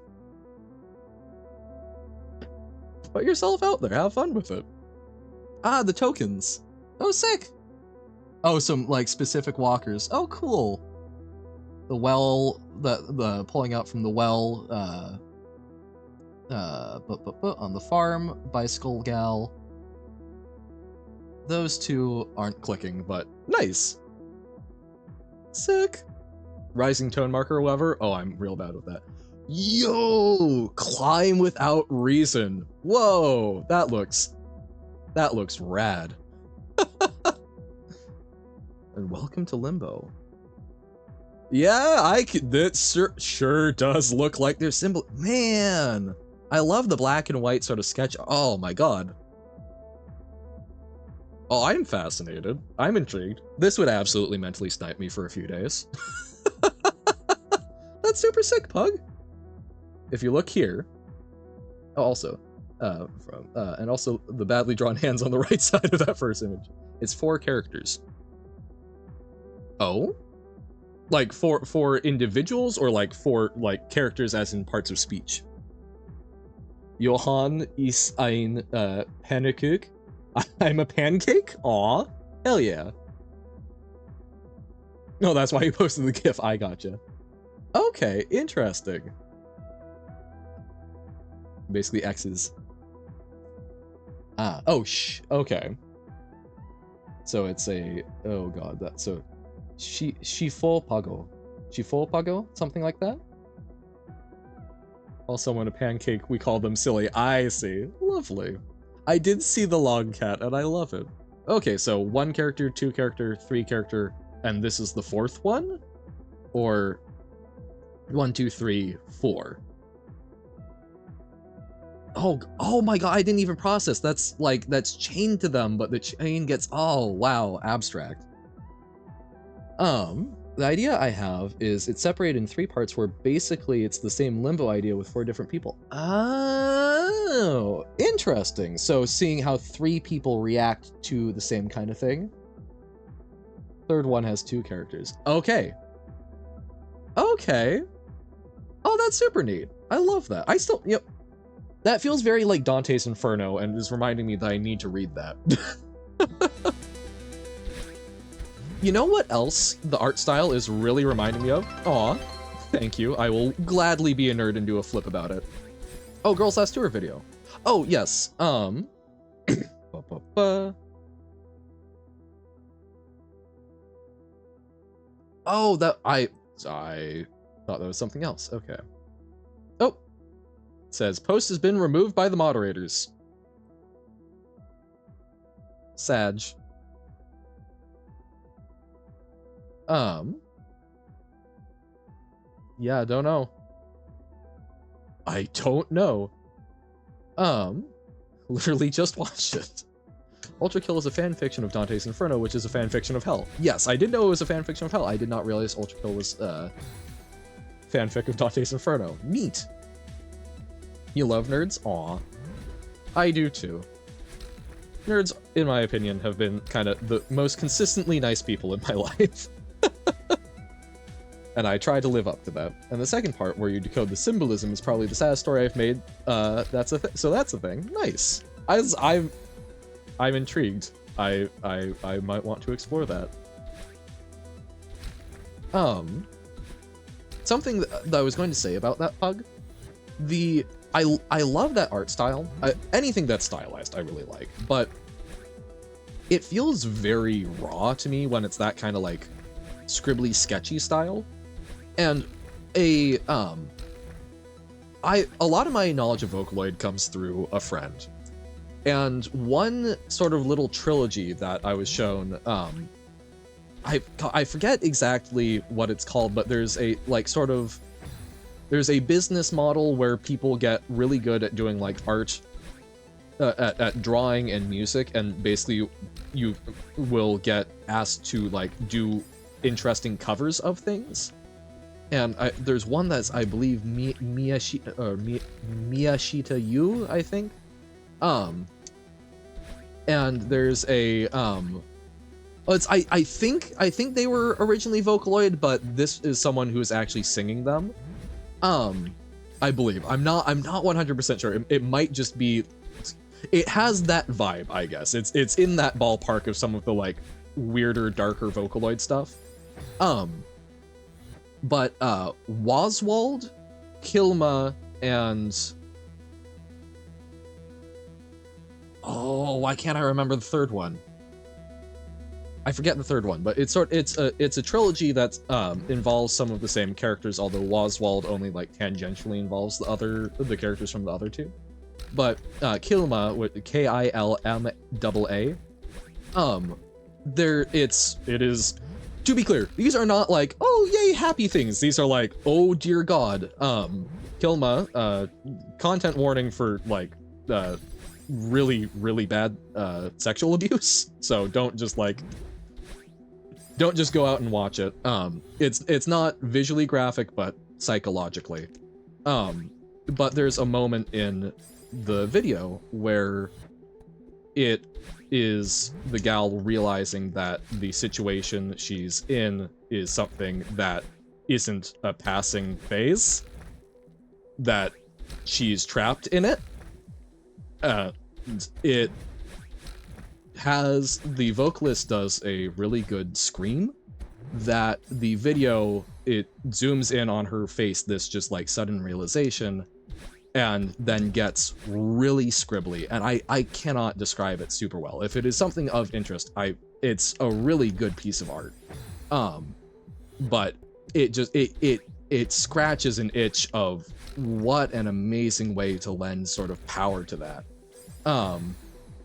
Put yourself out there. Have fun with it. Ah, the tokens. Oh, sick. Oh, some like specific walkers. Oh, cool. The well, the pulling out from the well, on the farm, bicycle gal. Those two aren't clicking, but nice. Sick. Rising tone marker, however. Oh, I'm real bad with that. Yo, climb without reason. Whoa, that looks rad. And welcome to Limbo. Yeah, that sure does look like their symbol. Man, I love the black and white sort of sketch. Oh my god. Oh, I'm fascinated. I'm intrigued. This would absolutely mentally snipe me for a few days. That's super sick, Pug. If you look here, oh, also, and also the badly drawn hands on the right side of that first image. It's 4 characters. Oh? Like for individuals or like for like characters as in parts of speech? Johann ist ein Pannekuchen. I'm a pancake? Aw. Hell yeah. No, that's why you posted the GIF. I gotcha. Okay, interesting. Basically X's. Ah, oh, okay. So it's a, oh god, that's so, Shifopago. Shifopago? Something like that? Call someone a pancake, we call them silly. I see. Lovely. I did see the long cat, and I love it. Okay, so 1 character, 2 character, 3 character, and this is the 4th one? Or 1, 2, 3, 4? Oh my god, I didn't even process. That's like, that's chained to them, but the chain gets, oh wow, abstract. The idea I have is it's separated in 3 parts where basically it's the same Limbo idea with 4 different people. Ah, Oh, interesting. So seeing how 3 people react to the same kind of thing. Third one has 2 characters. Okay. Okay. Oh, that's super neat. I love that. I still, yep. That feels very like Dante's Inferno and is reminding me that I need to read that. You know what else the art style is really reminding me of? Aw, thank you. I will gladly be a nerd and do a flip about it. Oh, Girls Last Tour video. Oh, yes. Oh, that I thought that was something else. Okay. Oh. It says post has been removed by the moderators. Sag. Yeah, I don't know. I don't know. Literally just watched it. Ultra Kill is a fanfiction of Dante's Inferno, which is a fanfiction of Hell. Yes, I did know it was a fanfiction of Hell. I did not realize Ultra Kill was fanfic of Dante's Inferno. Neat. You love nerds? Aw. I do too. Nerds, in my opinion, have been kind of the most consistently nice people in my life. And I try to live up to that. And the second part, where you decode the symbolism, is probably the saddest story I've made. That's a so that's a thing. Nice. I'm intrigued. I might want to explore that. Something that I was going to say about that pug, I love that art style. Anything that's stylized, I really like. But it feels very raw to me when it's that kind of like scribbly, sketchy style. And a lot of my knowledge of Vocaloid comes through a friend. And one sort of little trilogy that I was shown, I forget exactly what it's called, but there's a like sort of there's a business model where people get really good at doing like art, at drawing and music, and basically you will get asked to like do interesting covers of things. And there's one that's, I believe, Miyashita Yu, I think. And there's a I think they were originally Vocaloid, but this is someone who is actually singing them. I believe. I'm not 100% sure. It might just be, it has that vibe, I guess. It's in that ballpark of some of the like weirder, darker Vocaloid stuff. But Waswald, Kilma, and oh, why can't I remember the third one? I forget the third one, but it's a trilogy that involves some of the same characters, although Waswald only like tangentially involves the characters from the other two. But Kilma, with Kilmma, it is. To be clear, these are not like, oh yay, happy things. These are like, oh dear god. Kilma, content warning for like really, really bad sexual abuse. So don't just go out and watch it. It's not visually graphic, but psychologically. But there's a moment in the video where it is the gal realizing that the situation she's in is something that isn't a passing phase, that she's trapped in it. It has, the vocalist does a really good scream that the video, it zooms in on her face, this just like sudden realization, and then gets really scribbly, and I cannot describe it super well. If it is something of interest, it's a really good piece of art. But it scratches an itch of what an amazing way to lend sort of power to that.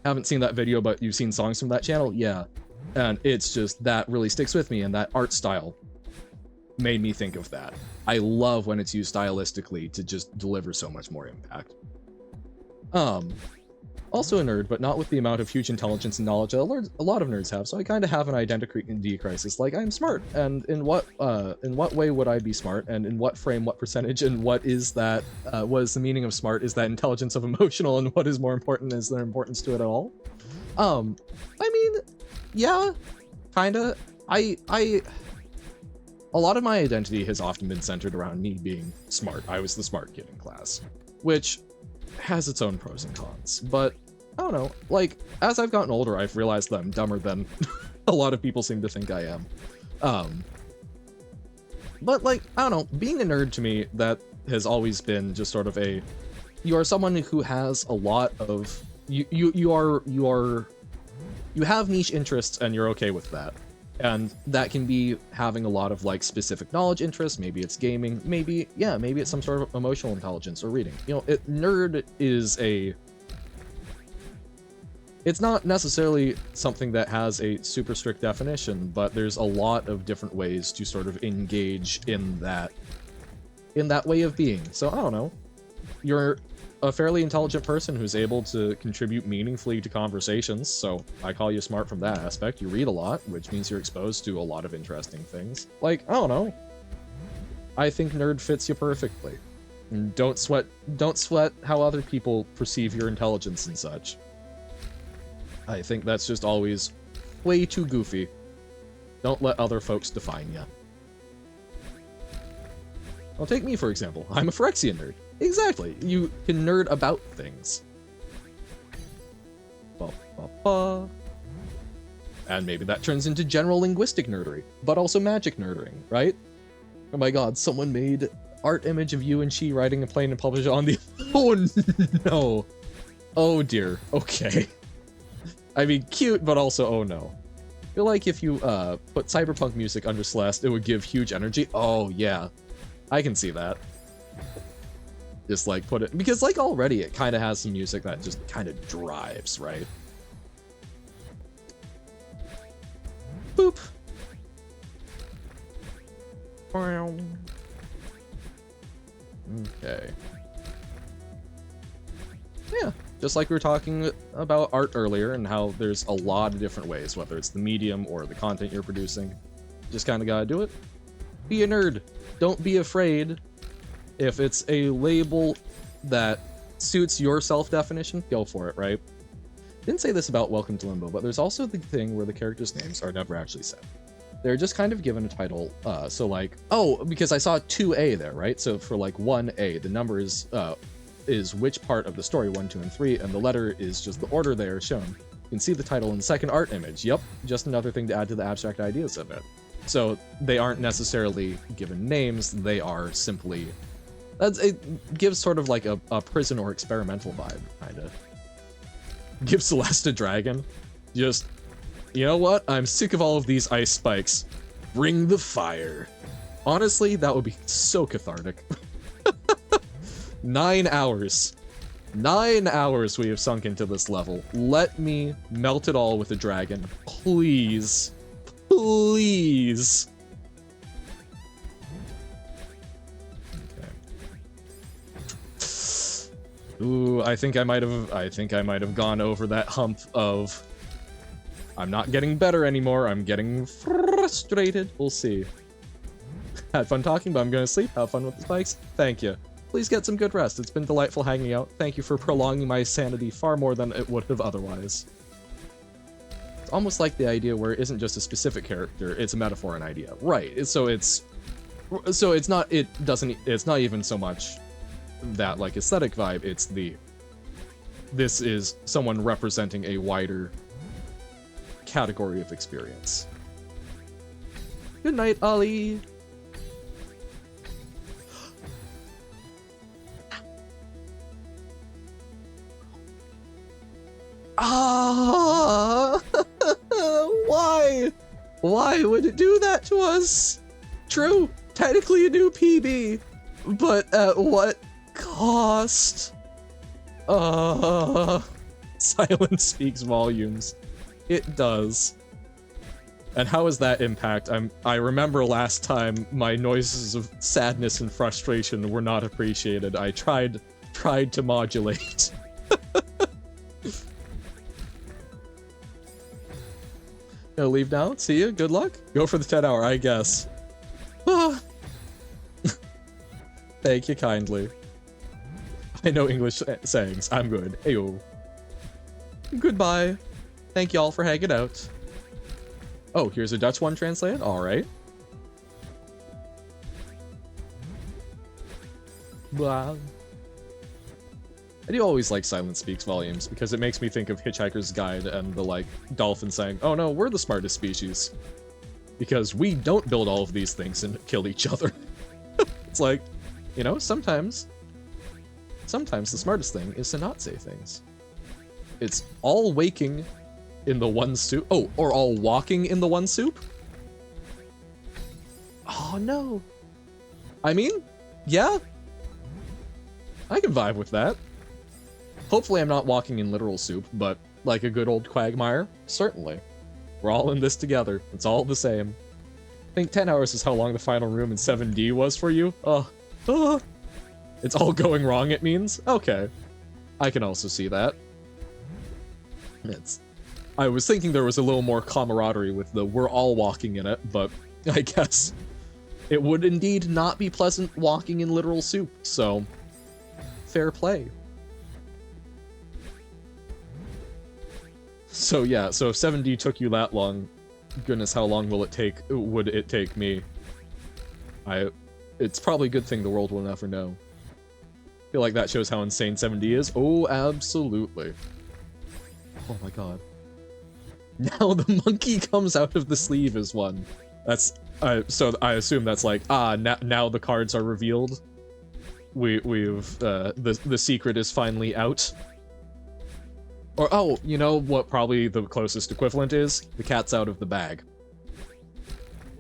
Haven't seen that video, but you've seen songs from that channel? Yeah. And it's just, that really sticks with me, and that art style made me think of that. I love when it's used stylistically to just deliver so much more impact. Also a nerd, but not with the amount of huge intelligence and knowledge that a lot of nerds have, so I kind of have an identity crisis. Like, I'm smart, and in what way would I be smart, and in what frame, what percentage, and what is that, what is the meaning of smart? Is that intelligence of emotional, and what is more important? Is there importance to it at all? I mean, yeah, kinda. A lot of my identity has often been centered around me being smart. I was the smart kid in class, which has its own pros and cons, but I don't know, like, as I've gotten older, I've realized that I'm dumber than a lot of people seem to think I am. But like, I don't know, being a nerd to me, that has always been just sort of you are someone who has a lot of, you have niche interests and you're okay with that. And that can be having a lot of like specific knowledge interests. Maybe it's gaming, maybe it's some sort of emotional intelligence or reading. You know, nerd is it's not necessarily something that has a super strict definition, but there's a lot of different ways to sort of engage in that way of being. So I don't know, you're a fairly intelligent person who's able to contribute meaningfully to conversations, so I call you smart from that aspect. You read a lot, which means you're exposed to a lot of interesting things. Like, I don't know, I think nerd fits you perfectly. And don't sweat how other people perceive your intelligence and such. I think that's just always way too goofy. Don't let other folks define you. Well, take me for example. I'm a Phyrexian nerd. Exactly. You can nerd about things. And maybe that turns into general linguistic nerdery, but also magic nerdering, right? Oh my god, someone made art image of you and she riding a plane and published it on the... Oh no. Oh dear. Okay. I mean, cute, but also oh no. I feel like if you put cyberpunk music under Celeste, it would give huge energy. Oh yeah. I can see that. Just like put it, because like already it kind of has some music that just kind of drives, right? Boop. Okay. Yeah, just like we were talking about art earlier and how there's a lot of different ways, whether it's the medium or the content you're producing. Just kind of gotta do it. Be a nerd. Don't be afraid. If it's a label that suits your self-definition, go for it, right? Didn't say this about Welcome to Limbo, but there's also the thing where the characters' names are never actually said. They're just kind of given a title, so like, oh, because I saw 2A there, right? So for like 1A, the number is which part of the story, 1, 2, and 3, and the letter is just the order they are shown. You can see the title in the second art image. Yep, just another thing to add to the abstract ideas of it. So they aren't necessarily given names, they are simply... It gives sort of like a prison or experimental vibe, kinda. Give Celeste a dragon. Just, you know what? I'm sick of all of these ice spikes. Bring the fire. Honestly, that would be so cathartic. 9 hours. 9 hours we have sunk into this level. Let me melt it all with a dragon. Please. Please. Ooh, I think I might have gone over that hump of I'm not getting better anymore, I'm getting frustrated. We'll see. Had fun talking, but I'm gonna sleep. Have fun with the spikes. Thank you. Please get some good rest. It's been delightful hanging out. Thank you for prolonging my sanity far more than it would have otherwise. It's almost like the idea where it isn't just a specific character, it's a metaphor and idea. Right. So it's not even so much that like aesthetic vibe, it's this is someone representing a wider category of experience. Good night, Ollie. Ah, why would it do that to us? True, technically a new PB, but at what cost? Silence speaks volumes. It does. And how does that impact? I remember last time my noises of sadness and frustration were not appreciated. I tried to modulate. Gonna leave now. See you. Good luck. Go for the 10-hour, I guess. Ah. Thank you kindly. I know English sayings. I'm good. Ayo. Goodbye. Thank y'all for hanging out. Oh, here's a Dutch one translated. All right. Wow. I do always like Silent Speaks volumes because it makes me think of Hitchhiker's Guide and the, like, dolphin saying, oh no, we're the smartest species. Because we don't build all of these things and kill each other. It's like, you know, sometimes the smartest thing is to not say things. It's all waking in the one soup. Oh, or all walking in the one soup? Oh no. I mean, yeah. I can vibe with that. Hopefully I'm not walking in literal soup, but like a good old quagmire, certainly. We're all in this together. It's all the same. I think 10 hours is how long the final room in 7D was for you. It's all going wrong, it means? Okay. I can also see that. I was thinking there was a little more camaraderie with the we're all walking in it, but I guess it would indeed not be pleasant walking in literal soup, so fair play. So yeah, so if 7D took you that long, goodness, how long would it take me? It's probably a good thing the world will never know. I feel like that shows how insane 7D is. Oh, absolutely. Oh my god. Now the monkey comes out of the sleeve is one. That's, so I assume that's like, now the cards are revealed. The secret is finally out. Or, oh, you know what probably the closest equivalent is? The cat's out of the bag.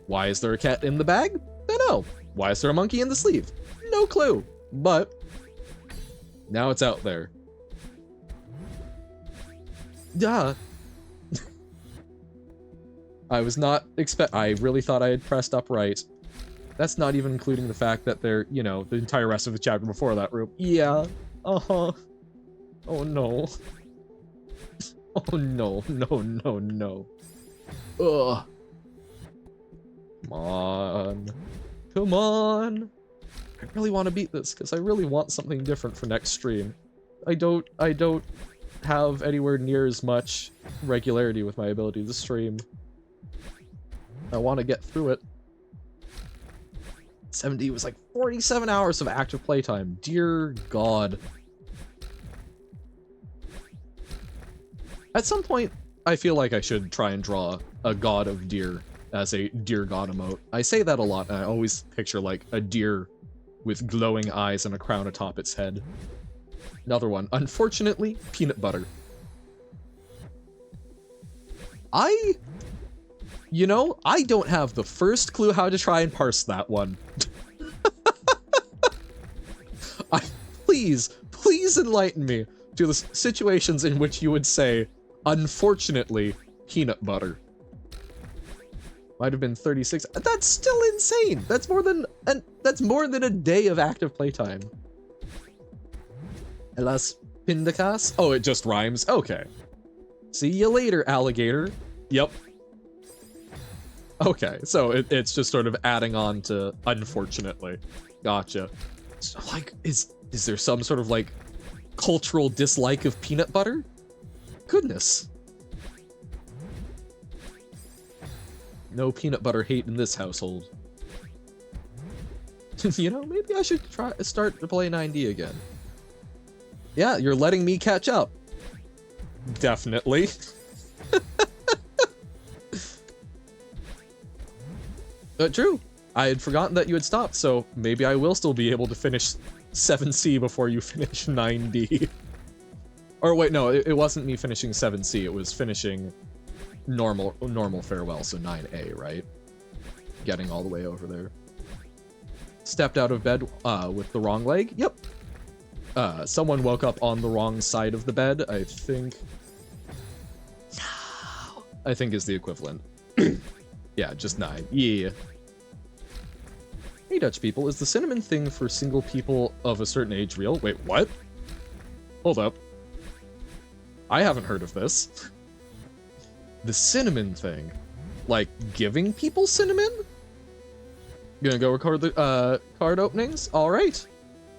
Why is there a cat in the bag? I don't know. Why is there a monkey in the sleeve? No clue. But now it's out there. Duh. I really thought I had pressed upright. That's not even including the fact that they're, you know, the entire rest of the chapter before that room. Yeah. Uh-huh. Oh no. Oh no, no. Ugh. Come on. Come on. I really want to beat this because I really want something different for next stream. I don't have anywhere near as much regularity with my ability to stream. I want to get through it. 7D was like 47 hours of active playtime. Dear God. At some point, I feel like I should try and draw a god of deer as a deer god emote. I say that a lot, and I always picture like a deer with glowing eyes and a crown atop its head. Another one. Unfortunately, peanut butter. You know, I don't have the first clue how to try and parse that one. Please enlighten me to the situations in which you would say, unfortunately, peanut butter. Might have been 36. That's still insane. That's more than a day of active playtime. Elas pindakaas? Oh, it just rhymes. Okay. See you later, alligator. Yep. Okay, so it's just sort of adding on to unfortunately. Gotcha. So, like, is there some sort of like cultural dislike of peanut butter? Goodness. No peanut butter hate in this household. You know, maybe I should start to play 9D again. Yeah, you're letting me catch up. Definitely. True. I had forgotten that you had stopped, so maybe I will still be able to finish 7C before you finish 9D. Or wait, no, it wasn't me finishing 7C, it was finishing normal farewell, so 9A, right? Getting all the way over there. Stepped out of bed with the wrong leg? Yep. Someone woke up on the wrong side of the bed, I think. No. I think is the equivalent. Yeah, just 9. Yeah. Hey, Dutch people, is the cinnamon thing for single people of a certain age real? Wait, what? Hold up. I haven't heard of this. The cinnamon thing. Like, giving people cinnamon? Gonna go record the card openings? Alright.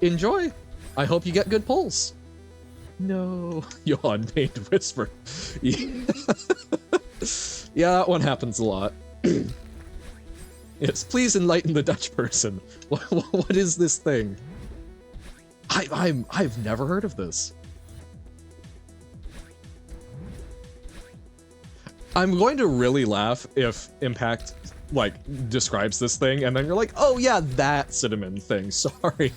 Enjoy. I hope you get good pulls. No. Yawn, pained whisper. Yeah. Yeah, that one happens a lot. Yes, please enlighten the Dutch person. What is this thing? I've never heard of this. I'm going to really laugh if Impact, like, describes this thing, and then you're like, oh yeah, that cinnamon thing, sorry.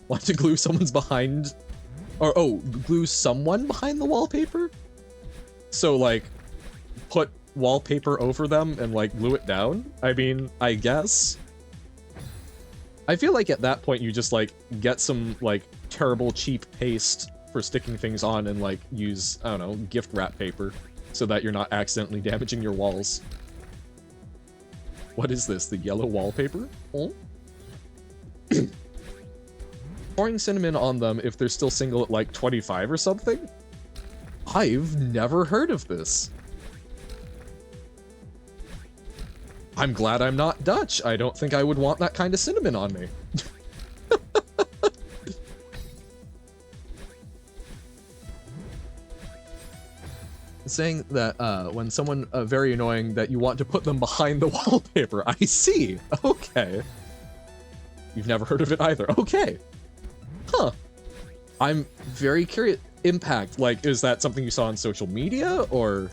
Want to glue someone's behind... Or, oh, glue someone behind the wallpaper? So, like, put wallpaper over them and, like, glue it down? I mean, I guess. I feel like at that point you just, like, get some, like, terrible cheap paste for sticking things on and, like, use, I don't know, gift wrap paper so that you're not accidentally damaging your walls. What is this? The yellow wallpaper? Oh? Pouring cinnamon on them if they're still single at, like, 25 or something? I've never heard of this. I'm glad I'm not Dutch. I don't think I would want that kind of cinnamon on me. Saying that when someone very annoying that you want to put them behind the wallpaper. I see. Okay. You've never heard of it either. Okay. Huh. I'm very curious. Impact, like, is that something you saw on social media or...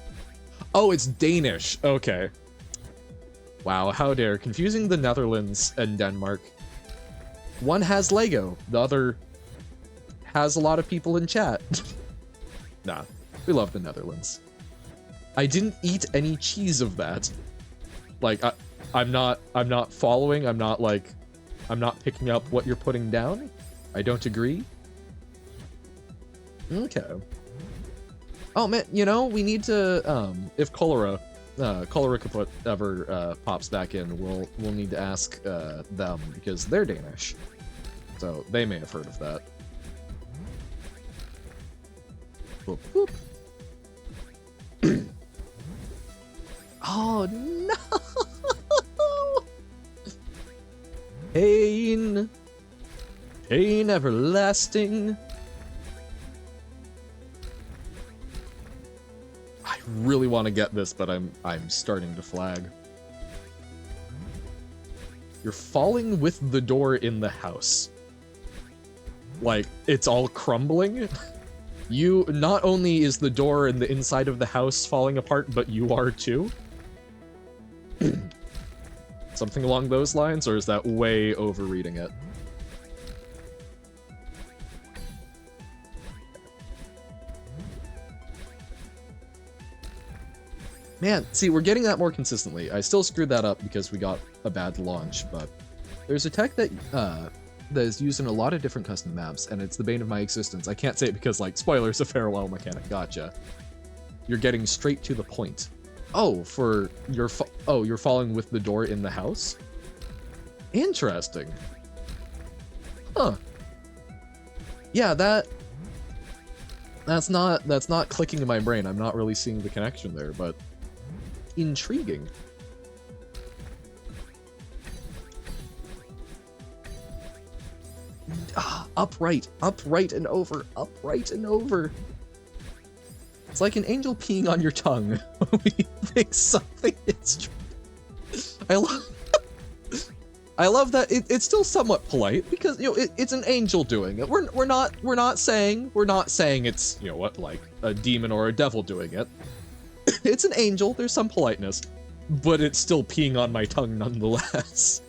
Oh, it's Danish. Okay. Wow, how dare. Confusing the Netherlands and Denmark. One has Lego, the other has a lot of people in chat. Nah, we love the Netherlands. I didn't eat any cheese of that. Like, I'm not following, I'm not picking up what you're putting down. I don't agree. Okay. Oh man, you know, we need to, if Cholera Kaput ever pops back in, we'll need to ask them, because they're Danish. So they may have heard of that. Boop, boop. Oh no! Pain! Pain everlasting! I really want to get this, but I'm starting to flag. You're falling with the door in the house. Like, it's all crumbling. You, not only is the door and the inside of the house falling apart, but you are too? Something along those lines, or is that way overreading it? Man, see, we're getting that more consistently. I still screwed that up because we got a bad launch, but there's a tech that that is used in a lot of different custom maps, and it's the bane of my existence. I can't say it because, like, spoilers, a farewell mechanic. Gotcha. You're getting straight to the point. Oh, for your you're falling with the door in the house? Interesting. Huh. Yeah, that's not clicking in my brain. I'm not really seeing the connection there, but intriguing. Upright and over, upright and over. It's like an angel peeing on your tongue when you think something is true. I love that it's still somewhat polite because, you know, it's an angel doing it. We're not saying it's, you know what, like a demon or a devil doing it. It's an angel. There's some politeness, but it's still peeing on my tongue nonetheless.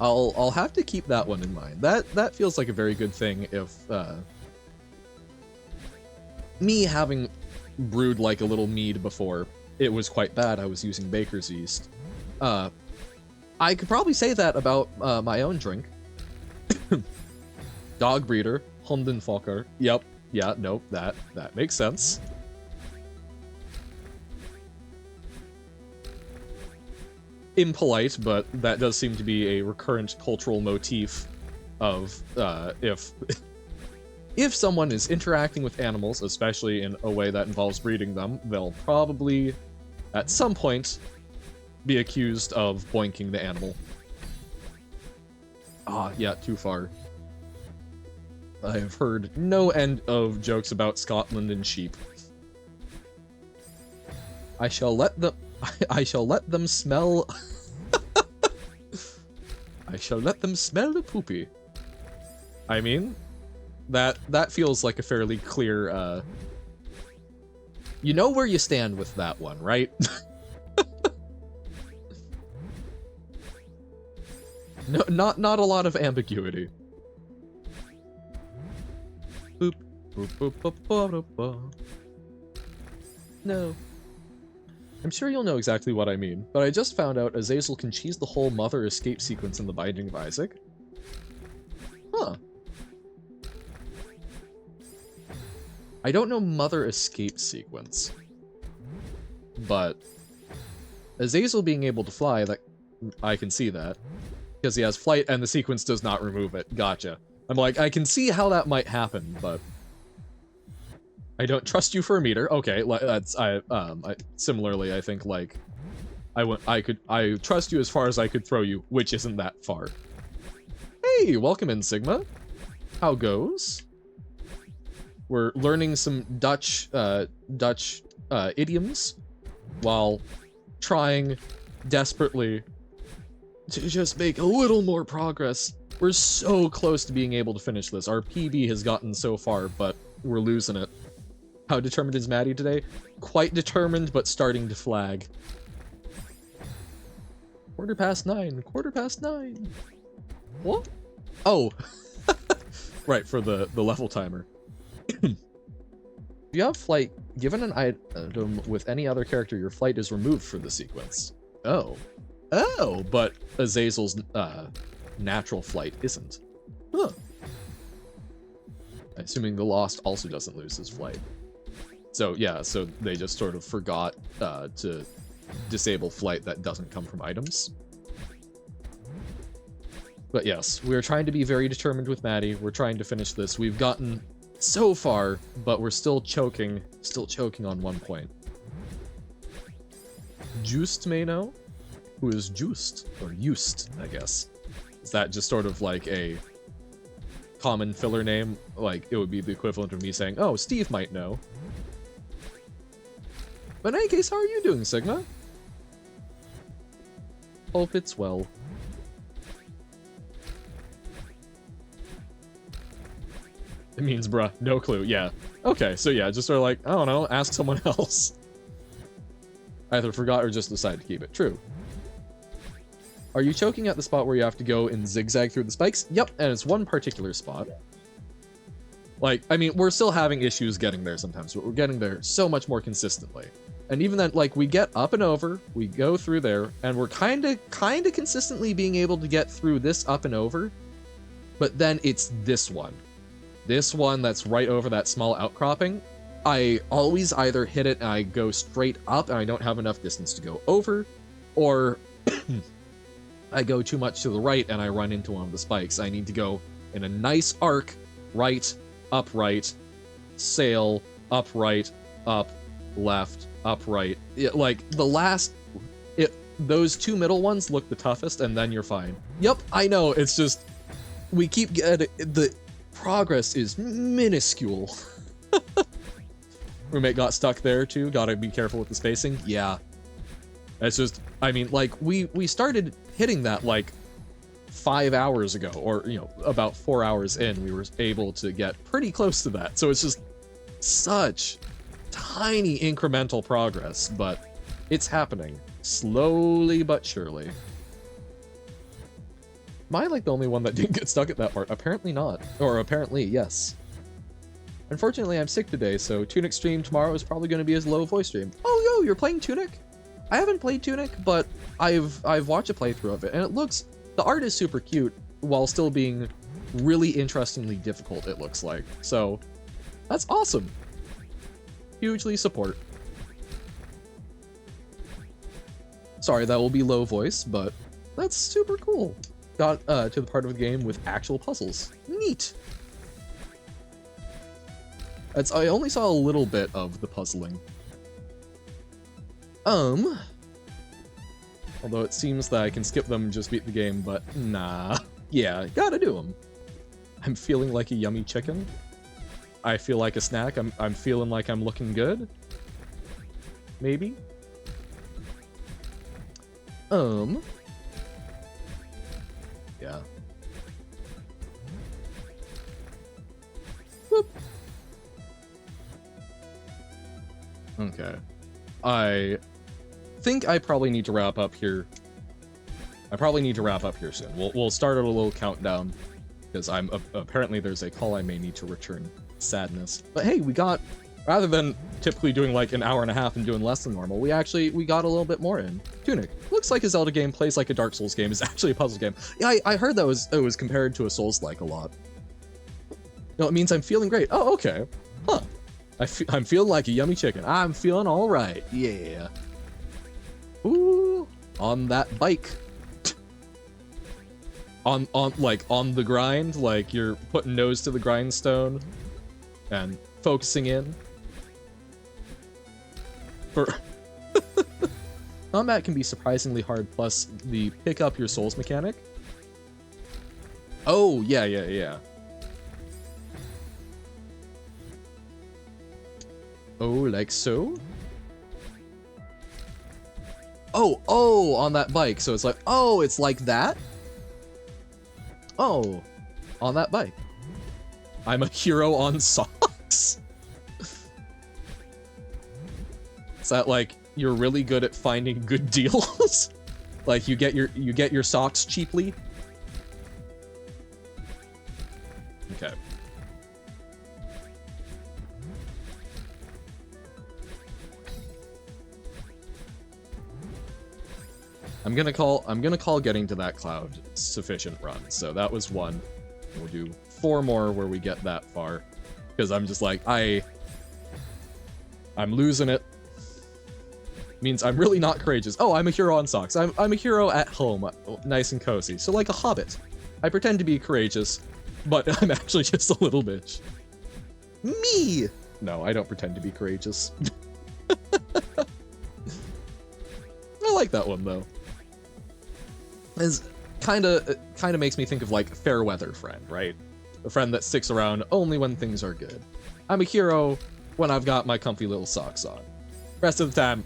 I'll have to keep that one in mind. That feels like a very good thing if me having brewed like a little mead before, it was quite bad. I was using baker's yeast. I could probably say that about my own drink. Dog breeder, Hondenfokker. Yep. Yeah, nope, that makes sense. Impolite, but that does seem to be a recurrent cultural motif of if someone is interacting with animals, especially in a way that involves breeding them, they'll probably, at some point, be accused of boinking the animal. Ah, yeah, too far. I have heard no end of jokes about Scotland and sheep. I shall let them smell I shall let them smell the poopy. I mean, that feels like a fairly clear you know where you stand with that one, right? No, not a lot of ambiguity. Boop, boop, boop, boop, boop, boop. No. I'm sure you'll know exactly what I mean, but I just found out Azazel can cheese the whole mother escape sequence in The Binding of Isaac. Huh. I don't know mother escape sequence, but Azazel being able to fly, that I can see that. Because he has flight and the sequence does not remove it. Gotcha. I'm like, I can see how that might happen, but I don't trust you for a meter. Okay, that's similarly I think like I trust you as far as I could throw you, which isn't that far. Hey, welcome in, Sigma. How goes? We're learning some Dutch idioms while trying desperately to just make a little more progress. We're so close to being able to finish this. Our PB has gotten so far, but we're losing it. How determined is Maddie today? Quite determined, but starting to flag. 9:15. 9:15. What? Oh. Right, for the level timer. If you have flight, given an item with any other character, your flight is removed for the sequence. Oh. Oh, but Azazel's natural flight isn't. Huh. Assuming the Lost also doesn't lose his flight. So yeah, so they just sort of forgot to disable flight that doesn't come from items. But yes, we're trying to be very determined with Maddie. We're trying to finish this. We've gotten so far, but we're still choking on one point. Just may know? Who is Just? Or Just, I guess. Is that just sort of like a common filler name? Like, it would be the equivalent of me saying, oh, Steve might know. But in any case, how are you doing, Sigma? Hope it's well. It means, bruh, no clue, yeah. Okay, so yeah, just sort of like, I don't know, ask someone else. Either forgot or just decided to keep it. True. Are you choking at the spot where you have to go and zigzag through the spikes? Yep, and it's one particular spot. Like, I mean, we're still having issues getting there sometimes, but we're getting there so much more consistently. And even then, like, we get up and over, we go through there, and we're kinda consistently being able to get through this up and over, but then it's this one. This one that's right over that small outcropping. I always either hit it and I go straight up and I don't have enough distance to go over, or I go too much to the right and I run into one of the spikes. I need to go in a nice arc, right, upright, sail, upright, up, left, upright. Like, the last... those two middle ones look the toughest, and then you're fine. Yep, I know, it's just... We keep getting... The progress is minuscule. Roommate got stuck there, too. Gotta be careful with the spacing. Yeah. It's just... I mean, like, we started hitting that, like, 5 hours ago, or, you know, about 4 hours in, we were able to get pretty close to that. So it's just such tiny incremental progress, but it's happening. Slowly but surely. Am I, like, the only one that didn't get stuck at that part? Apparently not. Or apparently, yes. Unfortunately, I'm sick today, so Tunic stream tomorrow is probably going to be a low voice stream. Oh, yo, you're playing Tunic? I haven't played Tunic, but I've watched a playthrough of it, and it looks... The art is super cute, while still being really interestingly difficult, it looks like. So, that's awesome. Hugely support. Sorry, that will be low voice, but that's super cool. got to the part of the game with actual puzzles. Neat. I only saw a little bit of the puzzling. Although it seems that I can skip them and just beat the game, but nah. Yeah, gotta do them. I'm feeling like a yummy chicken. I feel like a snack. I'm feeling like I'm looking good. Maybe. Yeah. Whoop. Okay. I think I probably need to wrap up here. I probably need to wrap up here soon. We'll start at a little countdown because apparently there's a call I may need to return. Sadness. But hey, we got, rather than typically doing like an hour and a half and doing less than normal, we got a little bit more in. Tunic. Looks like a Zelda game, plays like a Dark Souls game, is actually a puzzle game. Yeah, I heard that it was compared to a Souls-like a lot. No, it means I'm feeling great. Oh, okay. Huh. I'm feeling like a yummy chicken. I'm feeling all right. Yeah. Ooh, on that bike. on the grind, like you're putting nose to the grindstone and focusing in. Combat can be surprisingly hard, plus the pick up your souls mechanic. Oh, yeah. Oh, like so? Oh, on that bike. So it's like, oh, it's like that? Oh, on that bike. I'm a hero on socks. Is that like you're really good at finding good deals? Like you get your socks cheaply? Okay. I'm gonna call getting to that cloud sufficient run. So that was one. We'll do 4 more where we get that far. Because I'm just like, I'm losing it. Means I'm really not courageous. Oh, I'm a hero on socks. I'm a hero at home, nice and cozy. So like a hobbit. I pretend to be courageous, but I'm actually just a little bitch. Me! No, I don't pretend to be courageous. I like that one though. Is kind of makes me think of like fair weather friend, right? A friend that sticks around only when things are good. I'm a hero when I've got my comfy little socks on. Rest of the time,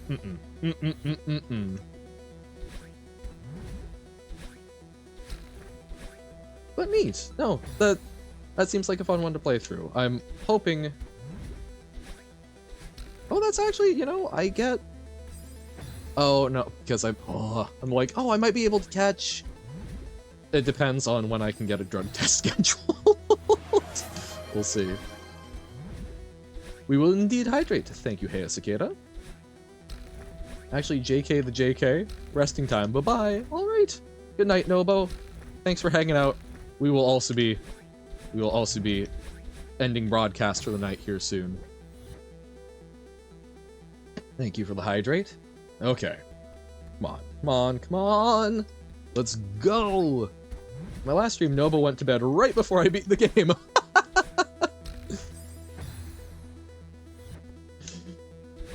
But neat. No, that seems like a fun one to play through. I'm hoping. Oh, that's actually, you know, I get. Oh no, because I'm like, oh, I might be able to catch. It depends on when I can get a drug test scheduled. We'll see. We will indeed hydrate. Thank you, Heya Cicada. Actually, JK the JK. Resting time. Bye-bye. Alright. Good night, Nobo. Thanks for hanging out. We will also be ending broadcast for the night here soon. Thank you for the hydrate. Okay. Come on. Let's go. My last stream, Nobo went to bed right before I beat the game.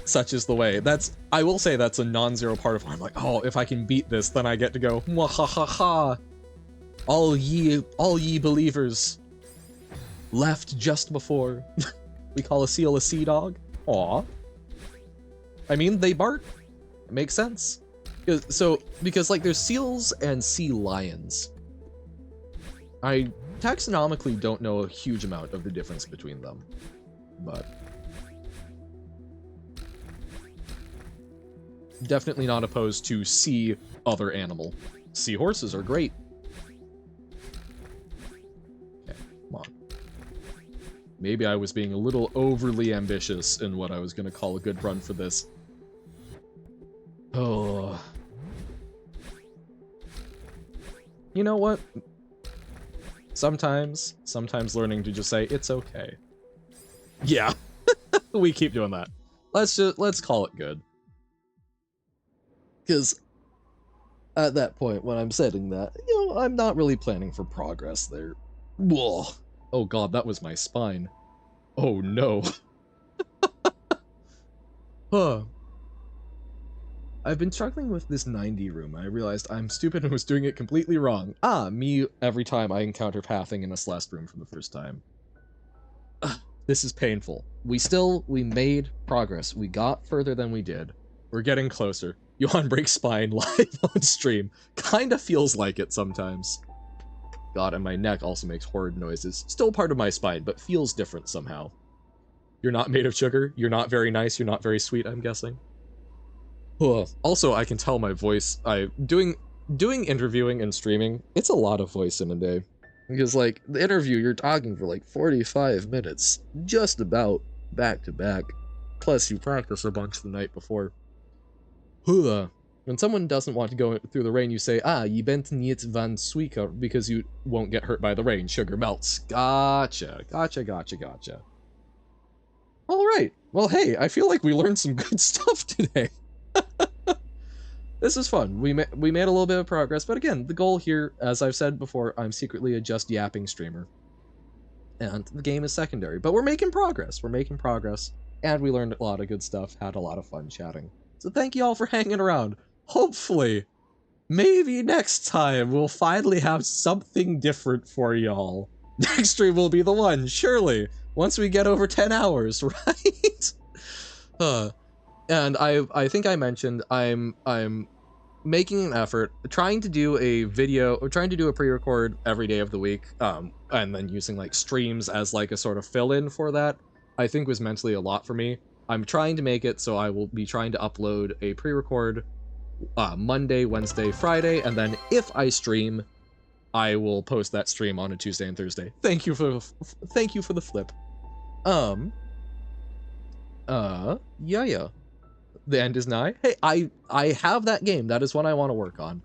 Such is the way. I will say that's a non-zero part of why I'm like, oh, if I can beat this, then I get to go, mwahahaha. All ye believers left just before. We call a seal a sea dog. Aw. I mean, they bark. It makes sense. Because like there's seals and sea lions. I taxonomically don't know a huge amount of the difference between them, but definitely not opposed to sea other animal. Seahorses are great. Okay, come on. Maybe I was being a little overly ambitious in what I was going to call a good run for this. Oh. You know what? Sometimes learning to just say, it's okay. Yeah. We keep doing that. Let's call it good. Because at that point, when I'm setting that, you know, no, I'm not really planning for progress there. Whoa. Oh god, that was my spine. Oh no. Huh. I've been struggling with this 90 room. I realized I'm stupid and was doing it completely wrong. Ah, me every time I encounter pathing in a Celeste room for the first time. Ugh, this is painful. We made progress. We got further than we did. We're getting closer. Johan breaks spine live on stream. Kinda feels like it sometimes. God, and my neck also makes horrid noises. Still part of my spine, but feels different somehow. You're not made of sugar. You're not very nice. You're not very sweet, I'm guessing. Ugh. Also, I can tell my voice. Doing interviewing and streaming, it's a lot of voice in a day. Because, like, the interview, you're talking for like 45 minutes. Just about back to back. Plus, you practice a bunch the night before. Ugh. When someone doesn't want to go through the rain, you say, ah, je bent niet van suiker, because you won't get hurt by the rain. Sugar melts. Gotcha. Gotcha. Alright. Well, hey, I feel like we learned some good stuff today. This is fun. We made a little bit of progress, but again, the goal here, as I've said before, I'm secretly a just yapping streamer. And the game is secondary, but we're making progress. And we learned a lot of good stuff, had a lot of fun chatting. So thank you all for hanging around. Hopefully, maybe next time, we'll finally have something different for y'all. Next stream will be the one, surely. Once we get over 10 hours, right? And I think I mentioned I'm making an effort, trying to do a video, or trying to do a pre-record every day of the week, and then using like streams as like a sort of fill-in for that, I think was mentally a lot for me. I'm trying to make it so I will be trying to upload a pre-record Monday, Wednesday, Friday, and then if I stream, I will post that stream on a Tuesday and Thursday. Thank you for the flip. Yeah. The end is nigh. Hey, I have that game. That is what I want to work on.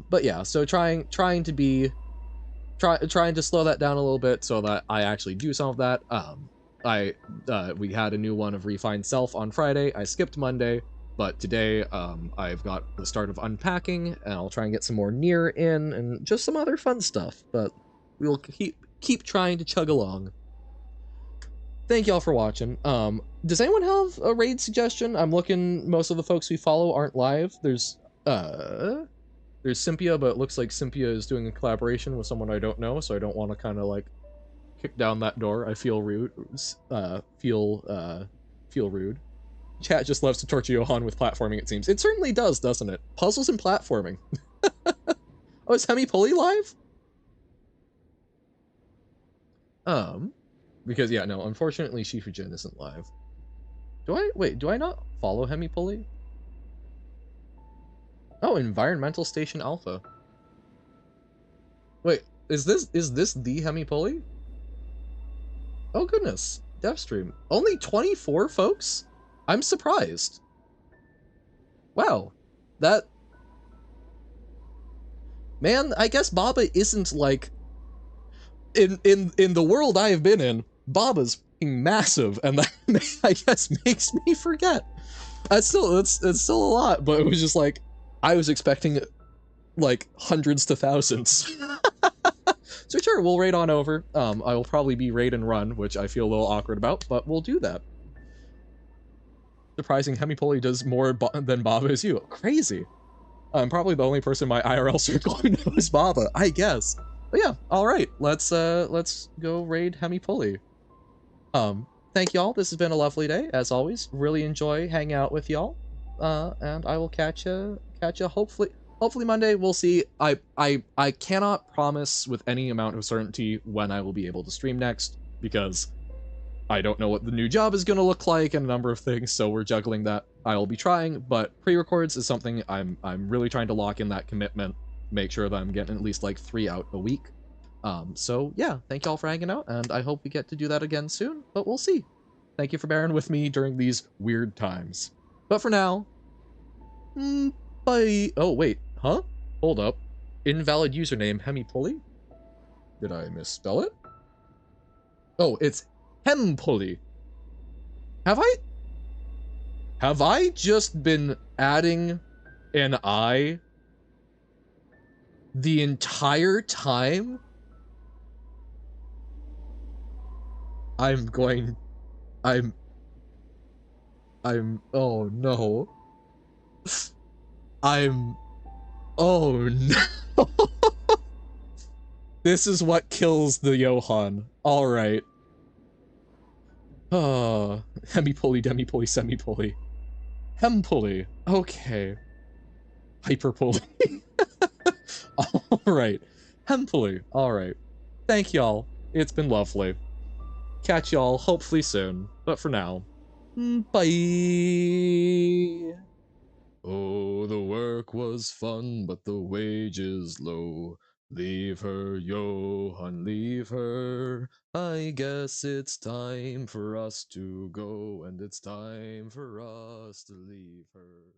But yeah, so trying to slow that down a little bit so that I actually do some of that. We had a new one of Refined Self on Friday. I skipped Monday, but today I've got the start of Unpacking, and I'll try and get some more Nier in and just some other fun stuff. But we'll keep trying to chug along. Thank y'all for watching. Does anyone have a raid suggestion? I'm looking, most of the folks we follow aren't live. There's Cynthia, but it looks like Cynthia is doing a collaboration with someone I don't know, so I don't want to kind of like kick down that door. I feel rude. Feel rude. Chat just loves to torture Johan with platforming, it seems. It certainly does, doesn't it? Puzzles and platforming. Oh, is Hemi Pulley live? Because, yeah, no, unfortunately, Shifujin isn't live. Do I not follow Hemi Pulley? Oh, Environmental Station Alpha. Wait, is this the Hemi Pulley? Oh, goodness. Dev stream. Only 24 folks? I'm surprised. Wow. That... Man, I guess Baba isn't, like... In the world I have been in, Baba's massive, and that I guess makes me forget. It's still a lot, but it was just like I was expecting like hundreds to thousands. So sure, we'll raid on over. I will probably be raid and run, which I feel a little awkward about, but we'll do that. Surprising, Hemi Pulley does more than Baba is you. Crazy. I'm probably the only person in my IRL circle who knows Baba, I guess. But yeah, all right, let's go raid Hemi Pulley. Thank y'all. This has been a lovely day, as always. Really enjoy hanging out with y'all. And I will catch ya hopefully Monday. We'll see. I cannot promise with any amount of certainty when I will be able to stream next, because I don't know what the new job is going to look like and a number of things, so we're juggling that. I will be trying, but pre-records is something I'm really trying to lock in that commitment, make sure that I'm getting at least like 3 out a week. So yeah, thank y'all for hanging out, and I hope we get to do that again soon, but we'll see. Thank you for bearing with me during these weird times. But for now, bye. Oh, wait, huh? Hold up. Invalid username, Hemi Pulley? Did I misspell it? Oh, it's Hem Pulley. Have I just been adding an I The entire time I'm going I'm oh no. I'm oh no. This is what kills the Johann. Alright. Oh, hemi-pulley, demi-pulley, semi-pulley. Hem-pulley. Okay. Hyper-pulley. Alright. Hem-pulley. Alright. Thank y'all. It's been lovely. Catch y'all hopefully soon. But for now, bye. Oh, the work was fun, but the wages low. Leave her, Johann, leave her. I guess it's time for us to go, and it's time for us to leave her.